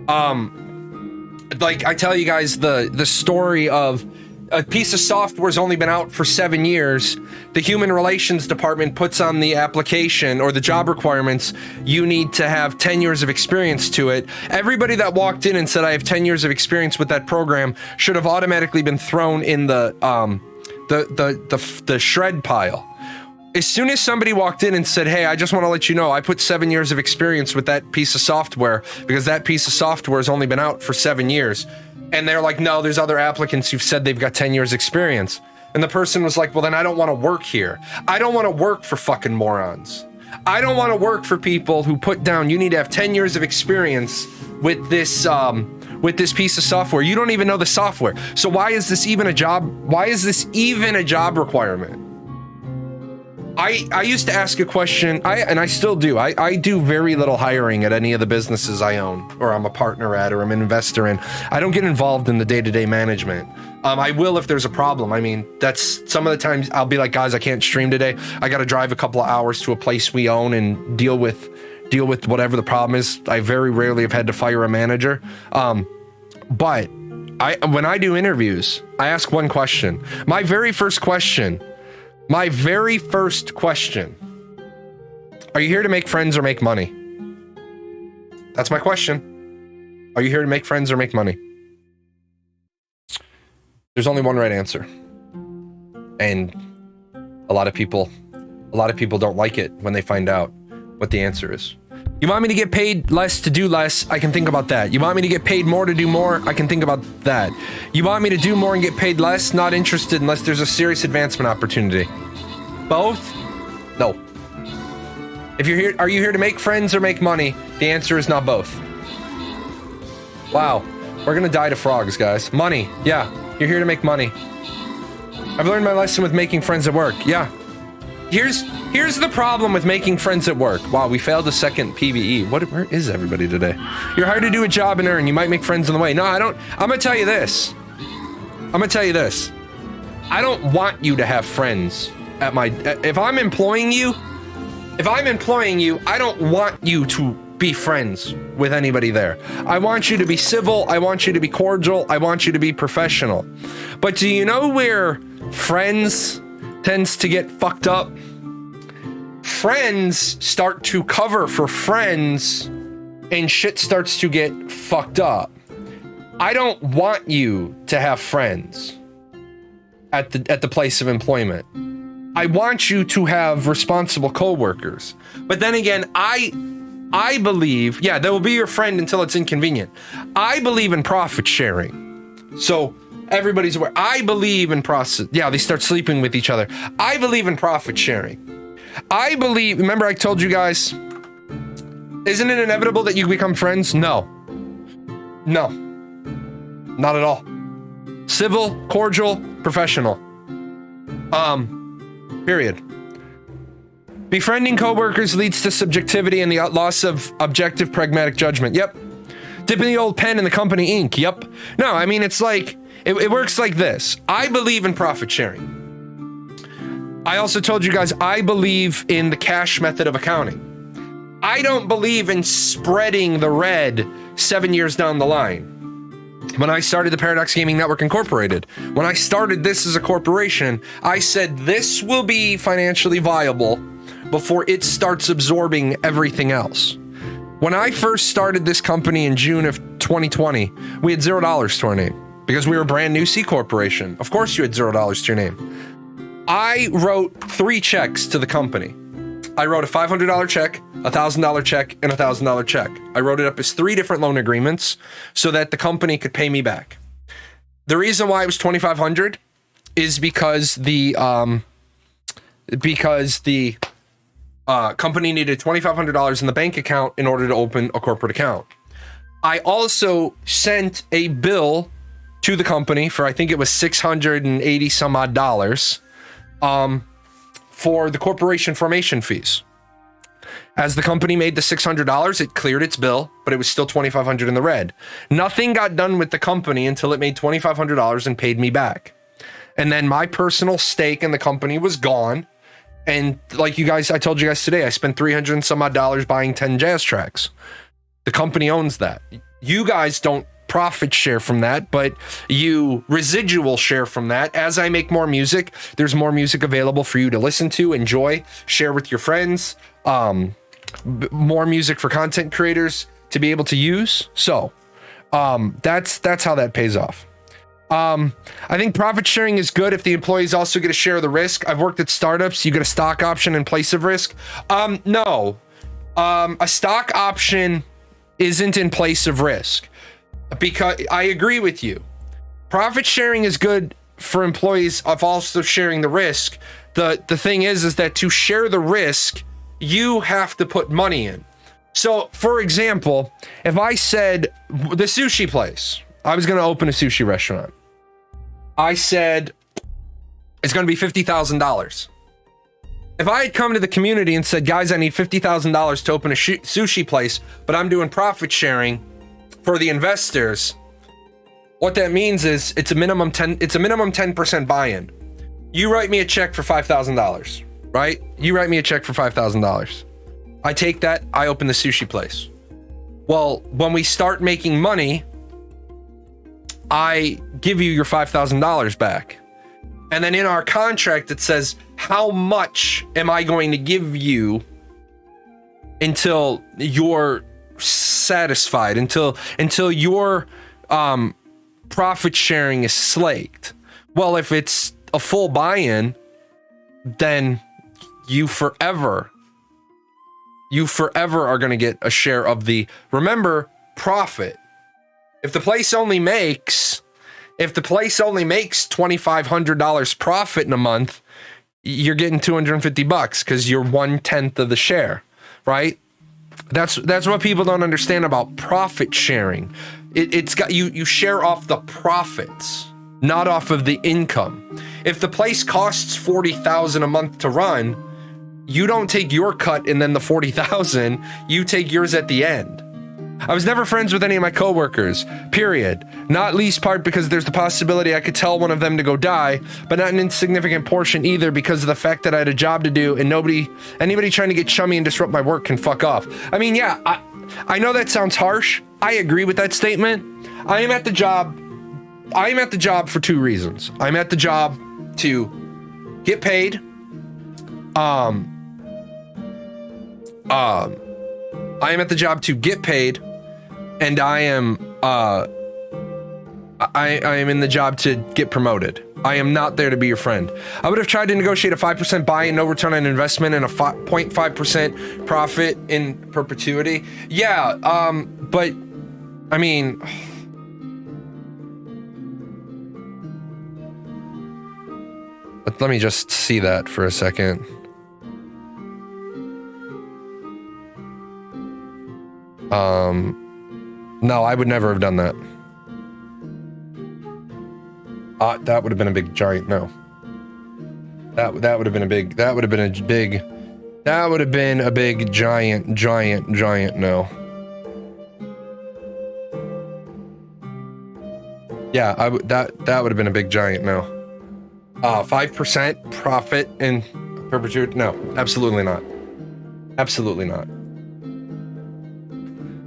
Like, I tell you guys the story of a piece of software's only been out for 7 years. The human relations department puts on the application or the job requirements, you need to have 10 years of experience to it. Everybody that walked in and said I have 10 years of experience with that program should have automatically been thrown in the shred pile. As soon as somebody walked in and said, hey, I just want to let you know I put 7 years of experience with that piece of software because that piece of software has only been out for 7 years. And they're like, no, there's other applicants who've said they've got 10 years experience. And the person was like, well, then I don't want to work here. I don't want to work for fucking morons. I don't want to work for people who put down, you need to have 10 years of experience with this piece of software. You don't even know the software. So why is this even a job? Why is this even a job requirement? I used to ask a question, and I still do. I do very little hiring at any of the businesses I own, or I'm a partner at, or I'm an investor in. I don't get involved in the day-to-day management. I will if there's a problem. I mean, that's some of the times I'll be like, guys, I can't stream today. I got to drive a couple of hours to a place we own and deal with whatever the problem is. I very rarely have had to fire a manager. But when I do interviews, I ask one question. My very first question. Are you here to make friends or make money? That's my question. Are you here to make friends or make money? There's only one right answer. And a lot of people don't like it when they find out what the answer is. You want me to get paid less to do less? I can think about that. You want me to get paid more to do more? I can think about that. You want me to do more and get paid less? Not interested unless there's a serious advancement opportunity. Both? No. If you're here, are you here to make friends or make money? The answer is not both. Wow. We're gonna die to frogs, guys. Money. Yeah. You're here to make money. I've learned my lesson with making friends at work. Yeah. Here's the problem with making friends at work. Wow, we failed the second PvE. Where is everybody today? You're hired to do a job and earn. You might make friends on the way. No, I don't. I'm gonna tell you this. I don't want you to have friends at my. If I'm employing you, I don't want you to be friends with anybody there. I want you to be civil. I want you to be cordial. I want you to be professional. But do you know where friends tends to get fucked up? Friends start to cover for friends and shit starts to get fucked up. I don't want you to have friends at the place of employment. I want you to have responsible coworkers. But then again, I believe, yeah, they will be your friend until it's inconvenient. I believe in profit sharing. So everybody's aware. I believe in they start sleeping with each other. I believe in profit sharing. I believe, remember I told you guys, isn't it inevitable that you become friends? No. No. Not at all. Civil, cordial, professional. Period. Befriending coworkers leads to subjectivity and the loss of objective, pragmatic judgment. Yep. Dipping the old pen in the company ink. Yep. No, I mean, it's like, it works like this. I believe in profit sharing. I also told you guys, I believe in the cash method of accounting. I don't believe in spreading the red 7 years down the line. When I started the Paradox Gaming Network Incorporated, when I started this as a corporation, I said this will be financially viable before it starts absorbing everything else. When I first started this company in June of 2020, we had $0 to our name because we were a brand new C corporation. Of course you had $0 to your name. I wrote 3 checks to the company. I wrote a $500 check, $1,000 check, and a $1,000 check. I wrote it up as 3 different loan agreements so that the company could pay me back. The reason why it was $2,500 is because the company needed $2,500 in the bank account in order to open a corporate account. I also sent a bill to the company for, I think it was $680 some odd dollars, for the corporation formation fees. As the company made the $600, it cleared its bill, but it was still $2,500 in the red. Nothing got done with the company until it made $2,500 and paid me back. And then my personal stake in the company was gone. And like you guys, I told you guys today, I spent $300 and some odd dollars buying 10 jazz tracks. The company owns that. You guys don't profit share from that, but you residual share from that. As I make more music, there's more music available for you to listen to, enjoy, share with your friends, more music for content creators to be able to use. So that's how that pays off. I think profit sharing is good if the employees also get a share of the risk. I've worked at startups. You get a stock option in place of risk. No, a stock option isn't in place of risk. Because I agree with you. Profit sharing is good for employees of also sharing the risk. The thing is that to share the risk, you have to put money in. So, for example, if I said the sushi place, I was going to open a sushi restaurant. I said it's going to be $50,000. If I had come to the community and said, guys, I need $50,000 to open a sushi place, but I'm doing profit sharing for the investors, what that means is it's a minimum 10% buy-in. You write me a check for $5,000, right? You write me a check for $5,000. I take that, I open the sushi place. Well, when we start making money, I give you your $5,000 back. And then in our contract, it says, how much am I going to give you until you're satisfied, until your profit sharing is slaked? Well, if it's a full buy-in, then you forever are going to get a share of the, remember, profit. If the place only makes $2,500 profit in a month, you're getting $250 because you're 1/10 of the share, right? That's what people don't understand about profit sharing. It's got you share off the profits, not off of the income. If the place costs $40,000 a month to run, you don't take your cut and then the $40,000, you take yours at the end. I was never friends with any of my coworkers, period. Not least part because there's the possibility I could tell one of them to go die, but not an insignificant portion either because of the fact that I had a job to do and anybody trying to get chummy and disrupt my work can fuck off. I mean, yeah, I know that sounds harsh. I agree with that statement. I am at the job for 2 reasons. I'm at the job to get paid. I am at the job to get paid, and I am I am in the job to get promoted. I am not there to be your friend. I would have tried to negotiate a 5% buy-in, no return on investment, and a 0.5% profit in perpetuity. Yeah, but I mean, let me just see that for a second. No, I would never have done that. That would have been a big giant no. That would have been a big, that would have been a big giant no. Yeah, that would have been a big giant no. 5% profit in perpetuity? No, absolutely not. Absolutely not.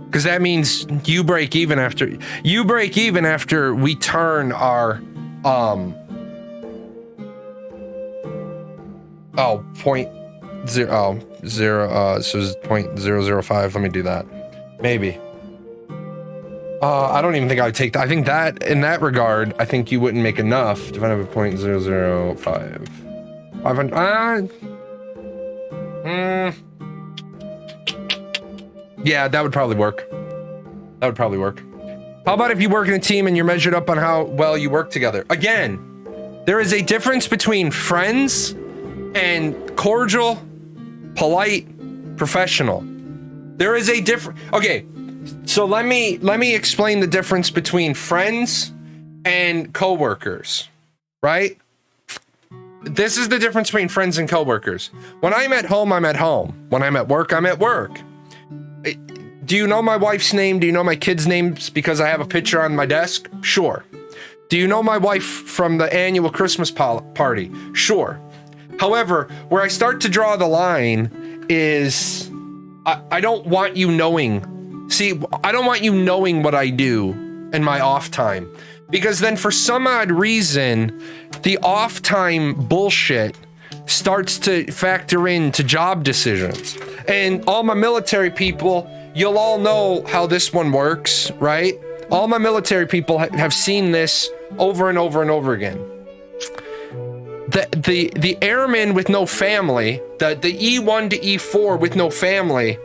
Because that means you break even after we turn our point zero so it's 0.005. Let me do that. Maybe. I don't even think I would take that. I think that in that regard, I think you wouldn't make enough divided by 0.005. 500. Yeah, that would probably work. That would probably work. How about if you work in a team and you're measured up on how well you work together? Again, there is a difference between friends and cordial, polite, professional. There is a difference. Okay, so let me explain the difference between friends and coworkers, right? This is the difference between friends and coworkers. When I'm at home, I'm at home. When I'm at work, I'm at work. Do you know my wife's name? Do you know my kids' names because I have a picture on my desk? Sure. Do you know my wife from the annual Christmas party? Sure. However, where I start to draw the line is I don't want you knowing. See, I don't want you knowing what I do in my off time, because then for some odd reason, the off time bullshit starts to factor into job decisions. And all my military people, you'll all know how this one works, right? All my military people have seen this over and over and over again. The airman with no family, the E1 to E4 with no family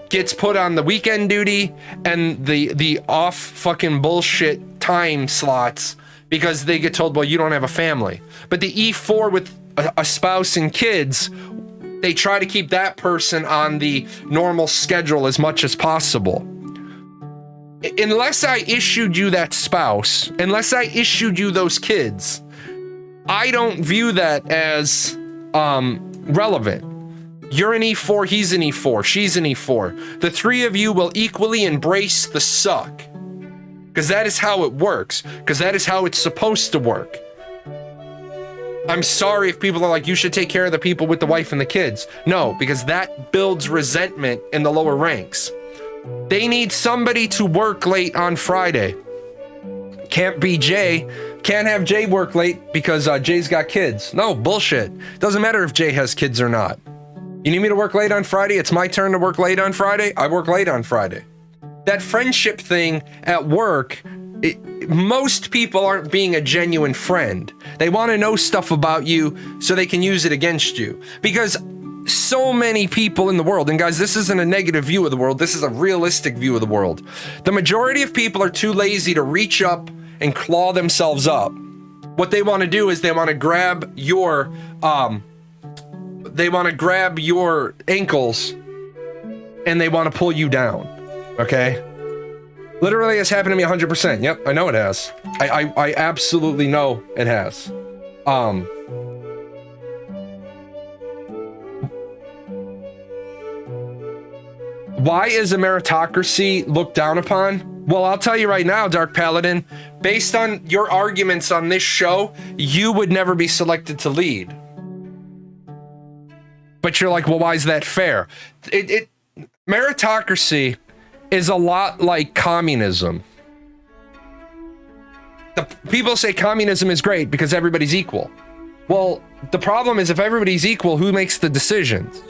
gets put on the weekend duty and the off fucking bullshit time slots because they get told, well, you don't have a family. But the E4 with a spouse and kids, they try to keep that person on the normal schedule as much as possible. Unless I issued you that spouse, unless I issued you those kids, I don't view that as relevant. You're an E4, he's an E4, she's an E4. The three of you will equally embrace the suck. Because that is how it works. Because that is how it's supposed to work. I'm sorry if people are like, you should take care of the people with the wife and the kids. No, because that builds resentment in the lower ranks. They need somebody to work late on Friday. Can't be Jay. Can't have Jay work late because Jay's got kids. No, bullshit. Doesn't matter if Jay has kids or not. You need me to work late on Friday? It's my turn to work late on Friday? I work late on Friday. That friendship thing at work, most people aren't being a genuine friend. They want to know stuff about you so they can use it against you. Because so many people in the world, and guys, this isn't a negative view of the world, this is a realistic view of the world. The majority of people are too lazy to reach up and claw themselves up. What they want to do is they want to grab your ankles and they want to pull you down. Okay? Literally, it's happened to me 100%. Yep, I know it has. I absolutely know it has. Why is a meritocracy looked down upon? Well, I'll tell you right now, Dark Paladin, based on your arguments on this show, you would never be selected to lead. But you're like, well, why is that fair? Meritocracy is a lot like communism. The people say communism is great because everybody's equal. Well, the problem is if everybody's equal, who makes the decisions?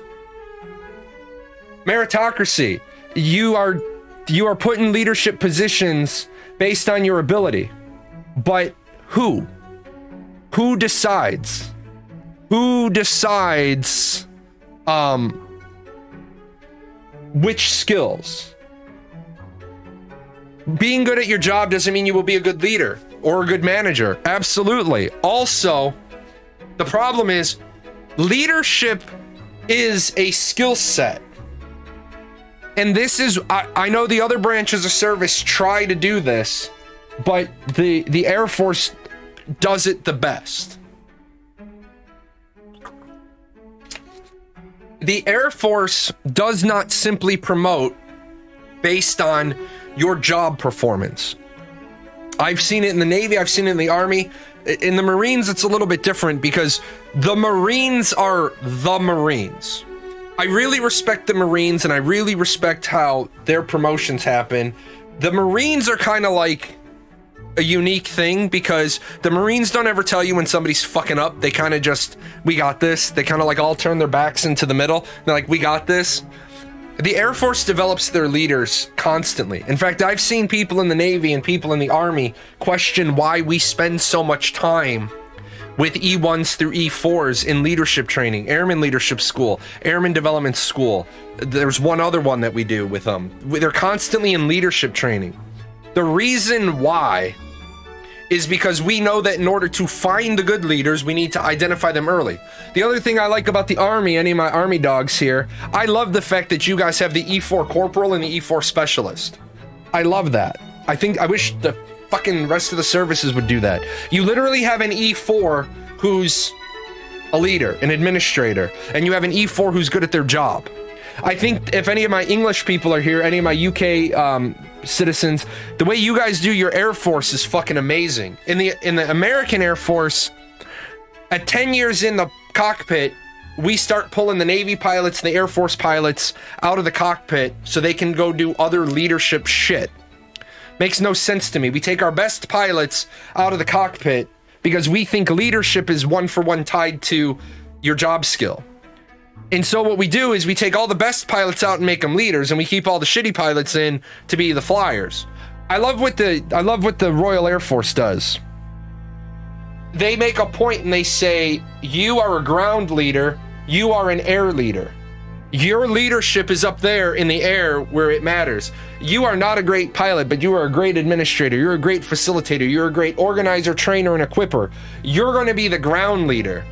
Meritocracy, you are put in leadership positions based on your ability. But who? Who decides? Who decides which skills? Being good at your job doesn't mean you will be a good leader or a good manager. Absolutely. Also, the problem is leadership is a skill set. And this is, I know the other branches of service try to do this, but the Air Force does it the best. The Air Force does not simply promote based on your job performance. I've seen it in the Navy, I've seen it in the Army. In the Marines, it's a little bit different because the Marines are the Marines. I really respect the Marines and I really respect how their promotions happen. The Marines are kind of like a unique thing because the Marines don't ever tell you when somebody's fucking up. They kind of just, we got this. They kind of like all turn their backs into the middle. They're like, we got this. The Air Force develops their leaders constantly. In fact, I've seen people in the Navy and people in the Army question why we spend so much time with E1s through E4s in leadership training, Airman Leadership School, Airman Development School. There's one other one that we do with them. They're constantly in leadership training. The reason why is because we know that in order to find the good leaders, we need to identify them early. The other thing I like about the Army, any of my Army dogs here, I love the fact that you guys have the E4 Corporal and the E4 Specialist. I love that. I wish the fucking rest of the services would do that. You literally have an E4 who's a leader, an administrator, and you have an E4 who's good at their job. I think if any of my English people are here, any of my UK citizens, the way you guys do your Air Force is fucking amazing. In the American Air Force, at 10 years in the cockpit, we start pulling the Navy pilots, the Air Force pilots out of the cockpit so they can go do other leadership shit. Makes no sense to me. We take our best pilots out of the cockpit because we think leadership is one-for-one tied to your job skill. And so what we do is we take all the best pilots out and make them leaders, and we keep all the shitty pilots in to be the flyers. I love what the Royal Air Force does. They make a point and they say, you are a ground leader, you are an air leader. Your leadership is up there in the air where it matters. You are not a great pilot, but you are a great administrator. You're a great facilitator. You're a great organizer, trainer, and equipper. You're going to be the ground leader.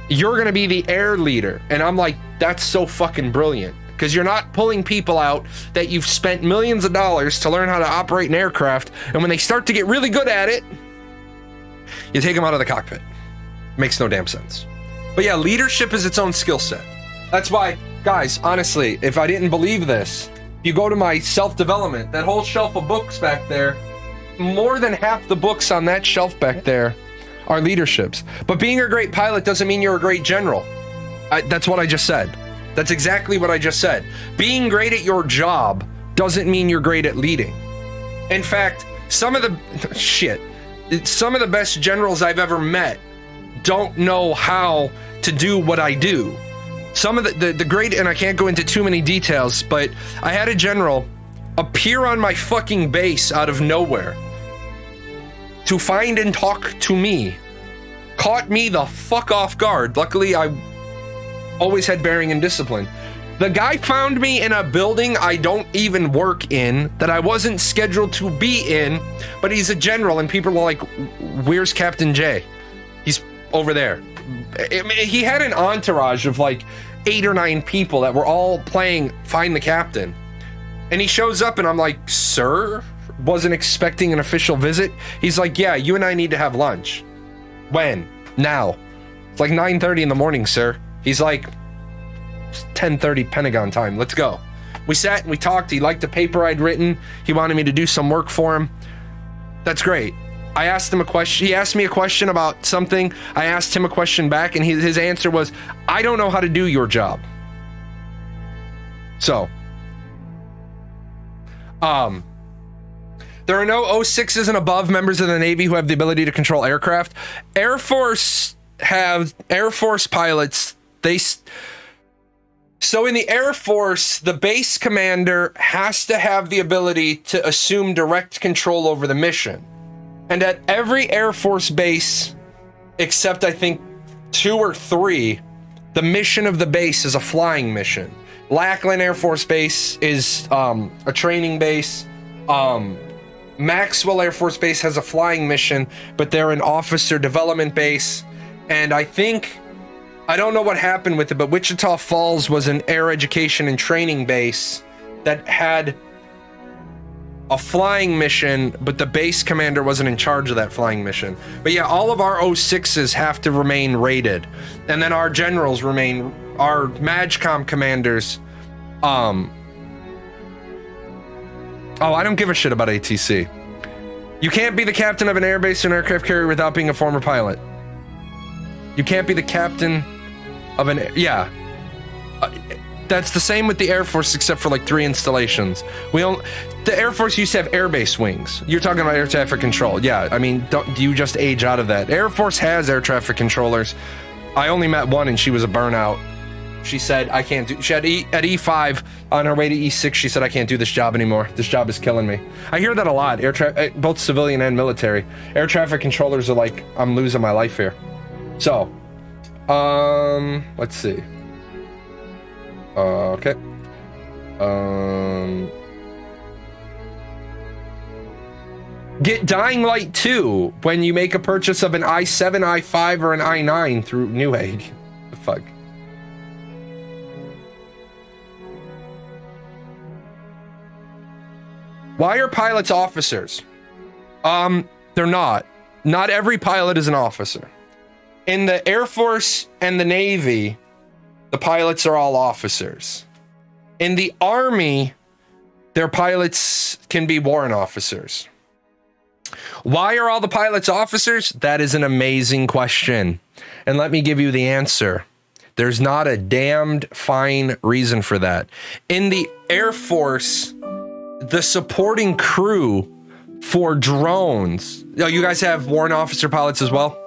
You're going to be the air leader. And I'm like, that's so fucking brilliant. Because you're not pulling people out that you've spent millions of dollars to learn how to operate an aircraft. And when they start to get really good at it, you take them out of the cockpit. Makes no damn sense. But yeah, leadership is its own skill set. That's why, guys, honestly, if I didn't believe this, you go to my self-development, that whole shelf of books back there, more than half the books on that shelf back there are leaderships. But being a great pilot doesn't mean you're a great general. That's what I just said. That's exactly what I just said. Being great at your job doesn't mean you're great at leading. In fact, some of the best generals I've ever met don't know how to do what I do. Some of the great, and I can't go into too many details, but I had a general appear on my fucking base out of nowhere to find and talk to me. Caught me the fuck off guard. Luckily, I always had bearing and discipline. The guy found me in a building I don't even work in, that I wasn't scheduled to be in, but he's a general, and people are like, where's Captain J? He's over there. He had an entourage of like 8 or 9 people that were all playing Find the Captain. And he shows up and I'm like, sir? Wasn't expecting an official visit. He's like, yeah, you and I need to have lunch. When? Now. It's like 9:30 in the morning, sir. He's like, it's 10:30 Pentagon time. Let's go. We sat and we talked. He liked the paper I'd written. He wanted me to do some work for him. That's great. I asked him a question. He asked me a question about something. I asked him a question back, and his answer was, I don't know how to do your job. So, there are no 06s and above members of the Navy who have the ability to control aircraft. Air Force pilots, so in the Air Force, the base commander has to have the ability to assume direct control over the mission. And at every Air Force base, except I think 2 or 3, the mission of the base is a flying mission. Lackland Air Force Base is a training base. Maxwell Air Force Base has a flying mission, but they're an officer development base. And I don't know what happened with it, but Wichita Falls was an air education and training base that had a flying mission, but the base commander wasn't in charge of that flying mission. But yeah, all of our 06s have to remain rated. And then our generals remain, our MAGCOM commanders. Oh, I don't give a shit about ATC. You can't be the captain of an airbase or an aircraft carrier without being a former pilot. You can't be the captain of an, yeah. That's the same with the Air Force, except for like 3 installations. The Air Force used to have airbase wings. You're talking about air traffic control. Yeah, I mean, don't you just age out of that? Air Force has air traffic controllers. I only met one and she was a burnout. She said, I can't do, she had at E5 on her way to E6, she said, I can't do this job anymore. This job is killing me. I hear that a lot, both civilian and military. Air traffic controllers are like, I'm losing my life here. So, let's see. Okay. Get Dying Light 2 when you make a purchase of an i7, i5, or an i9 through Newegg. The fuck? Why are pilots officers? They're not. Not every pilot is an officer. In the Air Force and the Navy, the pilots are all officers. In the Army, their pilots can be warrant officers. Why are all the pilots officers? That is an amazing question. And let me give you the answer. There's not a damned fine reason for that. In the Air Force, the supporting crew for drones. Oh, you guys have warrant officer pilots as well?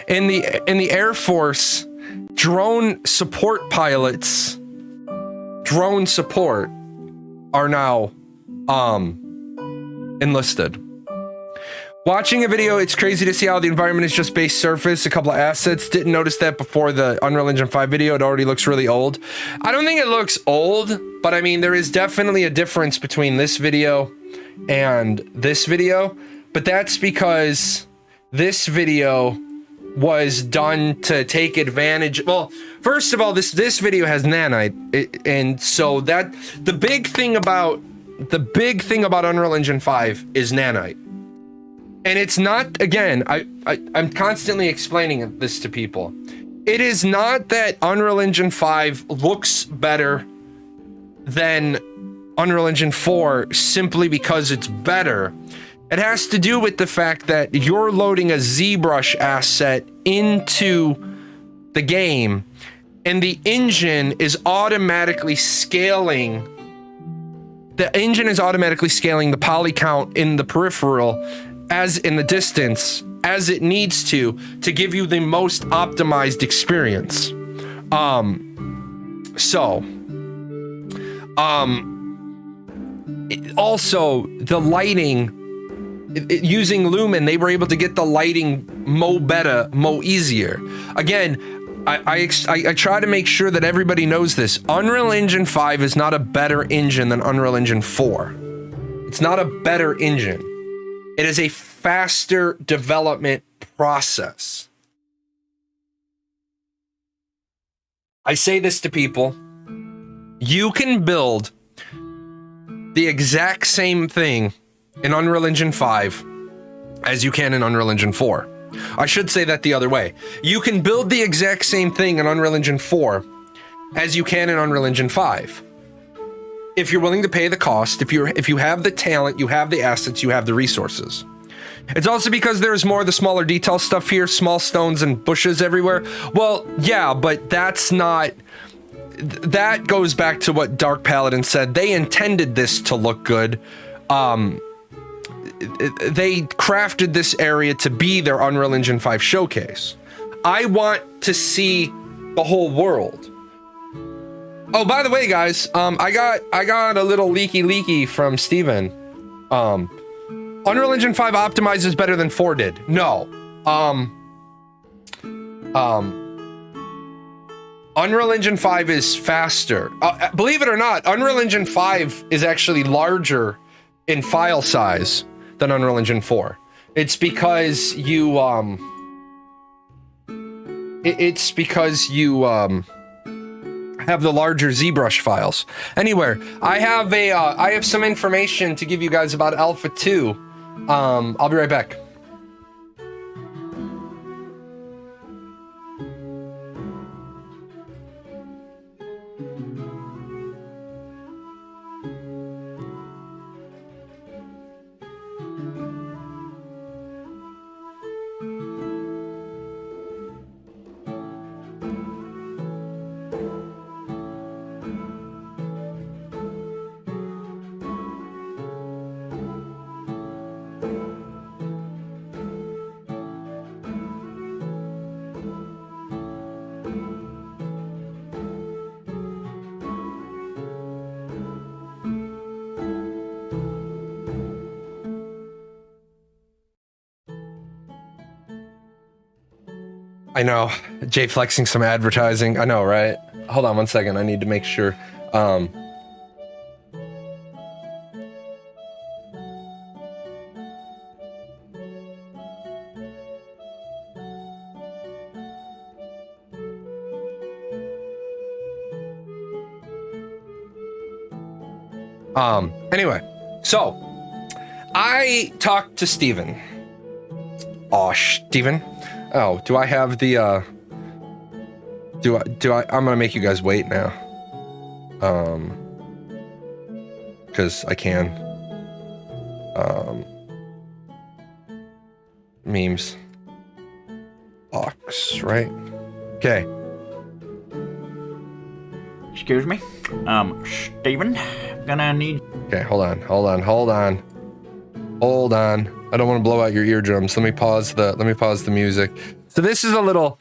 In the Air Force, drone support pilots, drone support are now enlisted. Watching a video, it's crazy to see how the environment is just base surface, a couple of assets. Didn't notice that before the Unreal Engine 5 video. It already looks really old. I don't think it looks old, but I mean, there is definitely a difference between this video and this video. But that's because this video was done to take advantage. Well, first of all, this video has nanite, and so that the big thing about Unreal Engine 5 is nanite. And it's not, again, I'm constantly explaining this to people. It is not that Unreal Engine 5 looks better than Unreal Engine 4 simply because it's better. It has to do with the fact that you're loading a ZBrush asset into the game, and the engine is automatically scaling. The engine is automatically scaling the poly count in the peripheral as in the distance as it needs to give you the most optimized experience. Also the lighting, using Lumen, they were able to get the lighting mo better, mo easier. Again, I try to make sure that everybody knows this. Unreal Engine 5 is not a better engine than Unreal Engine 4. It's not a better engine. It is a faster development process. I say this to people. You can build the exact same thing in Unreal Engine 5 as you can in Unreal Engine 4. I should say that the other way. You can build the exact same thing in Unreal Engine 4 as you can in Unreal Engine 5. If you're willing to pay the cost, if you have the talent, you have the assets, you have the resources. It's also because there's more of the smaller detail stuff here, small stones and bushes everywhere. Well, yeah, but that's not... That goes back to what Dark Paladin said. They intended this to look good. They crafted this area to be their Unreal Engine 5 showcase. I want to see the whole world. Oh, by the way, guys, I got a little leaky from Steven. Unreal Engine 5 optimizes better than 4 did. No. Unreal Engine 5 is faster. Believe it or not, Unreal Engine 5 is actually larger in file size than Unreal Engine 4. It's because you have the larger ZBrush files. Anyway, I have some information to give you guys about Alpha 2. I'll be right back. I know, Jay flexing some advertising. I know, right? Hold on one second. I need to make sure. Anyway, so I talked to Steven. Oh, Steven. Oh, do I have the, I'm gonna make you guys wait now. Cause I can. Memes. Box, right? Okay.
Excuse me? Steven, gonna need...
Okay, hold on. I don't want to blow out your eardrums. Let me pause the music. So this is a little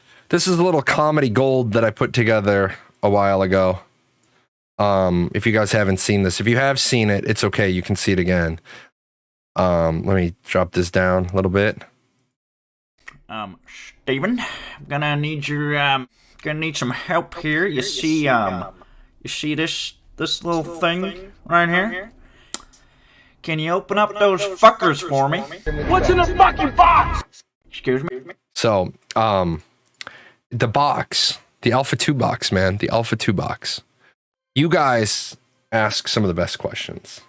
comedy gold that I put together a while ago. If you guys haven't seen this, if you have seen it, it's okay. You can see it again. Let me drop this down a little bit.
Steven, gonna need some help here. You see this little thing right here? Can you open up those fuckers for me?
What's in the fucking box?
Excuse me?
So, the box, the Alpha 2 box, man, the Alpha 2 box. You guys ask some of the best questions,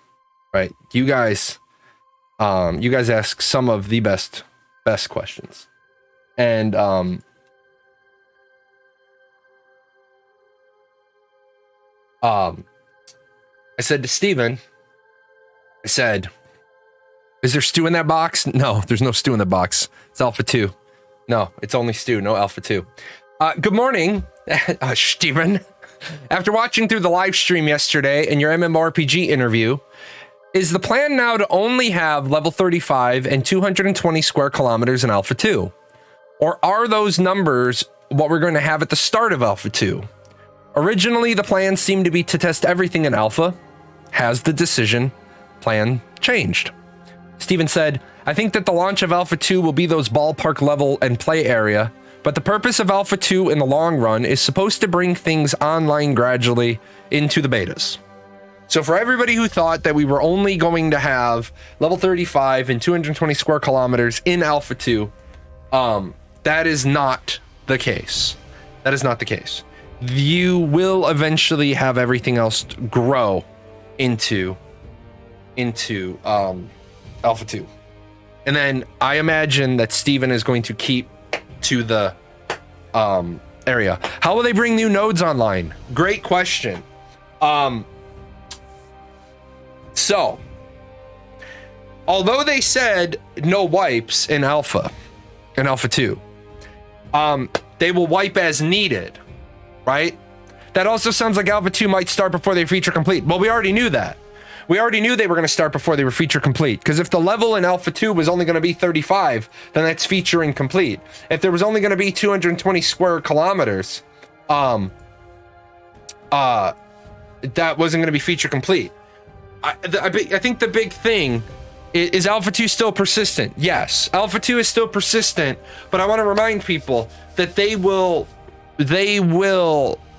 right? You guys ask some of the best questions. And, I said to Steven, I said, is there stew in that box? No, there's no stew in the box. It's Alpha 2. No, it's only stew, no Alpha 2. Good morning, Steven. After watching through the live stream yesterday and your MMORPG interview, is the plan now to only have level 35 and 220 square kilometers in Alpha 2? Or are those numbers what we're going to have at the start of Alpha 2? Originally, the plan seemed to be to test everything in Alpha. Has the decision plan changed? Steven said, I think that the launch of Alpha 2 will be those ballpark level and play area, but the purpose of Alpha 2 in the long run is supposed to bring things online gradually into the betas. So for everybody who thought that we were only going to have level 35 and 220 square kilometers in Alpha 2, that is not the case. That is not the case. You will eventually have everything else grow into Alpha 2. And then I imagine that Steven is going to keep to the area. How will they bring new nodes online? Great question. So, although they said no wipes in Alpha 2, they will wipe as needed, right? That also sounds like Alpha 2 might start before they feature complete. Well, we already knew that. We already knew they were going to start before they were feature complete. Because if the level in Alpha 2 was only going to be 35, then that's feature incomplete. If there was only going to be 220 square kilometers, that wasn't going to be feature complete. I think the big thing Is Alpha 2 still persistent? Yes, Alpha 2 is still persistent, but I want to remind people that they will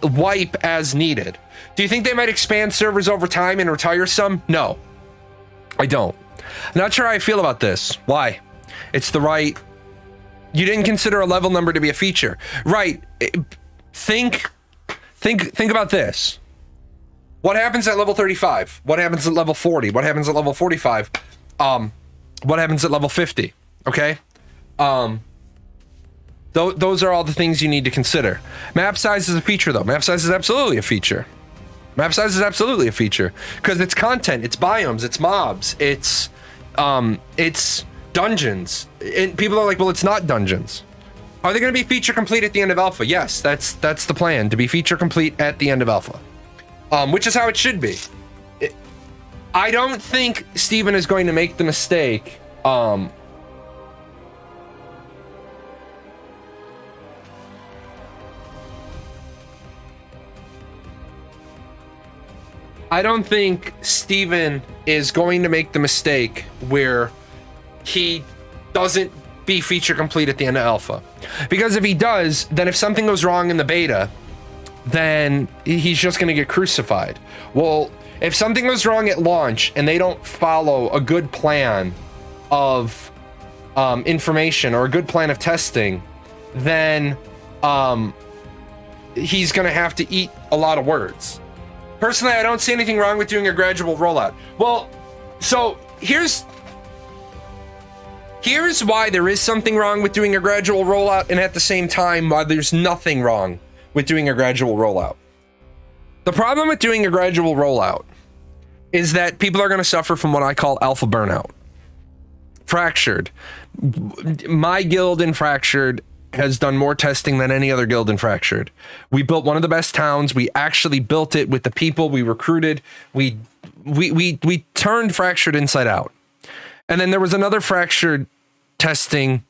wipe as needed. Do you think they might expand servers over time and retire some? No, I don't. Not sure how I feel about this. Why? It's the right. You didn't consider a level number to be a feature, right? Think about this. What happens at level 35? What happens at level 40? What happens at level 45? What happens at level 50? Okay. Those are all the things you need to consider. Map size is a feature, though. Map size is absolutely a feature. Map size is absolutely a feature because it's content, it's biomes, it's mobs, it's dungeons. And people are like, well, it's not dungeons. Are they going to be feature complete at the end of alpha? Yes, that's the plan, to be feature complete at the end of alpha, which is how it should be. I don't think Steven is going to make the mistake. I don't think Steven is going to make the mistake where he doesn't be feature complete at the end of alpha. Because if he does, then if something goes wrong in the beta, then he's just going to get crucified. Well, if something goes wrong at launch and they don't follow a good plan of information or a good plan of testing, then he's going to have to eat a lot of words. Personally, I don't see anything wrong with doing a gradual rollout. Well, so here's why there is something wrong with doing a gradual rollout, and at the same time, why there's nothing wrong with doing a gradual rollout. The problem with doing a gradual rollout is that people are going to suffer from what I call alpha burnout. Fractured. My guild in Fractured has done more testing than any other guild in Fractured. We built one of the best towns. We actually built it with the people we recruited. We turned Fractured inside out. And then there was another Fractured testing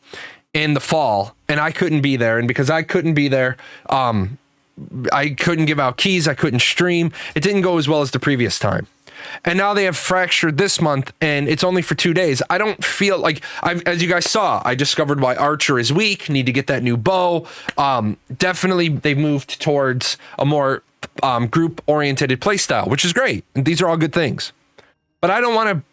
in the fall, and I couldn't be there. And because I couldn't be there, I couldn't give out keys. I couldn't stream. It didn't go as well as the previous time. And now they have Fractured this month, and it's only for 2 days. I don't feel like, as you guys saw, I discovered why Archer is weak. Need to get that new bow. Definitely, they've moved towards a more group-oriented playstyle, which is great. And these are all good things. But I don't want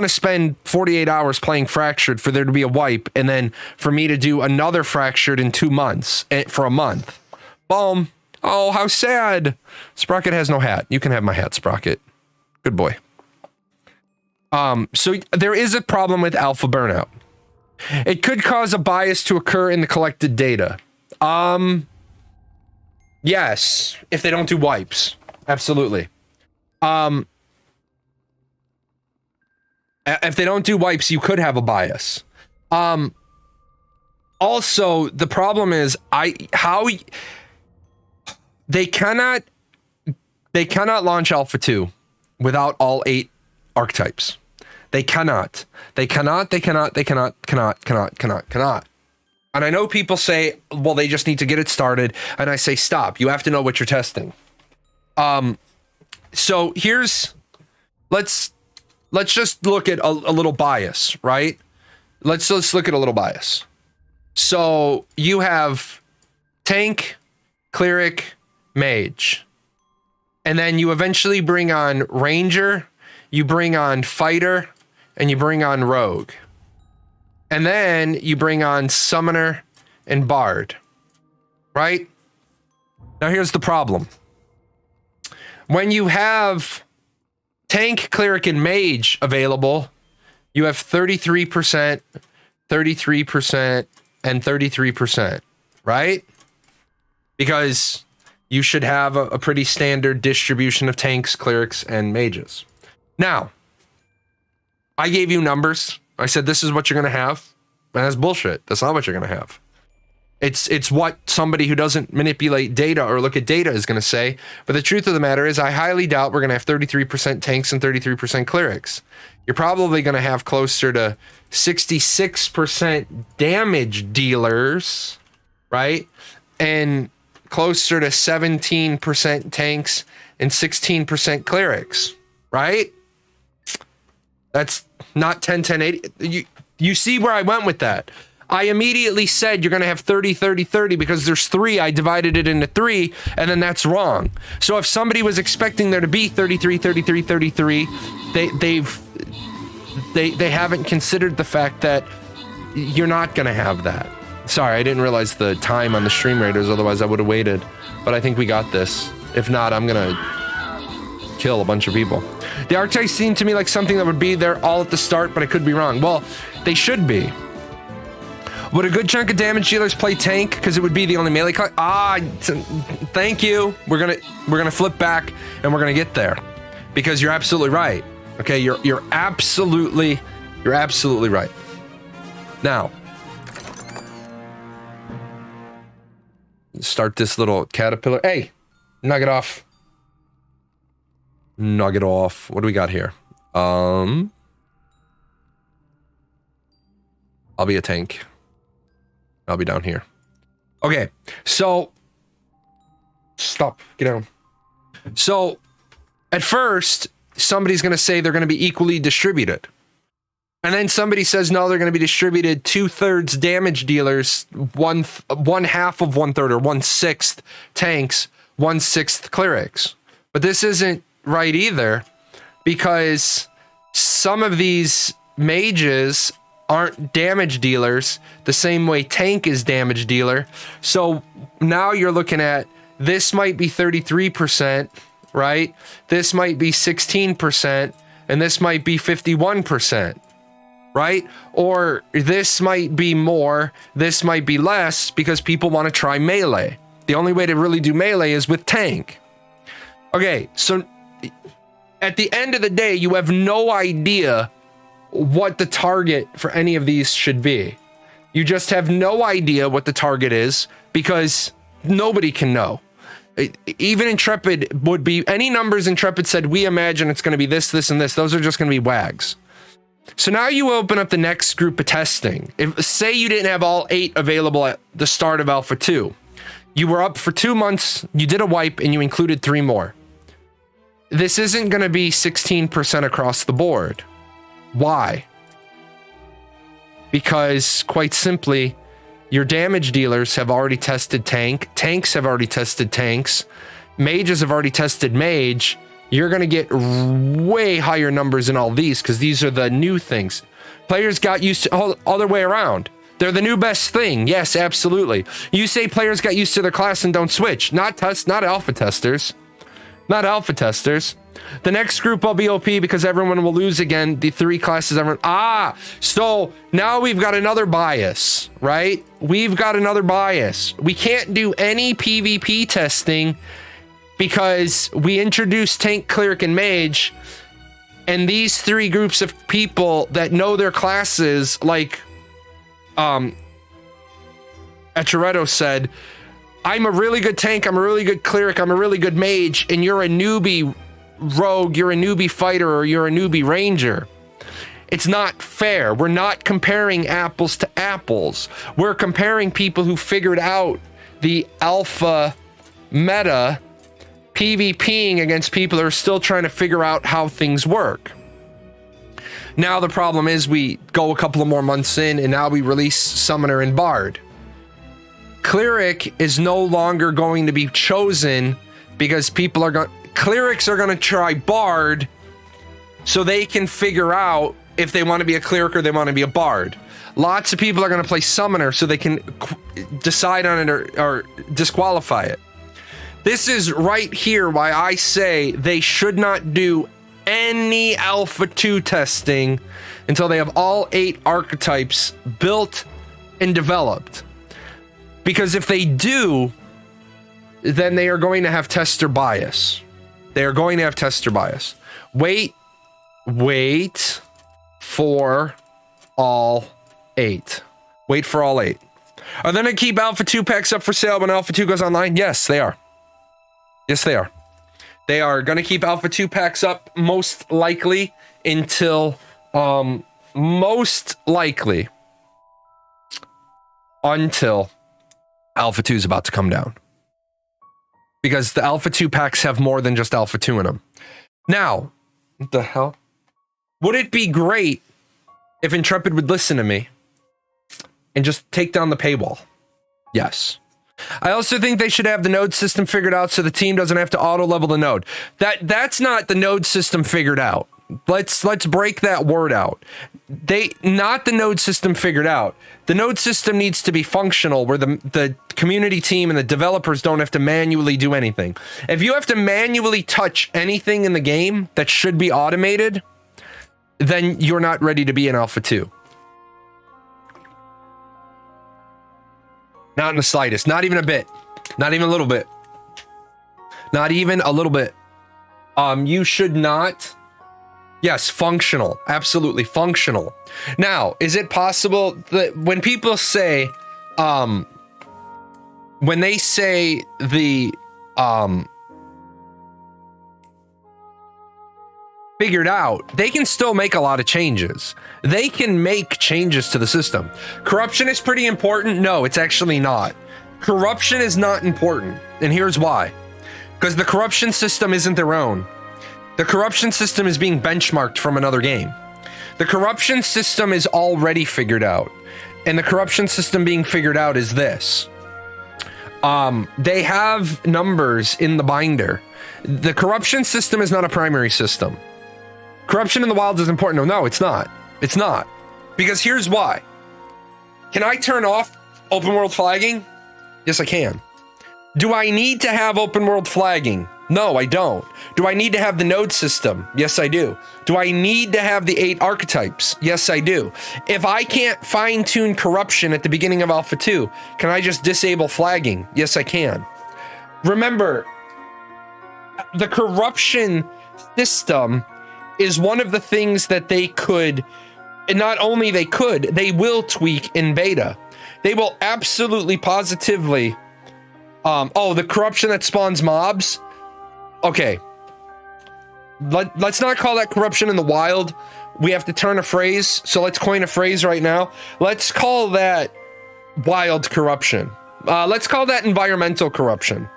to spend 48 hours playing Fractured for there to be a wipe, and then for me to do another Fractured in 2 months for a month. Boom. Oh, how sad. Sprocket has no hat. You can have my hat, Sprocket. Good boy. So there is a problem with alpha burnout. It could cause a bias to occur in the collected data. Yes, if they don't do wipes. Absolutely. If they don't do wipes, you could have a bias. Also, the problem is they cannot launch Alpha 2 without all 8 archetypes. They cannot. And I know people say, well, they just need to get it started. And I say, stop. You have to know what you're testing. So let's just look at a little bias, right? Let's look at a little bias. So you have tank, cleric, mage. And then you eventually bring on ranger, you bring on fighter, and you bring on rogue. And then you bring on summoner and bard, right? Now here's the problem. When you have tank, cleric, and mage available, you have 33%, 33%, and 33%, right? Because you should have a pretty standard distribution of tanks, clerics, and mages. Now, I gave you numbers. I said, this is what you're going to have. And that's bullshit. That's not what you're going to have. It's what somebody who doesn't manipulate data or look at data is going to say. But the truth of the matter is I highly doubt we're going to have 33% tanks and 33% clerics. You're probably going to have closer to 66% damage dealers, right? And closer to 17% tanks and 16% clerics, right? That's not 10, 10, 80. You see where I went with that. I immediately said you're going to have 30, 30, 30 because there's 3. I divided it into 3, and then that's wrong. So if somebody was expecting there to be 33, 33, 33, they haven't considered the fact that you're not going to have that. Sorry, I didn't realize the time on the stream raiders, otherwise I would have waited. But I think we got this. If not, I'm going to kill a bunch of people. The archetypes seem to me like something that would be there all at the start, but I could be wrong. Well, they should be. Would a good chunk of damage dealers play tank because it would be the only melee class? Thank you. We're gonna flip back and we're gonna get there because you're absolutely right. Okay, you're absolutely right. Now, start this little caterpillar. Hey, knock it off. Knock it off. What do we got here? I'll be a tank. I'll be down here. Okay, so stop. Get down. So at first, somebody's going to say they're going to be equally distributed. And then somebody says, no, they're going to be distributed 2/3 damage dealers, one half of 1/3 or 1/6 tanks, 1/6 clerics. But this isn't right either, because some of these mages aren't damage dealers the same way tank is damage dealer. So now you're looking at, this might be 33%, right? This might be 16%, and this might be 51%, right? Or this might be more, this might be less, because people want to try melee. The only way to really do melee is with tank. Okay, so at the end of the day, you have no idea what the target for any of these should be. You just have no idea what the target is because nobody can know. Even Intrepid would be, any numbers Intrepid said, we imagine it's going to be this, this, and this. Those are just going to be wags. So now you open up the next group of testing. If, say you didn't have all 8 available at the start of Alpha 2. You were up for 2 months, you did a wipe, and you included 3 more. This isn't going to be 16% across the board. Why? Because, quite simply, your damage dealers have already tested tank, tanks have already tested tanks, mages have already tested mage. You're going to get way higher numbers in all these because these are the new things. Players got used to, other way around. They're the new best thing. Yes, absolutely. You say players got used to their class and don't switch. Not alpha testers. Not alpha testers. The next group will be OP because everyone will lose again. The 3 classes everyone. So now we've got another bias, right? We've got another bias. We can't do any PvP testing because we introduced tank, cleric, and mage, and these 3 groups of people that know their classes, like Echeretto said, I'm a really good tank, I'm a really good cleric, I'm a really good mage, and you're a newbie rogue, you're a newbie fighter, or you're a newbie ranger. It's not fair. We're not comparing apples to apples. We're comparing people who figured out the alpha meta, PvPing against people who are still trying to figure out how things work. Now the problem is we go a couple of more months in, and now we release Summoner and Bard. Cleric is no longer going to be chosen because people are going. Clerics are going to try Bard so they can figure out if they want to be a cleric or they want to be a Bard. Lots of people are going to play Summoner so they can decide on it or disqualify it. This is right here why I say they should not do any Alpha 2 testing until they have all 8 archetypes built and developed. Because if they do, then they are going to have tester bias. They are going to have tester bias. Wait for all 8. Wait for all 8. Are they going to keep Alpha 2 packs up for sale when Alpha 2 goes online? Yes, they are. Yes, they are. They are going to keep Alpha 2 packs up most likely until until Alpha 2 is about to come down. Because the Alpha 2 packs have more than just Alpha 2 in them. Now, what the hell? Would it be great if Intrepid would listen to me and just take down the paywall. Yes. I also think they should have the node system figured out so the team doesn't have to auto level the node. That's not the node system figured out. Let's break that word out. Not the node system figured out. The node system needs to be functional where the community team and the developers don't have to manually do anything. If you have to manually touch anything in the game that should be automated, then you're not ready to be in Alpha 2. Not in the slightest. Not even a bit. Not even a little bit. Not even a little bit. You should not... Yes, functional. Absolutely functional. Now, is it possible that when people say, when they say the, figured out, they can still make a lot of changes. They can make changes to the system. Corruption is pretty important. No, it's actually not. Corruption is not important. And here's why. Because the corruption system isn't their own. The corruption system is being benchmarked from another game. The corruption system is already figured out. And the corruption system being figured out is this. They have numbers in the binder. The corruption system is not a primary system. Corruption in the wild is important. No, it's not. It's not. Because here's why. Can I turn off open world flagging? Yes, I can. Do I need to have open world flagging? No, I don't. Do I need to have the node system? Yes, I do. Do I need to have the 8 archetypes? Yes, I do. If I can't fine-tune corruption at the beginning of Alpha 2, can I just disable flagging? Yes, I can. Remember, the corruption system is one of the things that they could, and not only they could, they will tweak in beta. They will absolutely positively, the corruption that spawns mobs. Okay, let's not call that corruption in the wild. We have to turn a phrase, so let's coin a phrase right now. Let's call that wild corruption. Let's call that environmental corruption.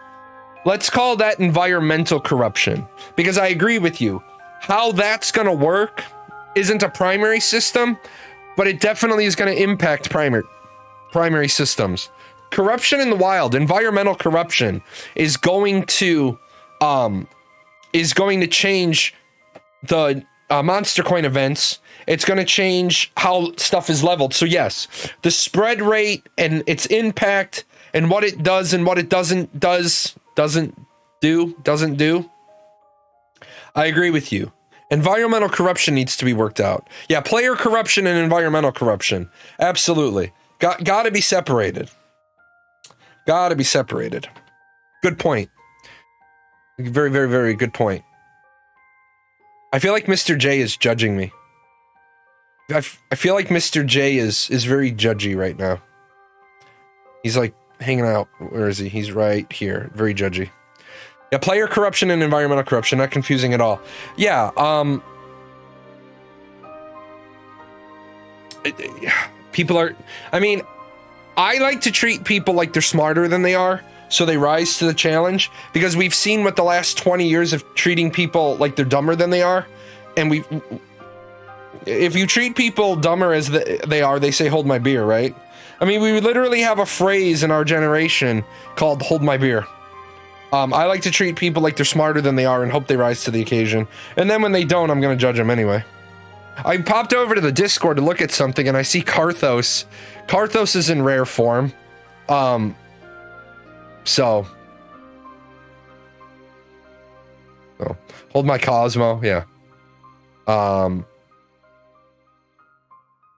Let's call that environmental corruption, because I agree with you. How that's going to work isn't a primary system, but it definitely is going to impact primary systems. Corruption in the wild, environmental corruption, is going to change the monster coin events. It's going to change how stuff is leveled. So yes, the spread rate and its impact and what it does and what it doesn't do. I agree with you. Environmental corruption needs to be worked out. Yeah, player corruption and environmental corruption. Absolutely. Got to be separated. Got to be separated. Good point. Very, very, very good point. I feel like Mr. J is judging me. I feel like Mr. J is very judgy right now. He's like hanging out. Where is he? He's right here. Very judgy. Yeah, player corruption and environmental corruption, not confusing at all. Yeah, people are, I mean, I like to treat people like they're smarter than they are, so they rise to the challenge, because we've seen what the last 20 years of treating people like they're dumber than they are, and if you treat people dumber as they are, they say, hold my beer, right? I mean, we literally have a phrase in our generation called hold my beer. I like to treat people like they're smarter than they are and hope they rise to the occasion. And then when they don't, I'm going to judge them anyway. I popped over to the Discord to look at something and I see Karthos. Karthos is in rare form. So hold my Cosmo, yeah.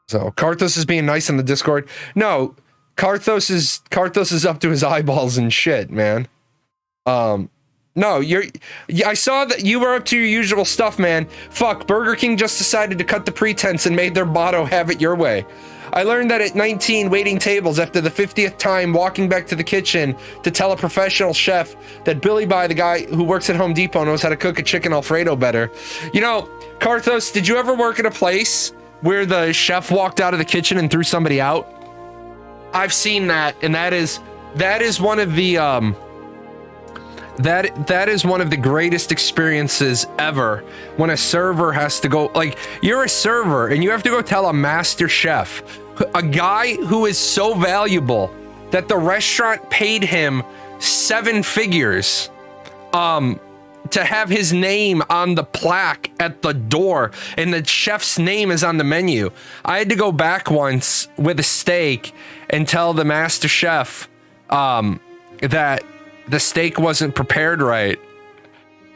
So Karthos is being nice in the Discord. No, Karthos is up to his eyeballs in shit, man. No, I saw that you were up to your usual stuff, man. Fuck, Burger King just decided to cut the pretense and made their motto, have it your way. I learned that at 19, waiting tables after the 50th time, walking back to the kitchen to tell a professional chef that Billy Bye, the guy who works at Home Depot, knows how to cook a chicken Alfredo better. You know, Karthos, did you ever work at a place where the chef walked out of the kitchen and threw somebody out? I've seen that, and that is one of the, That is one of the greatest experiences ever when a server has to go, like, you're a server and you have to go tell a master chef, a guy who is so valuable that the restaurant paid him 7 figures to have his name on the plaque at the door, and the chef's name is on the menu. I had to go back once with a steak and tell the master chef that the steak wasn't prepared right,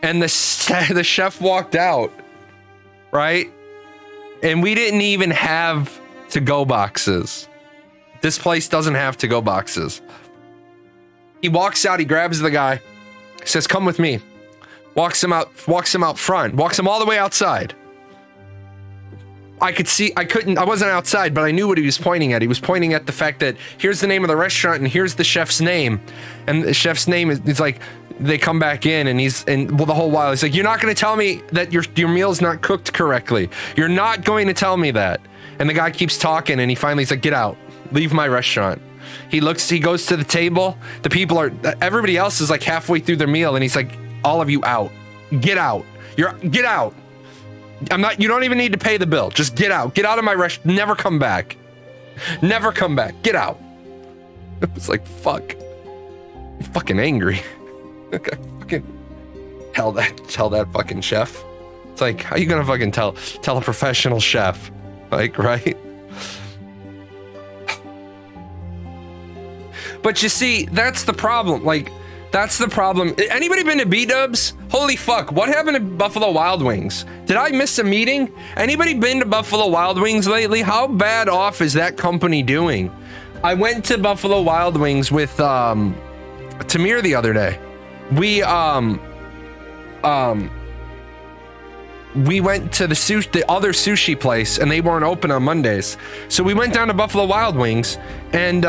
and the chef walked out, right? And we didn't even have to-go boxes. This place doesn't have to-go boxes. He walks out, he grabs the guy, says, "Come with me." Walks him out front, walks him all the way outside. I wasn't outside, but I knew what he was pointing at. He was pointing at the fact that here's the name of the restaurant and here's the chef's name. And the chef's name is like, they come back in and the whole while he's like, "You're not going to tell me that your meal's not cooked correctly. You're not going to tell me that." And the guy keeps talking and he finally's like, "Get out, leave my restaurant." He goes to the table. Everybody else is like halfway through their meal and he's like, "All of you out, get out. Get out. You don't even need to pay the bill. Just get out of my restaurant. Never come back. Never come back. Get out." It was like, fuck. I'm fucking angry. Okay, fucking tell that fucking chef. It's like, how you gonna fucking tell a professional chef? Like, right? But you see, that's the problem. Like, that's the problem. Anybody been to B-Dubs? Holy fuck, what happened to Buffalo Wild Wings? Did I miss a meeting? Anybody been to Buffalo Wild Wings lately? How bad off is that company doing? I went to Buffalo Wild Wings with Tamir the other day. We went to the other sushi place and they weren't open on Mondays. So we went down to Buffalo Wild Wings and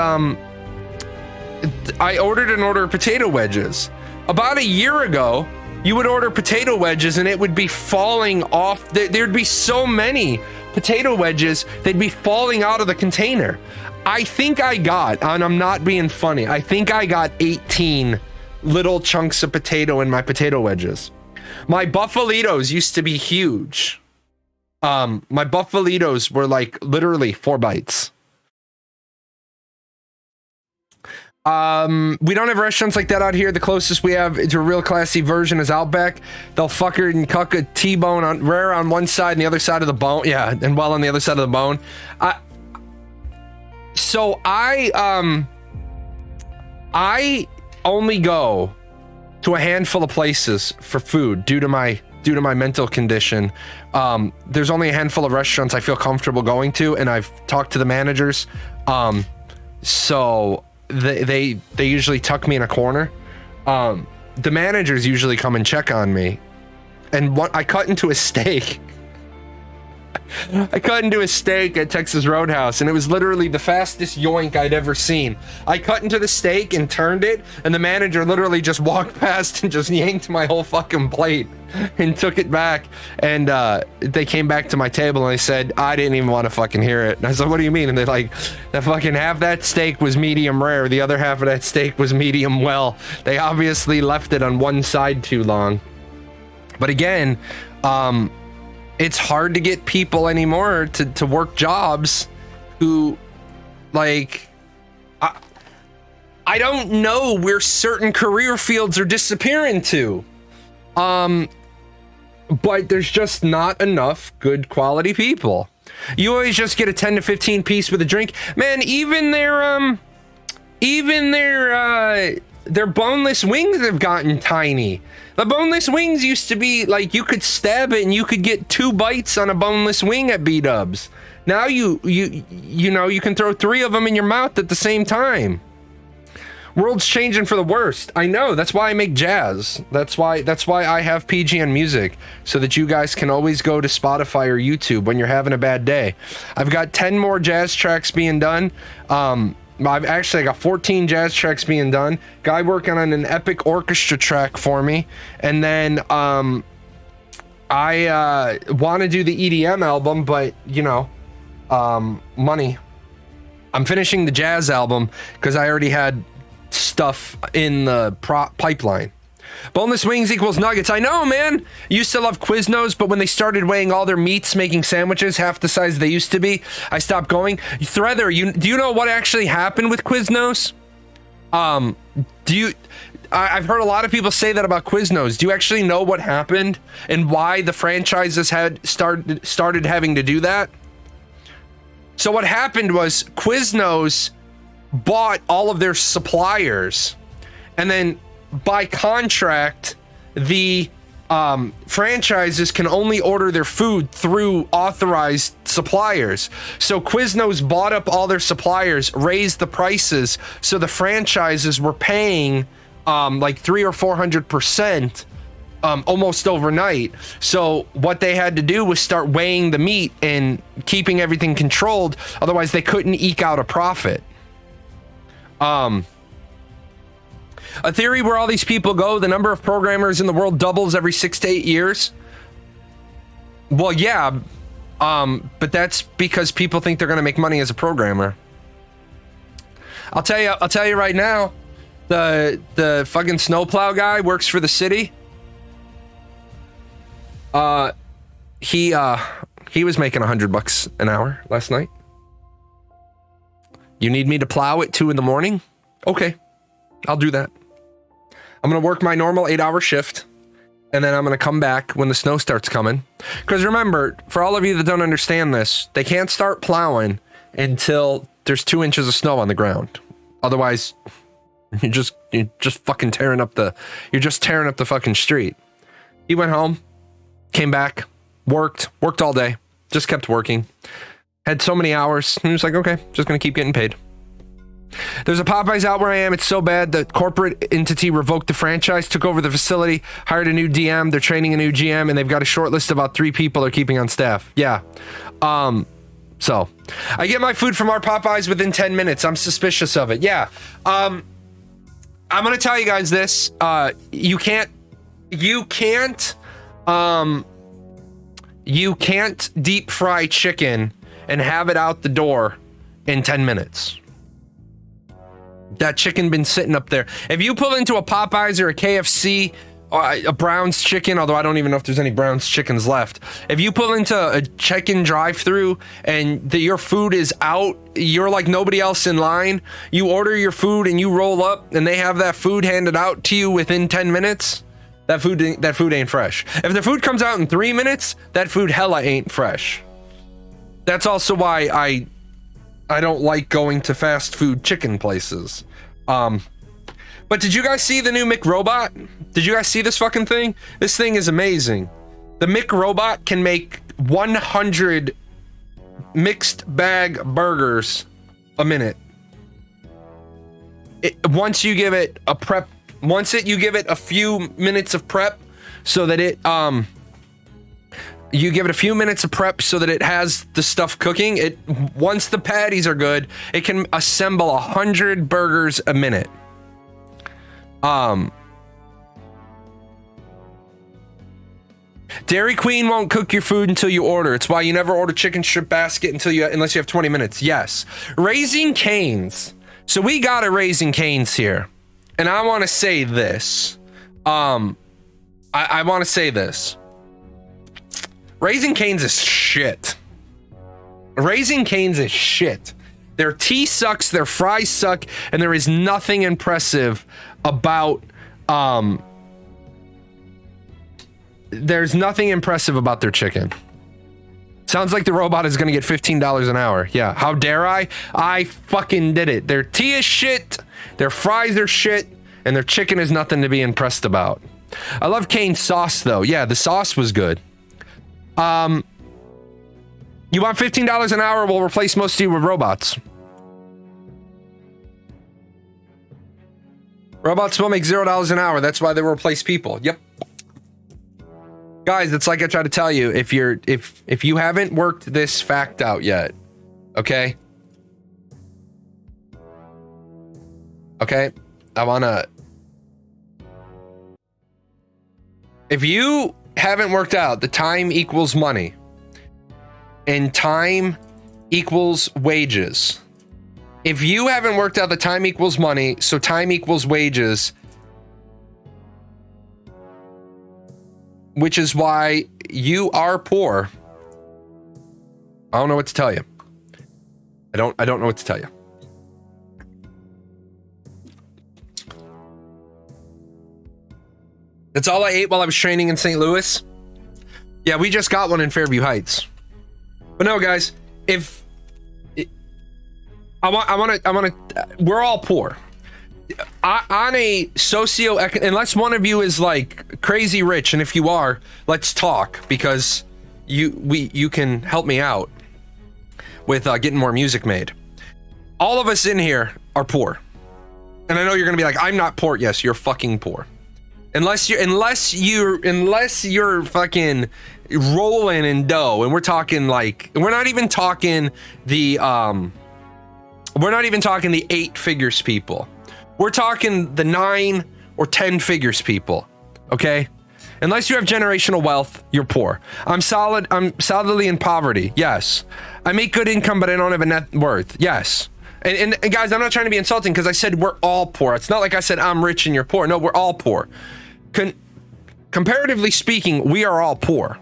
I ordered an order of potato wedges. About a year ago, you would order potato wedges and it would be falling off. There'd be so many potato wedges, they'd be falling out of the container. I think I got, and I'm not being funny, I think I got 18 little chunks of potato in my potato wedges. My Buffalitos used to be huge. My Buffalitos were like literally 4 bites. We don't have restaurants like that out here. The closest we have to a real classy version is Outback. They'll fucker and cuck a T-bone rare on one side and the other side of the bone. Yeah, and well on the other side of the bone. So I only go to a handful of places for food due to my mental condition. There's only a handful of restaurants I feel comfortable going to, and I've talked to the managers. So they usually tuck me in a corner. The managers usually come and check on me, and I cut into a steak. I cut into a steak at Texas Roadhouse, and it was literally the fastest yoink I'd ever seen. I cut into the steak and turned it, and the manager literally just walked past and just yanked my whole fucking plate and took it back. And they came back to my table and they said, I didn't even want to fucking hear it. And I said, what do you mean? And they're like, that fucking half that steak was medium rare. The other half of that steak was medium well. They obviously left it on one side too long. But again, it's hard to get people anymore to work jobs who, like, I don't know where certain career fields are disappearing to. But there's just not enough good quality people. You always just get a 10 to 15 piece with a drink. Man, even their boneless wings have gotten tiny. The boneless wings used to be like you could stab it and you could get 2 bites on a boneless wing at B-Dubs. Now you know you can throw 3 of them in your mouth at the same time. World's changing for the worst. I know. That's why I make jazz. That's why I have PGN music, so that you guys can always go to Spotify or YouTube when you're having a bad day. I've got 10 more jazz tracks being done. I got 14 jazz tracks being done. Guy working on an epic orchestra track for me. And then I want to do the EDM album, but you know, money. I'm finishing the jazz album because I already had stuff in the pipeline. Boneless wings equals nuggets. I know, man. Used to love Quiznos, but when they started weighing all their meats, making sandwiches half the size they used to be, I stopped going. Threather, do you know what actually happened with Quiznos? I've heard a lot of people say that about Quiznos. Do you actually know what happened and why the franchises had started having to do that? So what happened was Quiznos bought all of their suppliers, and then by contract, the franchises can only order their food through authorized suppliers. So Quiznos bought up all their suppliers, raised the prices, so the franchises were paying like 300 or 400% almost overnight. So what they had to do was start weighing the meat and keeping everything controlled. Otherwise, they couldn't eke out a profit. A theory where all these people go, the number of programmers in the world doubles every 6 to 8 years. Well, yeah, but that's because people think they're going to make money as a programmer. I'll tell you right now, the fucking snowplow guy works for the city. He was making $100 an hour last night. You need me to plow at 2 a.m? Okay, I'll do that. I'm going to work my normal 8-hour shift, and then I'm going to come back when the snow starts coming. Because remember, for all of you that don't understand this, they can't start plowing until there's 2 inches of snow on the ground. Otherwise, you're just fucking tearing up the fucking street. He went home, came back, worked all day, just kept working. Had so many hours. He was like, okay, just going to keep getting paid. There's a Popeyes out where I am. It's so bad the corporate entity revoked the franchise, took over the facility, hired a new DM. They're training a new GM, and they've got a short list of about 3 people they're keeping on staff. Yeah. So I get my food from our Popeyes within 10 minutes. I'm suspicious of it. Yeah. I'm going to tell you guys this. You can't deep fry chicken and have it out the door in 10 minutes. That chicken been sitting up there. If you pull into a Popeyes or a KFC, a Brown's Chicken, although I don't even know if there's any Brown's Chickens left. If you pull into a chicken drive-thru and your food is out, you're like nobody else in line. You order your food and you roll up and they have that food handed out to you within 10 minutes. That food ain't fresh. If the food comes out in 3 minutes, that food hella ain't fresh. That's also why I don't like going to fast food chicken places. But did you guys see the new McRobot? Did you guys see this fucking thing? This thing is amazing. The McRobot can make 100 mixed bag burgers a minute. Once you give it a few minutes of prep so that it has the stuff cooking. Once the patties are good, it can assemble 100 burgers a minute. Dairy Queen won't cook your food until you order. It's why you never order chicken strip basket unless you have 20 minutes. Yes. Raising Cane's. So we got a Raising Cane's here. And I want to say this. I want to say this. Raising Cane's is shit. Raising Cane's is shit. Their tea sucks, their fries suck, and there is nothing impressive about there's nothing impressive about their chicken. Sounds like the robot is gonna get $15 an hour. Yeah, how dare I? I fucking did it. Their tea is shit, their fries are shit, and their chicken is nothing to be impressed about. I love Cane's sauce though. Yeah, the sauce was good. You want $15 an hour? We'll replace most of you with robots. Robots will make $0 an hour. That's why they will replace people. Yep. Guys, it's like I try to tell you, if you haven't worked this fact out yet, okay? Okay? If you haven't worked out the time equals money and time equals wages. If you haven't worked out the time equals money, so time equals wages, which is why you are poor. I don't know what to tell you. I don't know what to tell you. That's all I ate while I was training in St. Louis. Yeah, we just got one in Fairview Heights. But no, guys, if I want to, we're all poor. On a unless one of you is like crazy rich, and if you are, let's talk, because you can help me out with getting more music made. All of us in here are poor, and I know you're gonna be like, I'm not poor. Yes, you're fucking poor. Unless you're fucking rolling in dough, and we're talking like, we're not even talking the 8 figures people. We're talking the 9 or 10 figures people. Okay? Unless you have generational wealth, you're poor. I'm solidly in poverty. Yes. I make good income, but I don't have a net worth. Yes. And guys, I'm not trying to be insulting, because I said we're all poor. It's not like I said I'm rich and you're poor. No, we're all poor. Comparatively speaking, we are all poor.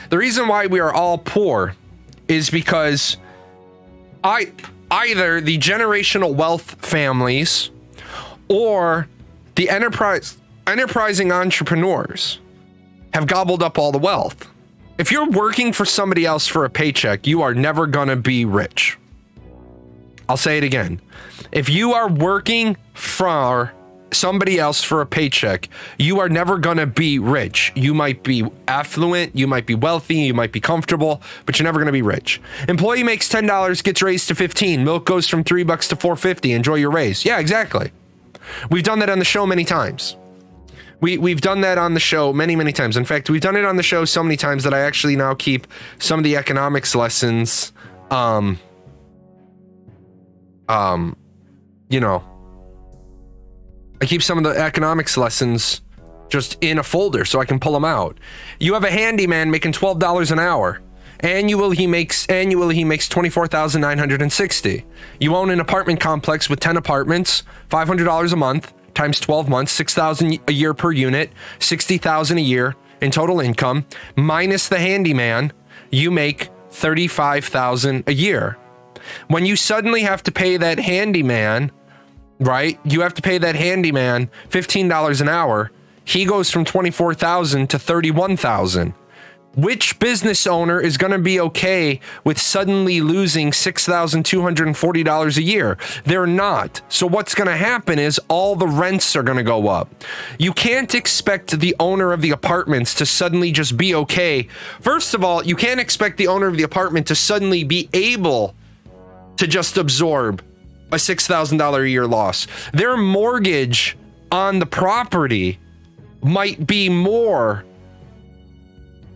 The reason why we are all poor is because either the generational wealth families or the enterprising entrepreneurs have gobbled up all the wealth. If you're working for somebody else for a paycheck, you are never gonna be rich. I'll say it again. If you are working for somebody else for a paycheck, you are never gonna be rich. You might be affluent, you might be wealthy, you might be comfortable, but you're never gonna be rich. Employee makes $10, gets raised to 15. Milk goes from $3 to $4.50. Enjoy your raise. Yeah, exactly. We've done that on the show many times. We've done that on the show many times. In fact, we've done it on the show so many times that I actually now keep some of the economics lessons, you know, I keep some of the economics lessons just in a folder so I can pull them out. You have a handyman making $12 an hour. Annually he makes $24,960. You own an apartment complex with 10 apartments, $500 a month times 12 months, $6,000 a year per unit, $60,000 a year in total income. Minus the handyman, you make $35,000 a year. When you suddenly have to pay that handyman, right? You have to pay that handyman $15 an hour. He goes from $24,000 to $31,000. Which business owner is going to be okay with suddenly losing $6,240 a year? They're not. So what's going to happen is all the rents are going to go up. You can't expect the owner of the apartments to suddenly just be okay. First of all, you can't expect the owner of the apartment to suddenly be able to just absorb a $6,000 a year loss. Their mortgage on the property might be more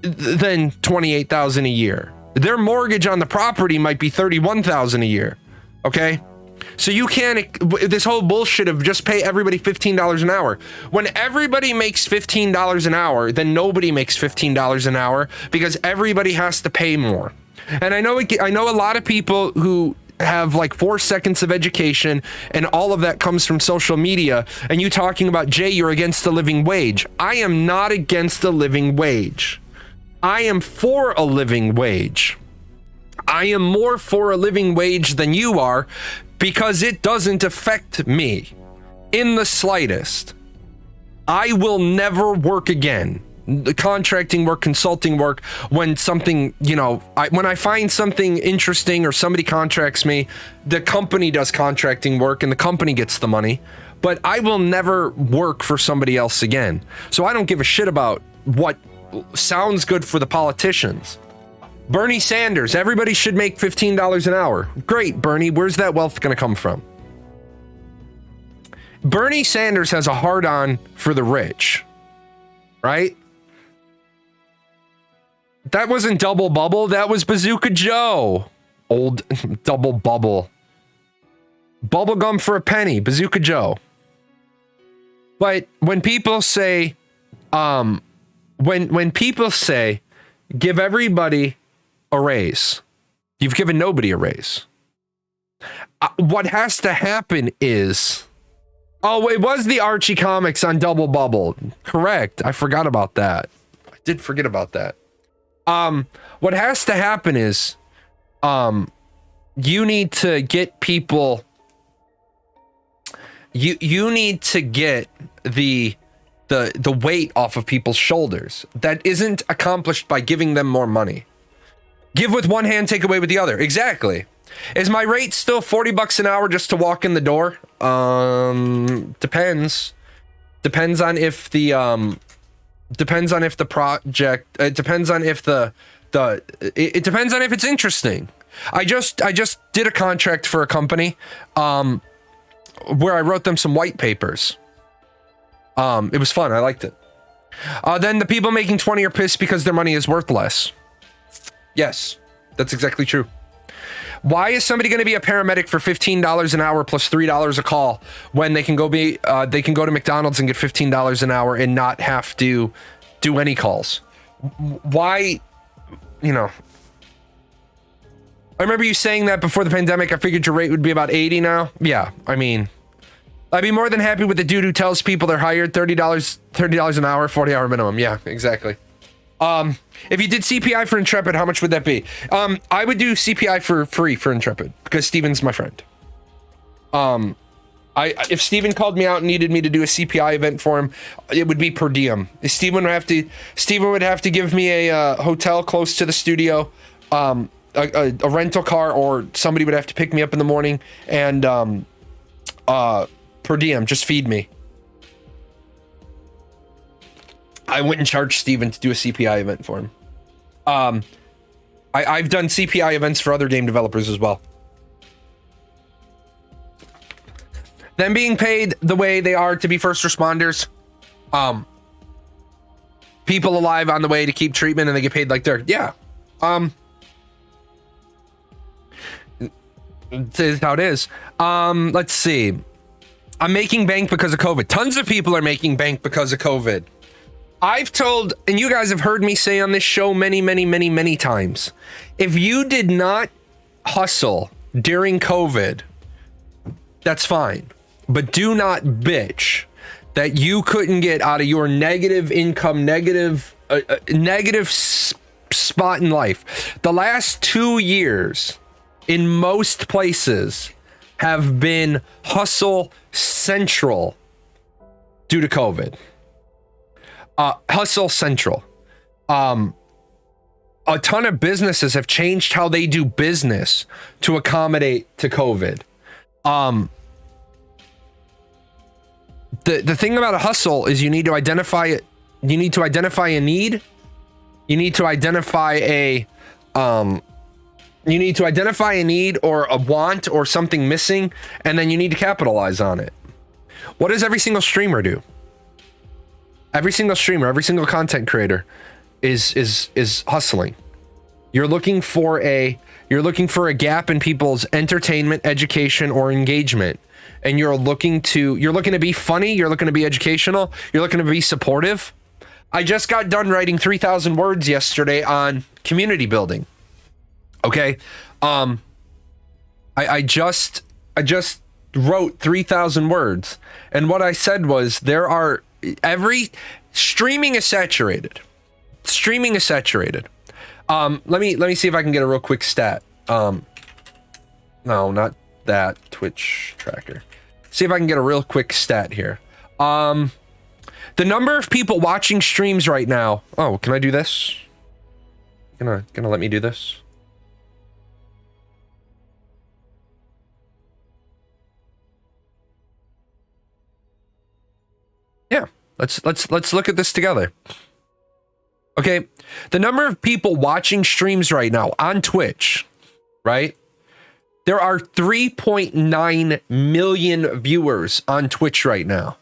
than $28,000 a year. Their mortgage on the property might be $31,000 a year. Okay? So you can't, this whole bullshit of just pay everybody $15 an hour. When everybody makes $15 an hour, then nobody makes $15 an hour, because everybody has to pay more. And I know a lot of people who have like 4 seconds of education and all of that comes from social media, and you talking about, Jay, you're against the living wage. I am not against the living wage. I am for a living wage. I am more for a living wage than you are, because it doesn't affect me in the slightest. I will never work again. The contracting work, consulting work, when something, you know, when I find something interesting or somebody contracts me, the company does contracting work and the company gets the money, but I will never work for somebody else again. So I don't give a shit about what sounds good for the politicians. Bernie Sanders, everybody should make $15 an hour. Great, Bernie, where's that wealth going to come from? Bernie Sanders has a hard-on for the rich, right? That wasn't Double Bubble, that was Bazooka Joe. Old Double Bubble. Bubblegum for a penny, Bazooka Joe. But when people say, when people say, give everybody a raise, you've given nobody a raise. What has to happen is, oh, it was the Archie comics on Double Bubble. Correct. I forgot about that. I Did forget about that. What has to happen is, you need to get people. You need to get the weight off of people's shoulders. That isn't accomplished by giving them more money. Give with one hand, take away with the other. Exactly. Is my rate still $40 an hour just to walk in the door? Depends. Depends on if the project. It depends on if it depends on if it's interesting. I just did a contract for a company, where I wrote them some white papers. It was fun. I liked it. Then the people making 20 are pissed because their money is worth less. Yes, that's exactly true. Why is somebody going to be a paramedic for $15 an hour plus $3 a call when they can go to McDonald's and get $15 an hour and not have to do any calls? Why, you know? I remember you saying that before the pandemic. I figured your rate would be about 80 now. Yeah, I mean, I'd be more than happy with the dude who tells people they're hired $30 an hour, 40-hour minimum. Yeah, exactly. If you did CPI for Intrepid, how much would that be? I would do CPI for free for Intrepid because Steven's my friend. If Steven called me out and needed me to do a CPI event for him, it would be per diem. Steven would have to give me a hotel close to the studio, a rental car, or somebody would have to pick me up in the morning, and per diem, just feed me. I wouldn't charge Steven to do a CPI event for him. I've done CPI events for other game developers as well. Them being paid the way they are to be first responders, people alive on the way to keep treatment, and they get paid like dirt. Yeah. This is how it is. Let's see. I'm making bank because of COVID. Tons of people are making bank because of COVID. I've told, and you guys have heard me say on this show many times, if you did not hustle during COVID, that's fine. But do not bitch that you couldn't get out of your negative income, negative spot in life. The last 2 years in most places have been hustle central due to COVID. Hustle central. A ton of businesses have changed how they do business to accommodate to COVID. The thing about a hustle is you need to identify it. You need to identify a need. You need to identify a need or a want or something missing, and then you need to capitalize on it. What does every single streamer do? Every single streamer, every single content creator is hustling. You're looking for a gap in people's entertainment, education, or engagement. And you're looking to be funny, you're looking to be educational, you're looking to be supportive. I just got done writing 3,000 words yesterday on community building. Okay. I just wrote 3,000 words, and what I said was streaming is saturated. Streaming is saturated. Let me see if I can get a real quick stat. No, not that Twitch tracker. See if I can get a real quick stat here. The number of people watching streams right now. Oh, can I do this? Gonna let me do this? Yeah. Let's look at this together. Okay, the number of people watching streams right now on Twitch, right? There are 3.9 million viewers on Twitch right now.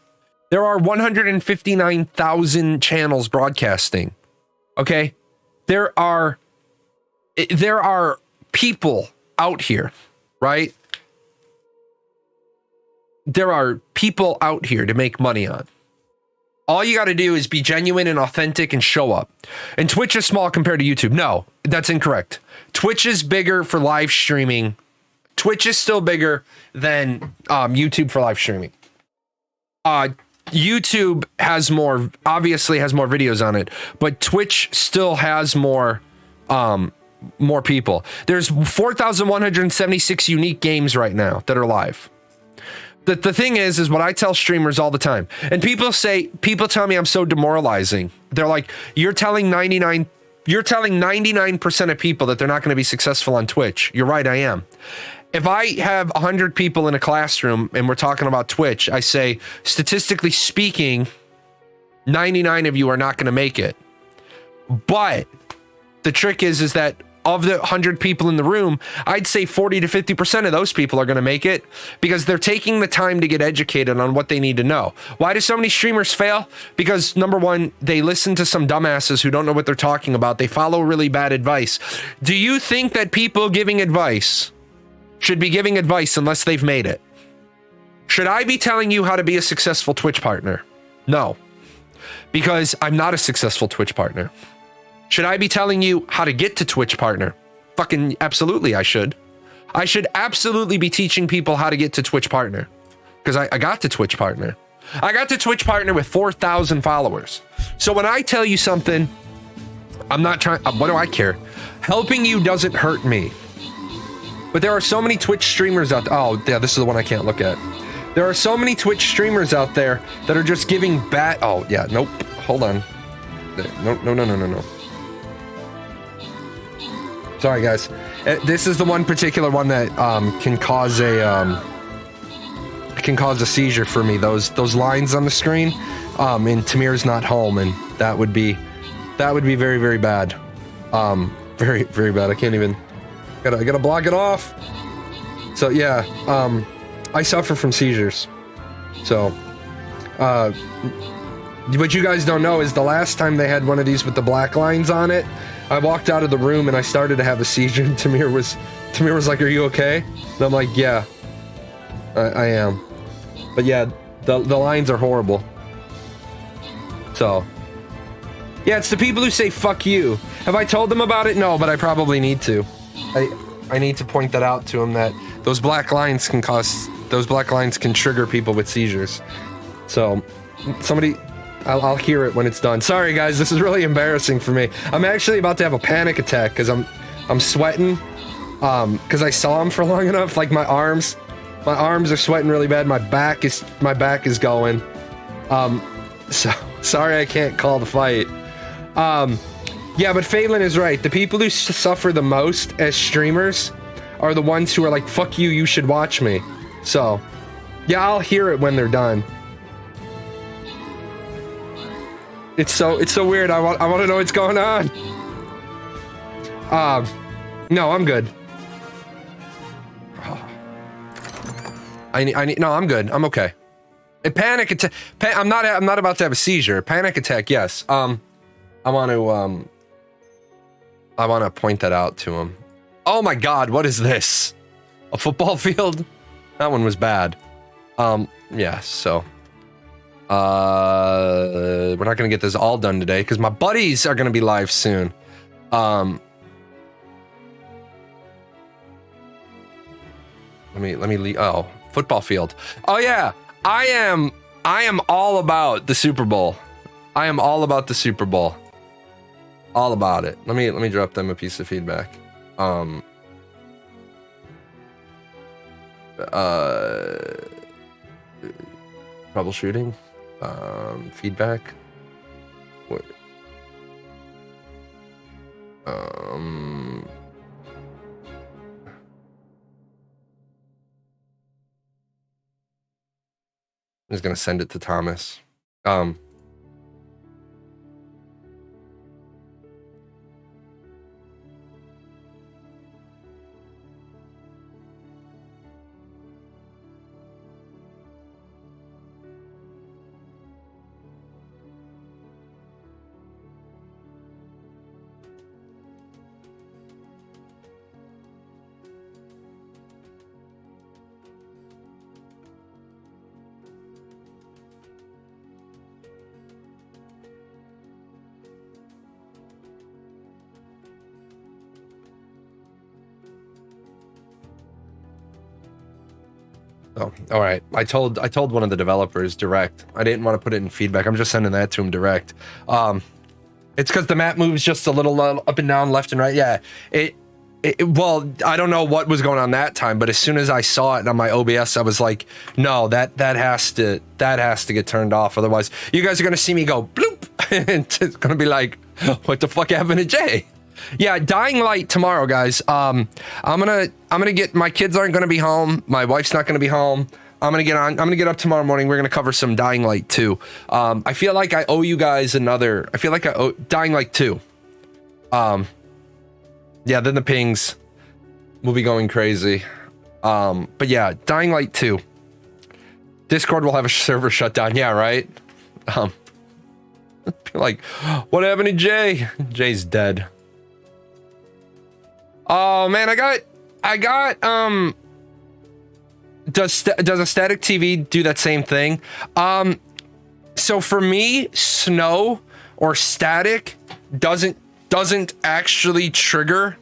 There are 159,000 channels broadcasting. Okay, there are people out here, right? There are people out here to make money on. All you got to do is be genuine and authentic and show up. And Twitch is small compared to YouTube. No, that's incorrect. Twitch is bigger for live streaming. Twitch is still bigger than YouTube for live streaming. YouTube has obviously has more videos on it, but Twitch still has more people. There's 4,176 unique games right now that are live. The thing is what I tell streamers all the time, and people tell me I'm so demoralizing. They're like, you're telling 99% of people that they're not going to be successful on Twitch. You're right, I am. If I have 100 people in a classroom and we're talking about Twitch, I say, statistically speaking, 99 of you are not going to make it. But the trick is that of the 100 people in the room, I'd say 40 to 50% of those people are going to make it because they're taking the time to get educated on what they need to know. Why do so many streamers fail? Because number one, they listen to some dumbasses who don't know what they're talking about. They follow really bad advice. Do you think that people giving advice should be giving advice unless they've made it? Should I be telling you how to be a successful Twitch partner? No, because I'm not a successful Twitch partner. Should I be telling you how to get to Twitch partner? Fucking absolutely I should. I should absolutely be teaching people how to get to Twitch partner. Because I got to Twitch partner. I got to Twitch partner with 4,000 followers. So when I tell you something, I'm not trying, what do I care? Helping you doesn't hurt me. But there are so many Twitch streamers out there. Oh, yeah, this is the one I can't look at. There are so many Twitch streamers out there that are just giving bad, oh yeah, nope, hold on. No. Sorry, guys. This is the one particular one that can cause a seizure for me. Those lines on the screen, and Tamir's not home, and that would be very, very bad. Very, very bad. I can't even. I gotta block it off. So yeah, I suffer from seizures. So, what you guys don't know is the last time they had one of these with the black lines on it, I walked out of the room and I started to have a seizure, and Tamir was like, "Are you okay?" And I'm like, "Yeah, I am." But yeah, the lines are horrible. So, yeah, it's the people who say "fuck you." Have I told them about it? No, but I probably need to. I need to point that out to them, that those black lines can trigger people with seizures. So, somebody. I'll hear it when it's done. Sorry, guys, this is really embarrassing for me. I'm actually about to have a panic attack because I'm sweating. Because I saw him for long enough. Like my arms are sweating really bad. My back is going. So sorry I can't call the fight. Yeah, but Phelan is right. The people who suffer the most as streamers are the ones who are like, "Fuck you, you should watch me." So, yeah, I'll hear it when they're done. It's so weird. I want to know what's going on. No, I'm good. I need. No, I'm good. I'm okay. A panic attack. I'm not about to have a seizure. Panic attack. Yes. I want to point that out to him. Oh my God, what is this? A football field? That one was bad. Yeah. So. We're not gonna get this all done today because my buddies are gonna be live soon. Let me leave. Oh, football field. Oh yeah, I am all about the Super Bowl. I am all about the Super Bowl. All about it. Let me drop them a piece of feedback. Troubleshooting. Feedback. What? I'm just gonna send it to Thomas. Oh, all right. I told one of the developers direct. I didn't want to put it in feedback. I'm just sending that to him direct. It's because the map moves just a little up and down, left and right. Yeah. Well, I don't know what was going on that time, but as soon as I saw it on my OBS, I was like, no, that has to get turned off. Otherwise, you guys are gonna see me go bloop, and it's gonna be like, what the fuck happened to Jay? Yeah, Dying Light tomorrow, guys. I'm gonna get, my kids aren't gonna be home. My wife's not gonna be home. I'm gonna get up tomorrow morning. We're gonna cover some Dying Light 2. I feel like I owe you guys another. I feel like I owe Dying Light 2. Yeah, then the pings will be going crazy. But yeah, Dying Light 2. Discord will have a server shutdown. Yeah, right. Like, what happened to Jay? Jay's dead. Oh man, I got does a static TV do that same thing? So for me, snow or static doesn't actually trigger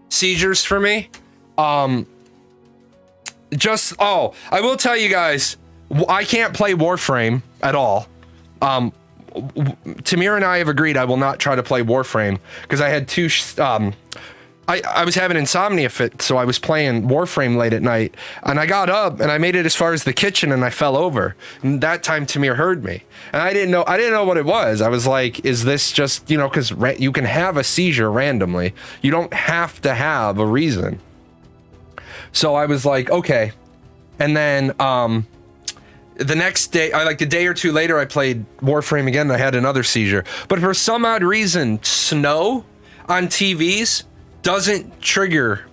seizures for me. I will tell you guys, I can't play Warframe at all. Tamir and I have agreed I will not try to play Warframe because I had two I was having insomnia fit, so I was playing Warframe late at night, and I got up and I made it as far as the kitchen and I fell over. And that time Tamir heard me, and I didn't know what it was. I was like, is this just, you know, because you can have a seizure randomly. You don't have to have a reason. So I was like, okay. And then the next day, a day or two later, I played Warframe again and I had another seizure. But for some odd reason, snow on TVs doesn't trigger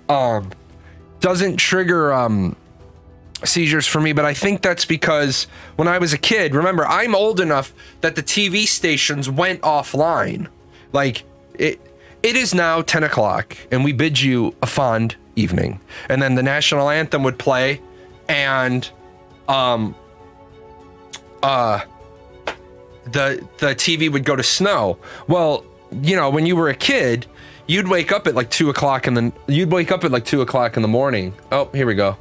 seizures for me. But I think that's because when I was a kid, remember, I'm old enough that the TV stations went offline. Like, it is now 10 o'clock and we bid you a fond evening. And then the national anthem would play, and the TV would go to snow. Well, you know, when you were a kid, you'd wake up at like 2 o'clock in the morning. Oh, here we go.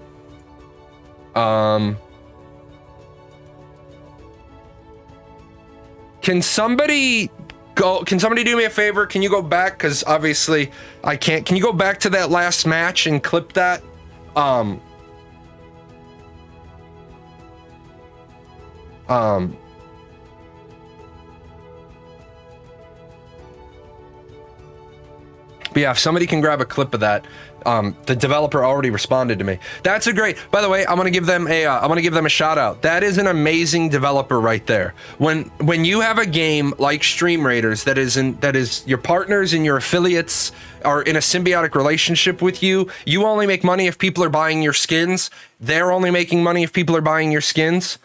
Can somebody do me a favor? Can you go back? Because obviously I can't. Can you go back to that last match and clip that? But yeah, if somebody can grab a clip of that, the developer already responded to me. That's a great. By the way, I'm gonna give them a shout out. That is an amazing developer right there. When you have a game like Stream Raiders that is your partners and your affiliates are in a symbiotic relationship with you. You only make money if people are buying your skins. They're only making money if people are buying your skins.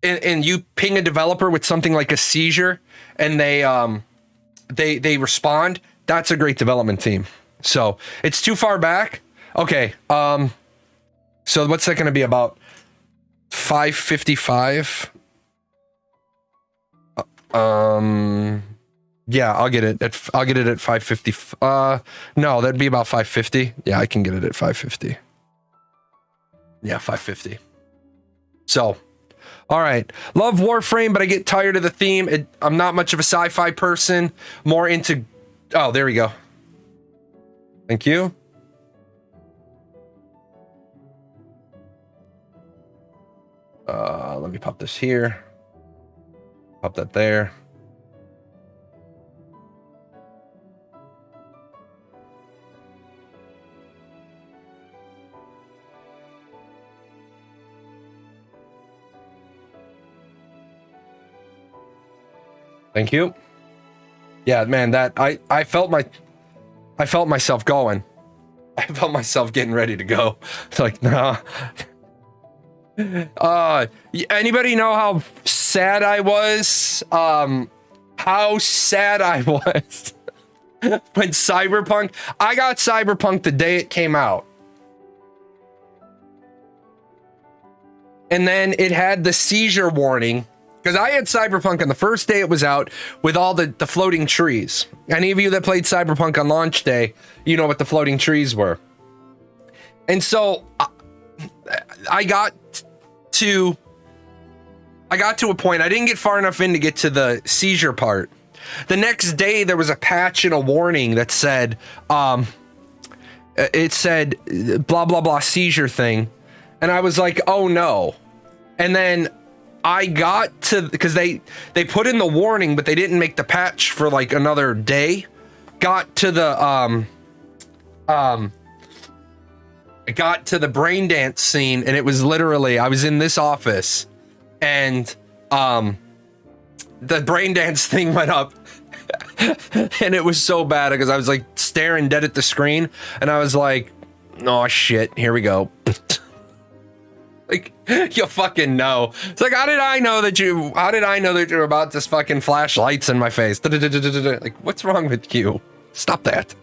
And you ping a developer with something like a seizure, and they respond. That's a great development team. So it's too far back. Okay. So what's that going to be about? 5:55. Yeah, I'll get it at 5:50. No, that'd be about 5:50. Yeah, I can get it at 5:50. Yeah, 5:50. So. All right. Love Warframe, but I get tired of the theme. I'm not much of a sci-fi person. More into... Oh, there we go. Thank you. Let me pop this here. Pop that there. Thank you. Yeah, man, that I felt myself going. I felt myself getting ready to go. It's like, nah. Anybody know how sad I was? How sad I was when Cyberpunk. I got Cyberpunk the day it came out. And then it had the seizure warning Because I had Cyberpunk on the first day it was out with all the floating trees. Any of you that played Cyberpunk on launch day, you know what the floating trees were. And so I got to a point, I didn't get far enough in to get to the seizure part. The next day there was a patch and a warning that said, it said blah, blah, blah seizure thing. And I was like, oh no. And then I got to, because they put in the warning, but they didn't make the patch for like another day. Got to the I got to the brain dance scene, and it was literally, I was in this office, and the brain dance thing went up, and it was so bad because I was like staring dead at the screen, and I was like, oh shit, here we go. Like, you fucking know. It's like, how did I know that you're about to fucking flash lights in my face? Like, what's wrong with you? Stop that.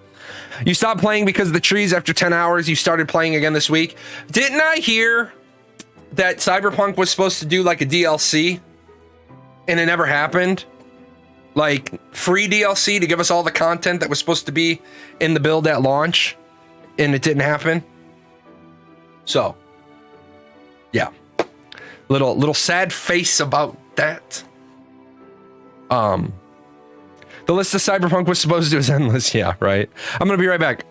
You stopped playing because of the trees after 10 hours. You started playing again this week. Didn't I hear that Cyberpunk was supposed to do like a DLC and it never happened? Like free DLC to give us all the content that was supposed to be in the build at launch, and it didn't happen. So, yeah, little sad face about that. The list of Cyberpunk was supposed to do is endless. Yeah, right. I'm gonna be right back.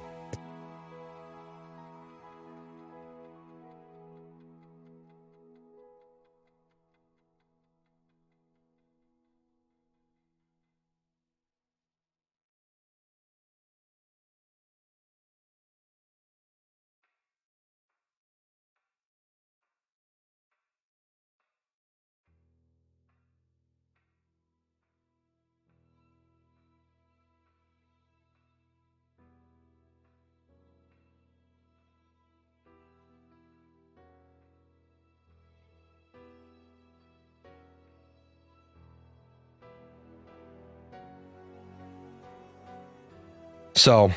So,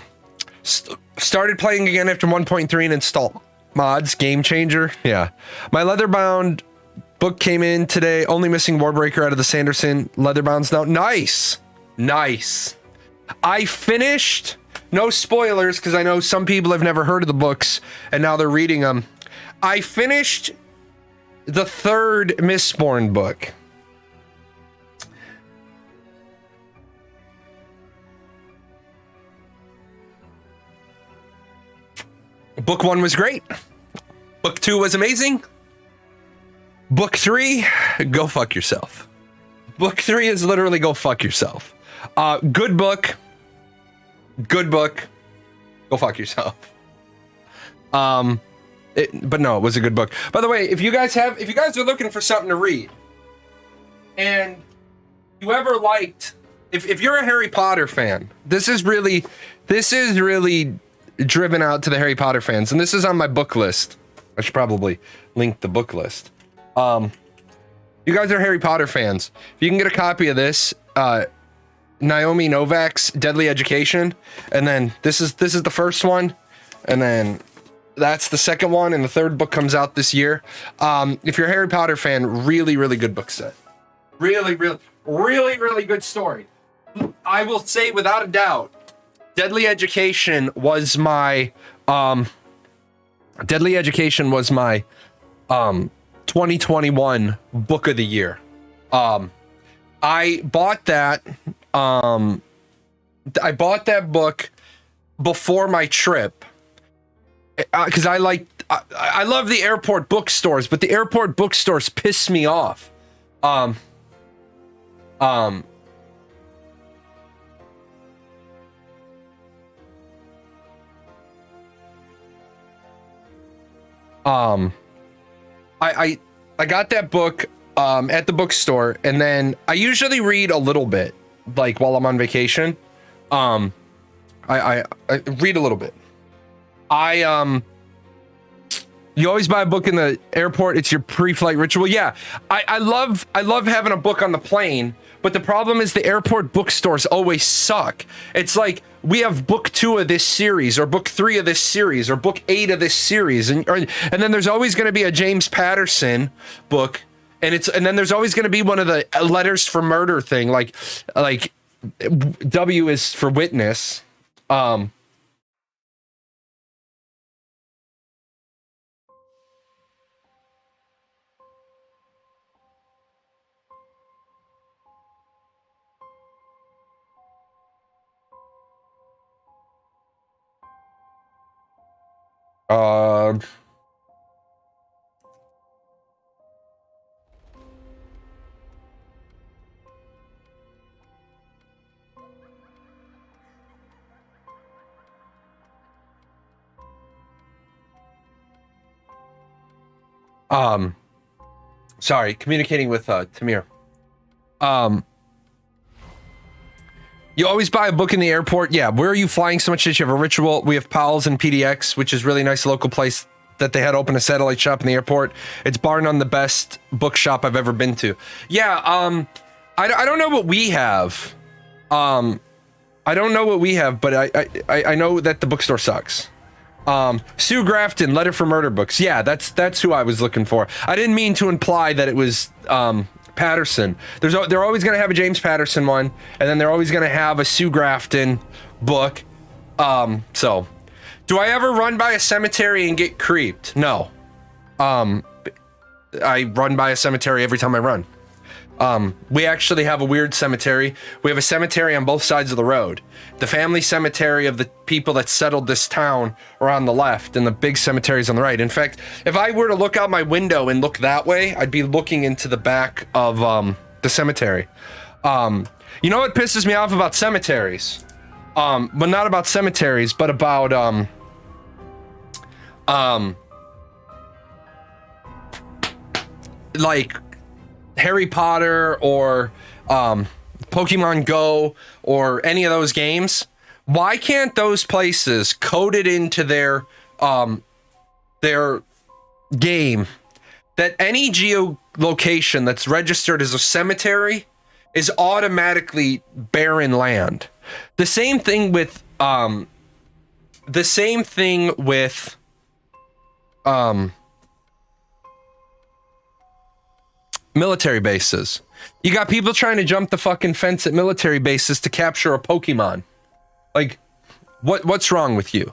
started playing again after 1.3 and installed mods. Game changer. Yeah. My leatherbound book came in today. Only missing Warbreaker out of the Sanderson leatherbounds now. Nice. Nice. I finished, no spoilers, because I know some people have never heard of the books and now they're reading them. I finished the third Mistborn book. Book 1 was great. Book 2 was amazing. Book 3, go fuck yourself. Book 3 is literally go fuck yourself. Good book. Good book. Go fuck yourself. But no, it was a good book. By the way, if you guys are looking for something to read, and you ever liked, if you're a Harry Potter fan, this is really driven out to the Harry Potter fans, and this is on my book list. I should probably link the book list. You guys are Harry Potter fans. If you can get a copy of this, Naomi Novak's Deadly Education, and then this is the first one, and then that's the second one, and the third book comes out this year. If you're a Harry Potter fan, really good book set. Really good story. I will say without a doubt, Deadly Education was my 2021 book of the year. I bought that book before my trip because I love the airport bookstores, but the airport bookstores piss me off. I got that book at the bookstore, and then I usually read a little bit, like while I'm on vacation. I read a little bit. You always buy a book in the airport. It's your pre-flight ritual. Yeah, I love having a book on the plane, but the problem is the airport bookstores always suck. It's like we have book 2 of this series, or book 3 of this series, or book 8 of this series, and then there's always going to be a James Patterson book and then there's always going to be one of the letters for murder thing, like W is for witness. Sorry, communicating with Tamir. You always buy a book in the airport. Yeah, where are you flying so much that you have a ritual? We have Powell's and PDX, which is really nice local place that they had open a satellite shop in the airport. It's bar none the best bookshop I've ever been to. Yeah, I don't know what we have. I don't know what we have, but I know that the bookstore sucks. Sue Grafton, Letter for Murder books. Yeah, that's who I was looking for. I didn't mean to imply that it was Patterson. They're always going to have a James Patterson one, and then they're always going to have a Sue Grafton book. So do I ever run by a cemetery and get creeped? No. I run by a cemetery every time I run. We actually have a weird cemetery. We have a cemetery on both sides of the road. The family cemetery of the people that settled this town are on the left, and the big cemetery is on the right. In fact, if I were to look out my window and look that way, I'd be looking into the back of the cemetery. You know what pisses me off about cemeteries? Well, not about cemeteries, but about like Harry Potter or Pokemon Go or any of those games. Why can't those places code it into their game that any geolocation that's registered as a cemetery is automatically barren land? The same thing with military bases. You got people trying to jump the fucking fence at military bases to capture a Pokemon. Like, what's wrong with you?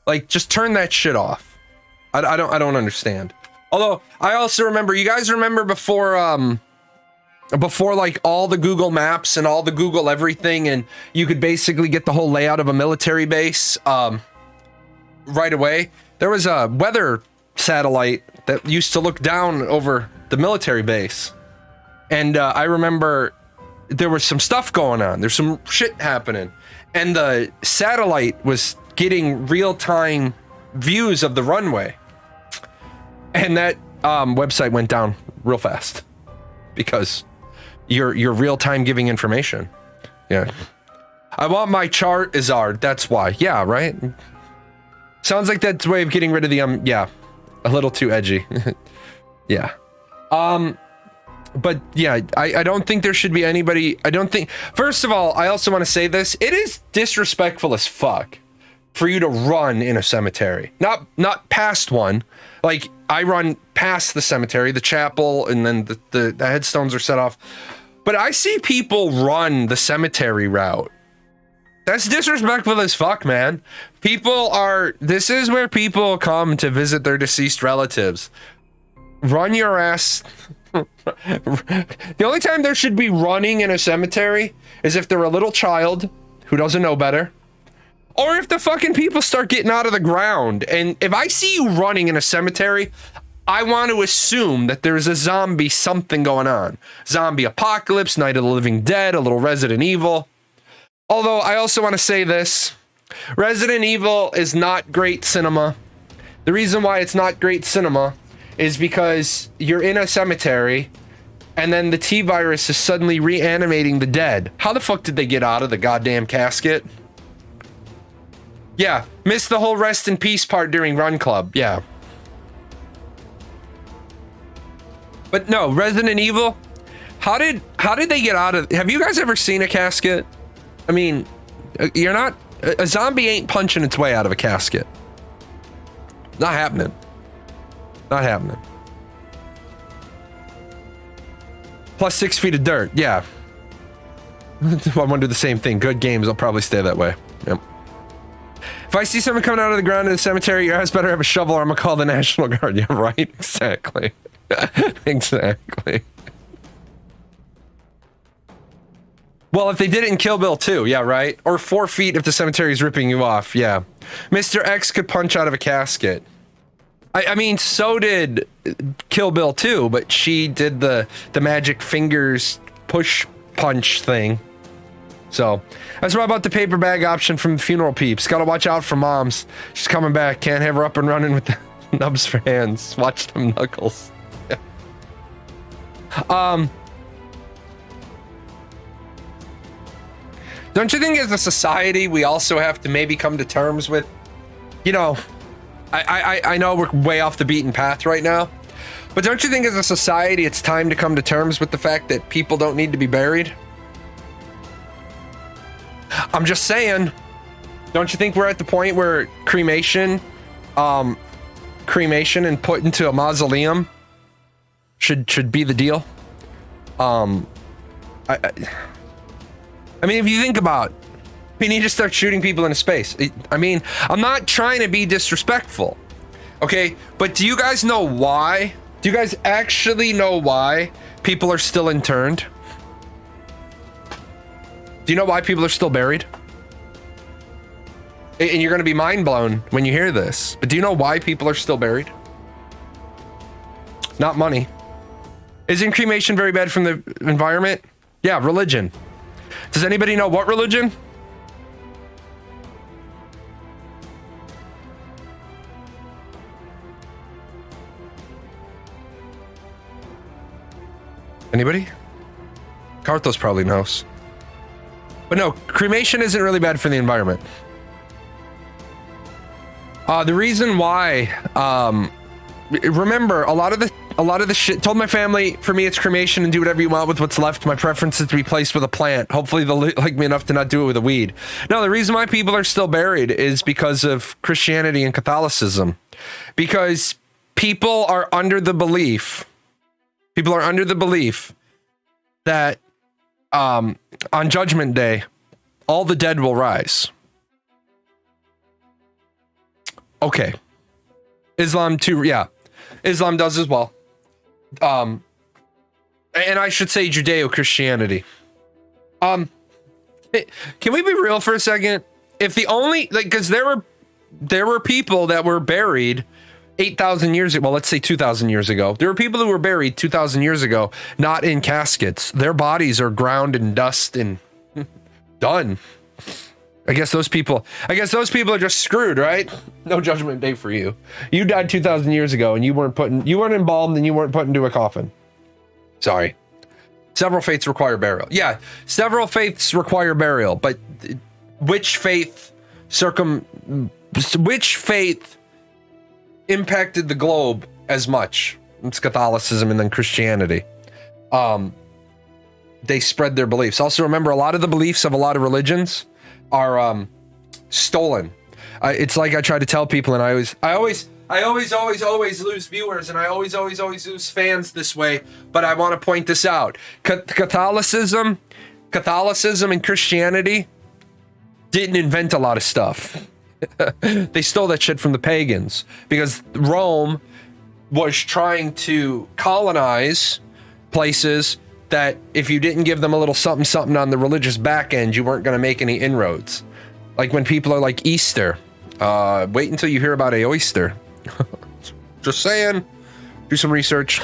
Like, just turn that shit off. I don't understand. Although I also remember, you guys remember before like all the Google Maps and all the Google everything, and you could basically get the whole layout of a military base right away. There was a weather satellite that used to look down over the military base, and I remember there was some stuff going on. There's some shit happening, and the satellite was getting real-time views of the runway, and that website went down real fast because you're real-time giving information. Yeah, I want my chart Izard. That's why. Yeah, right. Sounds like that's a way of getting rid of the yeah, a little too edgy. Yeah. But yeah, I don't think there should be anybody. I don't think, first of all, I also want to say this. It is disrespectful as fuck for you to run in a cemetery. Not past one. Like, I run past the cemetery, the chapel, and then the headstones are set off. But I see people run the cemetery route. That's disrespectful as fuck, man. This is where people come to visit their deceased relatives. Run your ass. The only time there should be running in a cemetery is if they're a little child who doesn't know better, or if the fucking people start getting out of the ground. And if I see you running in a cemetery, I want to assume that there's a zombie something going on. Zombie apocalypse, Night of the Living Dead, a little Resident Evil. Although I also want to say this, Resident Evil is not great cinema. The reason why it's not great cinema is because you're in a cemetery and then the T-virus is suddenly reanimating the dead. How the fuck did they get out of the goddamn casket? Yeah, missed the whole rest in peace part during Run Club. Yeah. But no, Resident Evil, how did they get out of, have you guys ever seen a casket? I mean, you're not, a zombie ain't punching its way out of a casket. Not happening. Not happening. Plus 6 feet of dirt. Yeah. I want to do the same thing. Good games. I'll probably stay that way. Yep. If I see someone coming out of the ground in the cemetery, your ass better have a shovel or I'm gonna call the National Guard. Yeah, right? Exactly. Exactly. Well, if they did it in Kill Bill 2, yeah, right? Or 4 feet if the cemetery is ripping you off, yeah. Mr. X could punch out of a casket. I mean, so did Kill Bill 2, but she did the magic fingers push punch thing. So, that's what about the paper bag option from the funeral peeps. Gotta watch out for moms. She's coming back. Can't have her up and running with the nubs for hands. Watch them knuckles. Don't you think as a society we also have to maybe come to terms with, you know, I know we're way off the beaten path right now, but don't you think as a society it's time to come to terms with the fact that people don't need to be buried? I'm just saying, don't you think we're at the point where cremation and put into a mausoleum should be the deal? I mean, if you think about it, we need to start shooting people into space. I mean, I'm not trying to be disrespectful, okay? But do you guys know why? Do you guys actually know why people are still interned? Do you know why people are still buried? And you're going to be mind blown when you hear this. But do you know why people are still buried? Not money. Isn't cremation very bad from the environment? Yeah, religion. Does anybody know what religion? Anybody? Carthos probably knows. But no, cremation isn't really bad for the environment. The reason why, remember, a lot of the shit, told my family, for me it's cremation and do whatever you want with what's left. My preference is to be placed with a plant. Hopefully they'll like me enough to not do it with a weed. No, the reason why people are still buried is because of Christianity and Catholicism. Because people are under the belief that on Judgment Day, all the dead will rise. Okay. Islam too, yeah. Islam does as well. And I should say Judeo-Christianity. Can we be real for a second? If the only, like, because there were people that were buried 8,000 years ago, well, let's say 2,000 years ago. There were people who were buried 2,000 years ago, not in caskets. Their bodies are ground in dust and done. I guess those people are just screwed, right? No Judgment Day for you. You died 2,000 years ago and you weren't embalmed and you weren't put into a coffin. Sorry. Several faiths require burial. Yeah, several faiths require burial, but which faith impacted the globe as much? It's Catholicism and then Christianity. They spread their beliefs. Also remember, a lot of the beliefs of a lot of religions are stolen. It's like I try to tell people, and I always lose viewers, and I always lose fans this way, but I want to point this out. Catholicism and Christianity didn't invent a lot of stuff. They stole that shit from the pagans because Rome was trying to colonize places that if you didn't give them a little something on the religious back end, you weren't going to make any inroads. Like when people are like Easter, wait until you hear about a oyster. Just saying, do some research.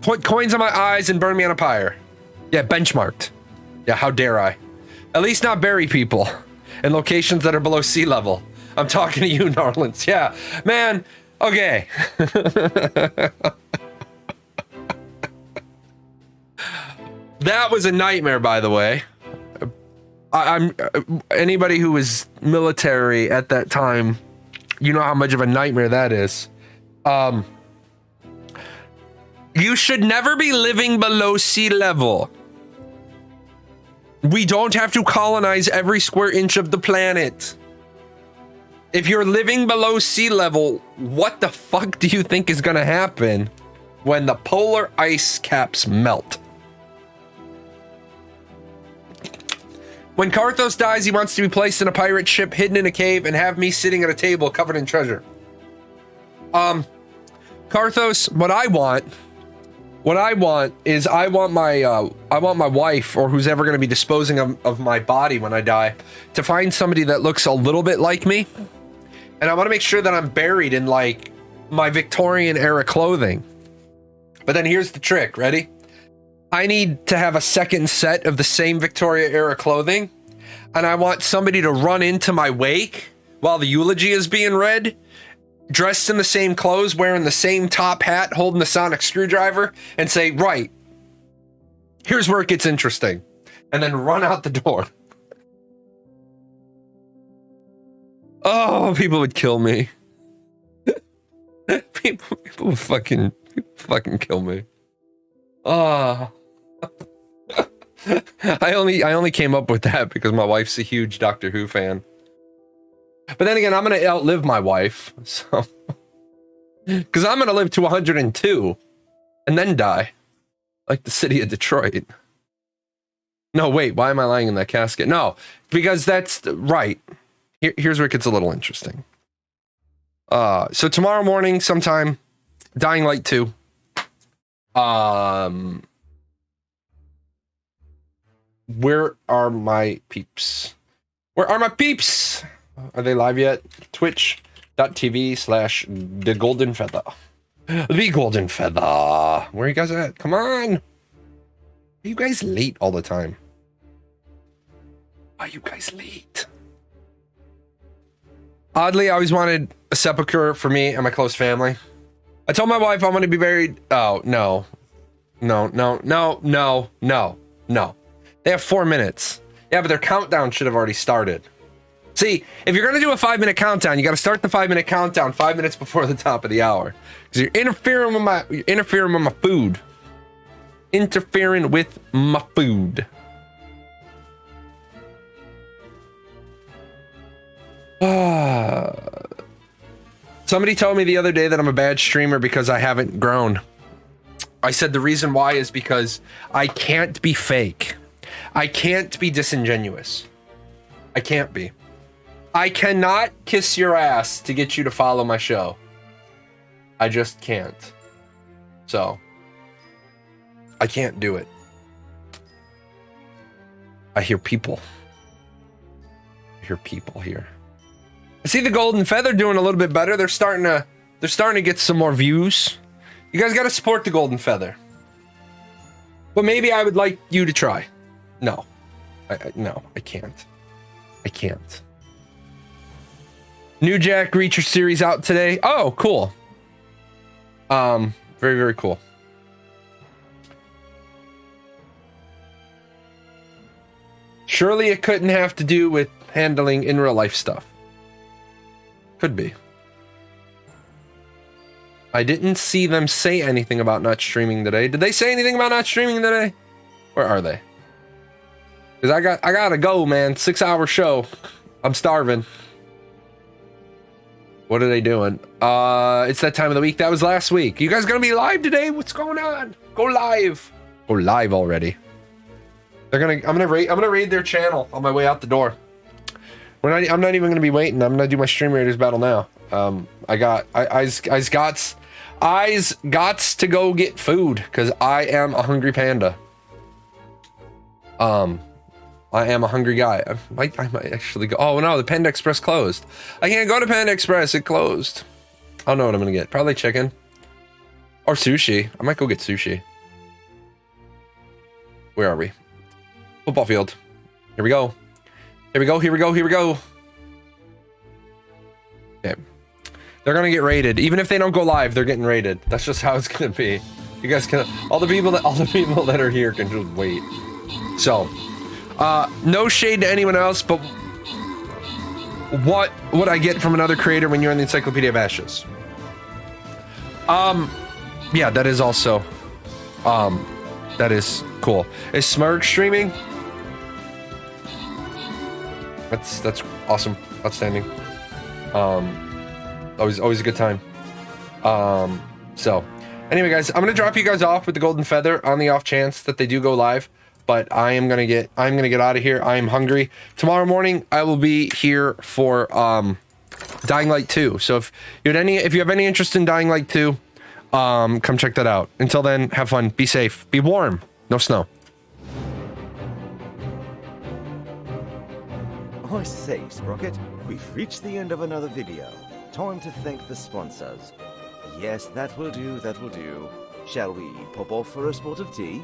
Put coins on my eyes and burn me on a pyre. Yeah, benchmarked. Yeah, how dare I? At least not bury people in locations that are below sea level. I'm talking to you, Narlins. Yeah, man. Okay. That was a nightmare, by the way. I'm anybody who was military at that time, you know how much of a nightmare that is. You should never be living below sea level. We don't have to colonize every square inch of the planet. If you're living below sea level, what the fuck do you think is gonna happen when the polar ice caps melt? When Karthos dies, he wants to be placed in a pirate ship hidden in a cave and have me sitting at a table covered in treasure. Karthos, what I want is I want my wife, or who's ever going to be disposing of my body when I die, to find somebody that looks a little bit like me. And I want to make sure that I'm buried in like my Victorian era clothing. But then here's the trick, ready? I need to have a second set of the same Victoria era clothing, and I want somebody to run into my wake while the eulogy is being read, dressed in the same clothes, wearing the same top hat, holding the sonic screwdriver, and say, right, here's where it gets interesting, and then run out the door. Oh, people would kill me. people would fucking kill me. Oh. I only came up with that because my wife's a huge Doctor Who fan. But then again, I'm gonna outlive my wife, so because I'm gonna live to 102 and then die, like the city of Detroit. No, wait, why am I lying in that casket? No, because that's right. Here's where it gets a little interesting. So tomorrow morning, sometime, Dying Light 2. Where are my peeps? Where are my peeps? Are they live yet? Twitch.tv/The Golden Feather. The Golden Feather. Where are you guys at? Come on. Are you guys late all the time? Are you guys late? Oddly, I always wanted a sepulcher for me and my close family. I told my wife I'm going to be buried. Oh, no. No. They have 4 minutes. Yeah, but their countdown should have already started. See, if you're going to do a 5-minute countdown, you got to start the 5-minute countdown 5 minutes before the top of the hour. Because you're interfering with my food. Interfering with my food. Somebody told me the other day that I'm a bad streamer because I haven't grown. I said the reason why is because I can't be fake. I can't be disingenuous. I can't be. I cannot kiss your ass to get you to follow my show. I just can't. So, I can't do it. I hear people. I hear people here. I see the Golden Feather doing a little bit better. They're starting to get some more views. You guys got to support the Golden Feather. But maybe I would like you to try. No. No, I can't. I can't. New Jack Reacher series out today. Oh, cool. Very, very cool. Surely it couldn't have to do with handling in real life stuff. Could be. I didn't see them say anything about not streaming today. Did they say anything about not streaming today? Where are they? Because I gotta go, man. 6-hour show. I'm starving. What are they doing? It's that time of the week. That was last week. You guys gonna be live today? What's going on? Go live. Go live already. I'm gonna raid their channel on my way out the door. I'm not even gonna be waiting. I'm gonna do my Stream Raiders battle now. I gots to go get food because I am a hungry panda. I am a hungry guy. I might actually go. Oh no, the Panda Express closed. I can't go to Panda Express. It closed. I don't know what I'm gonna get. Probably chicken or sushi. I might go get sushi. Where are we? Football field. Here we go. Here we go. Here we go. Here we go. Okay. They're gonna get raided. Even if they don't go live, they're getting raided. That's just how it's gonna be. You guys can. All the people that are here can just wait. So, no shade to anyone else, but what would I get from another creator when you're in the Encyclopedia of Ashes? Yeah, that is also, that is cool. Is Smurg streaming? That's awesome, outstanding. Always a good time. So, anyway, guys, I'm gonna drop you guys off with the Golden Feather on the off chance that they do go live. But I'm gonna get out of here. I am hungry. Tomorrow morning I will be here for Dying Light 2. So if you have any interest in Dying Light 2, come check that out. Until then, have fun, be safe, be warm, no snow.
I say, Sprocket, we've reached the end of another video. Time to thank the sponsors. Yes, that will do, that will do. Shall we pop off for a spot of tea?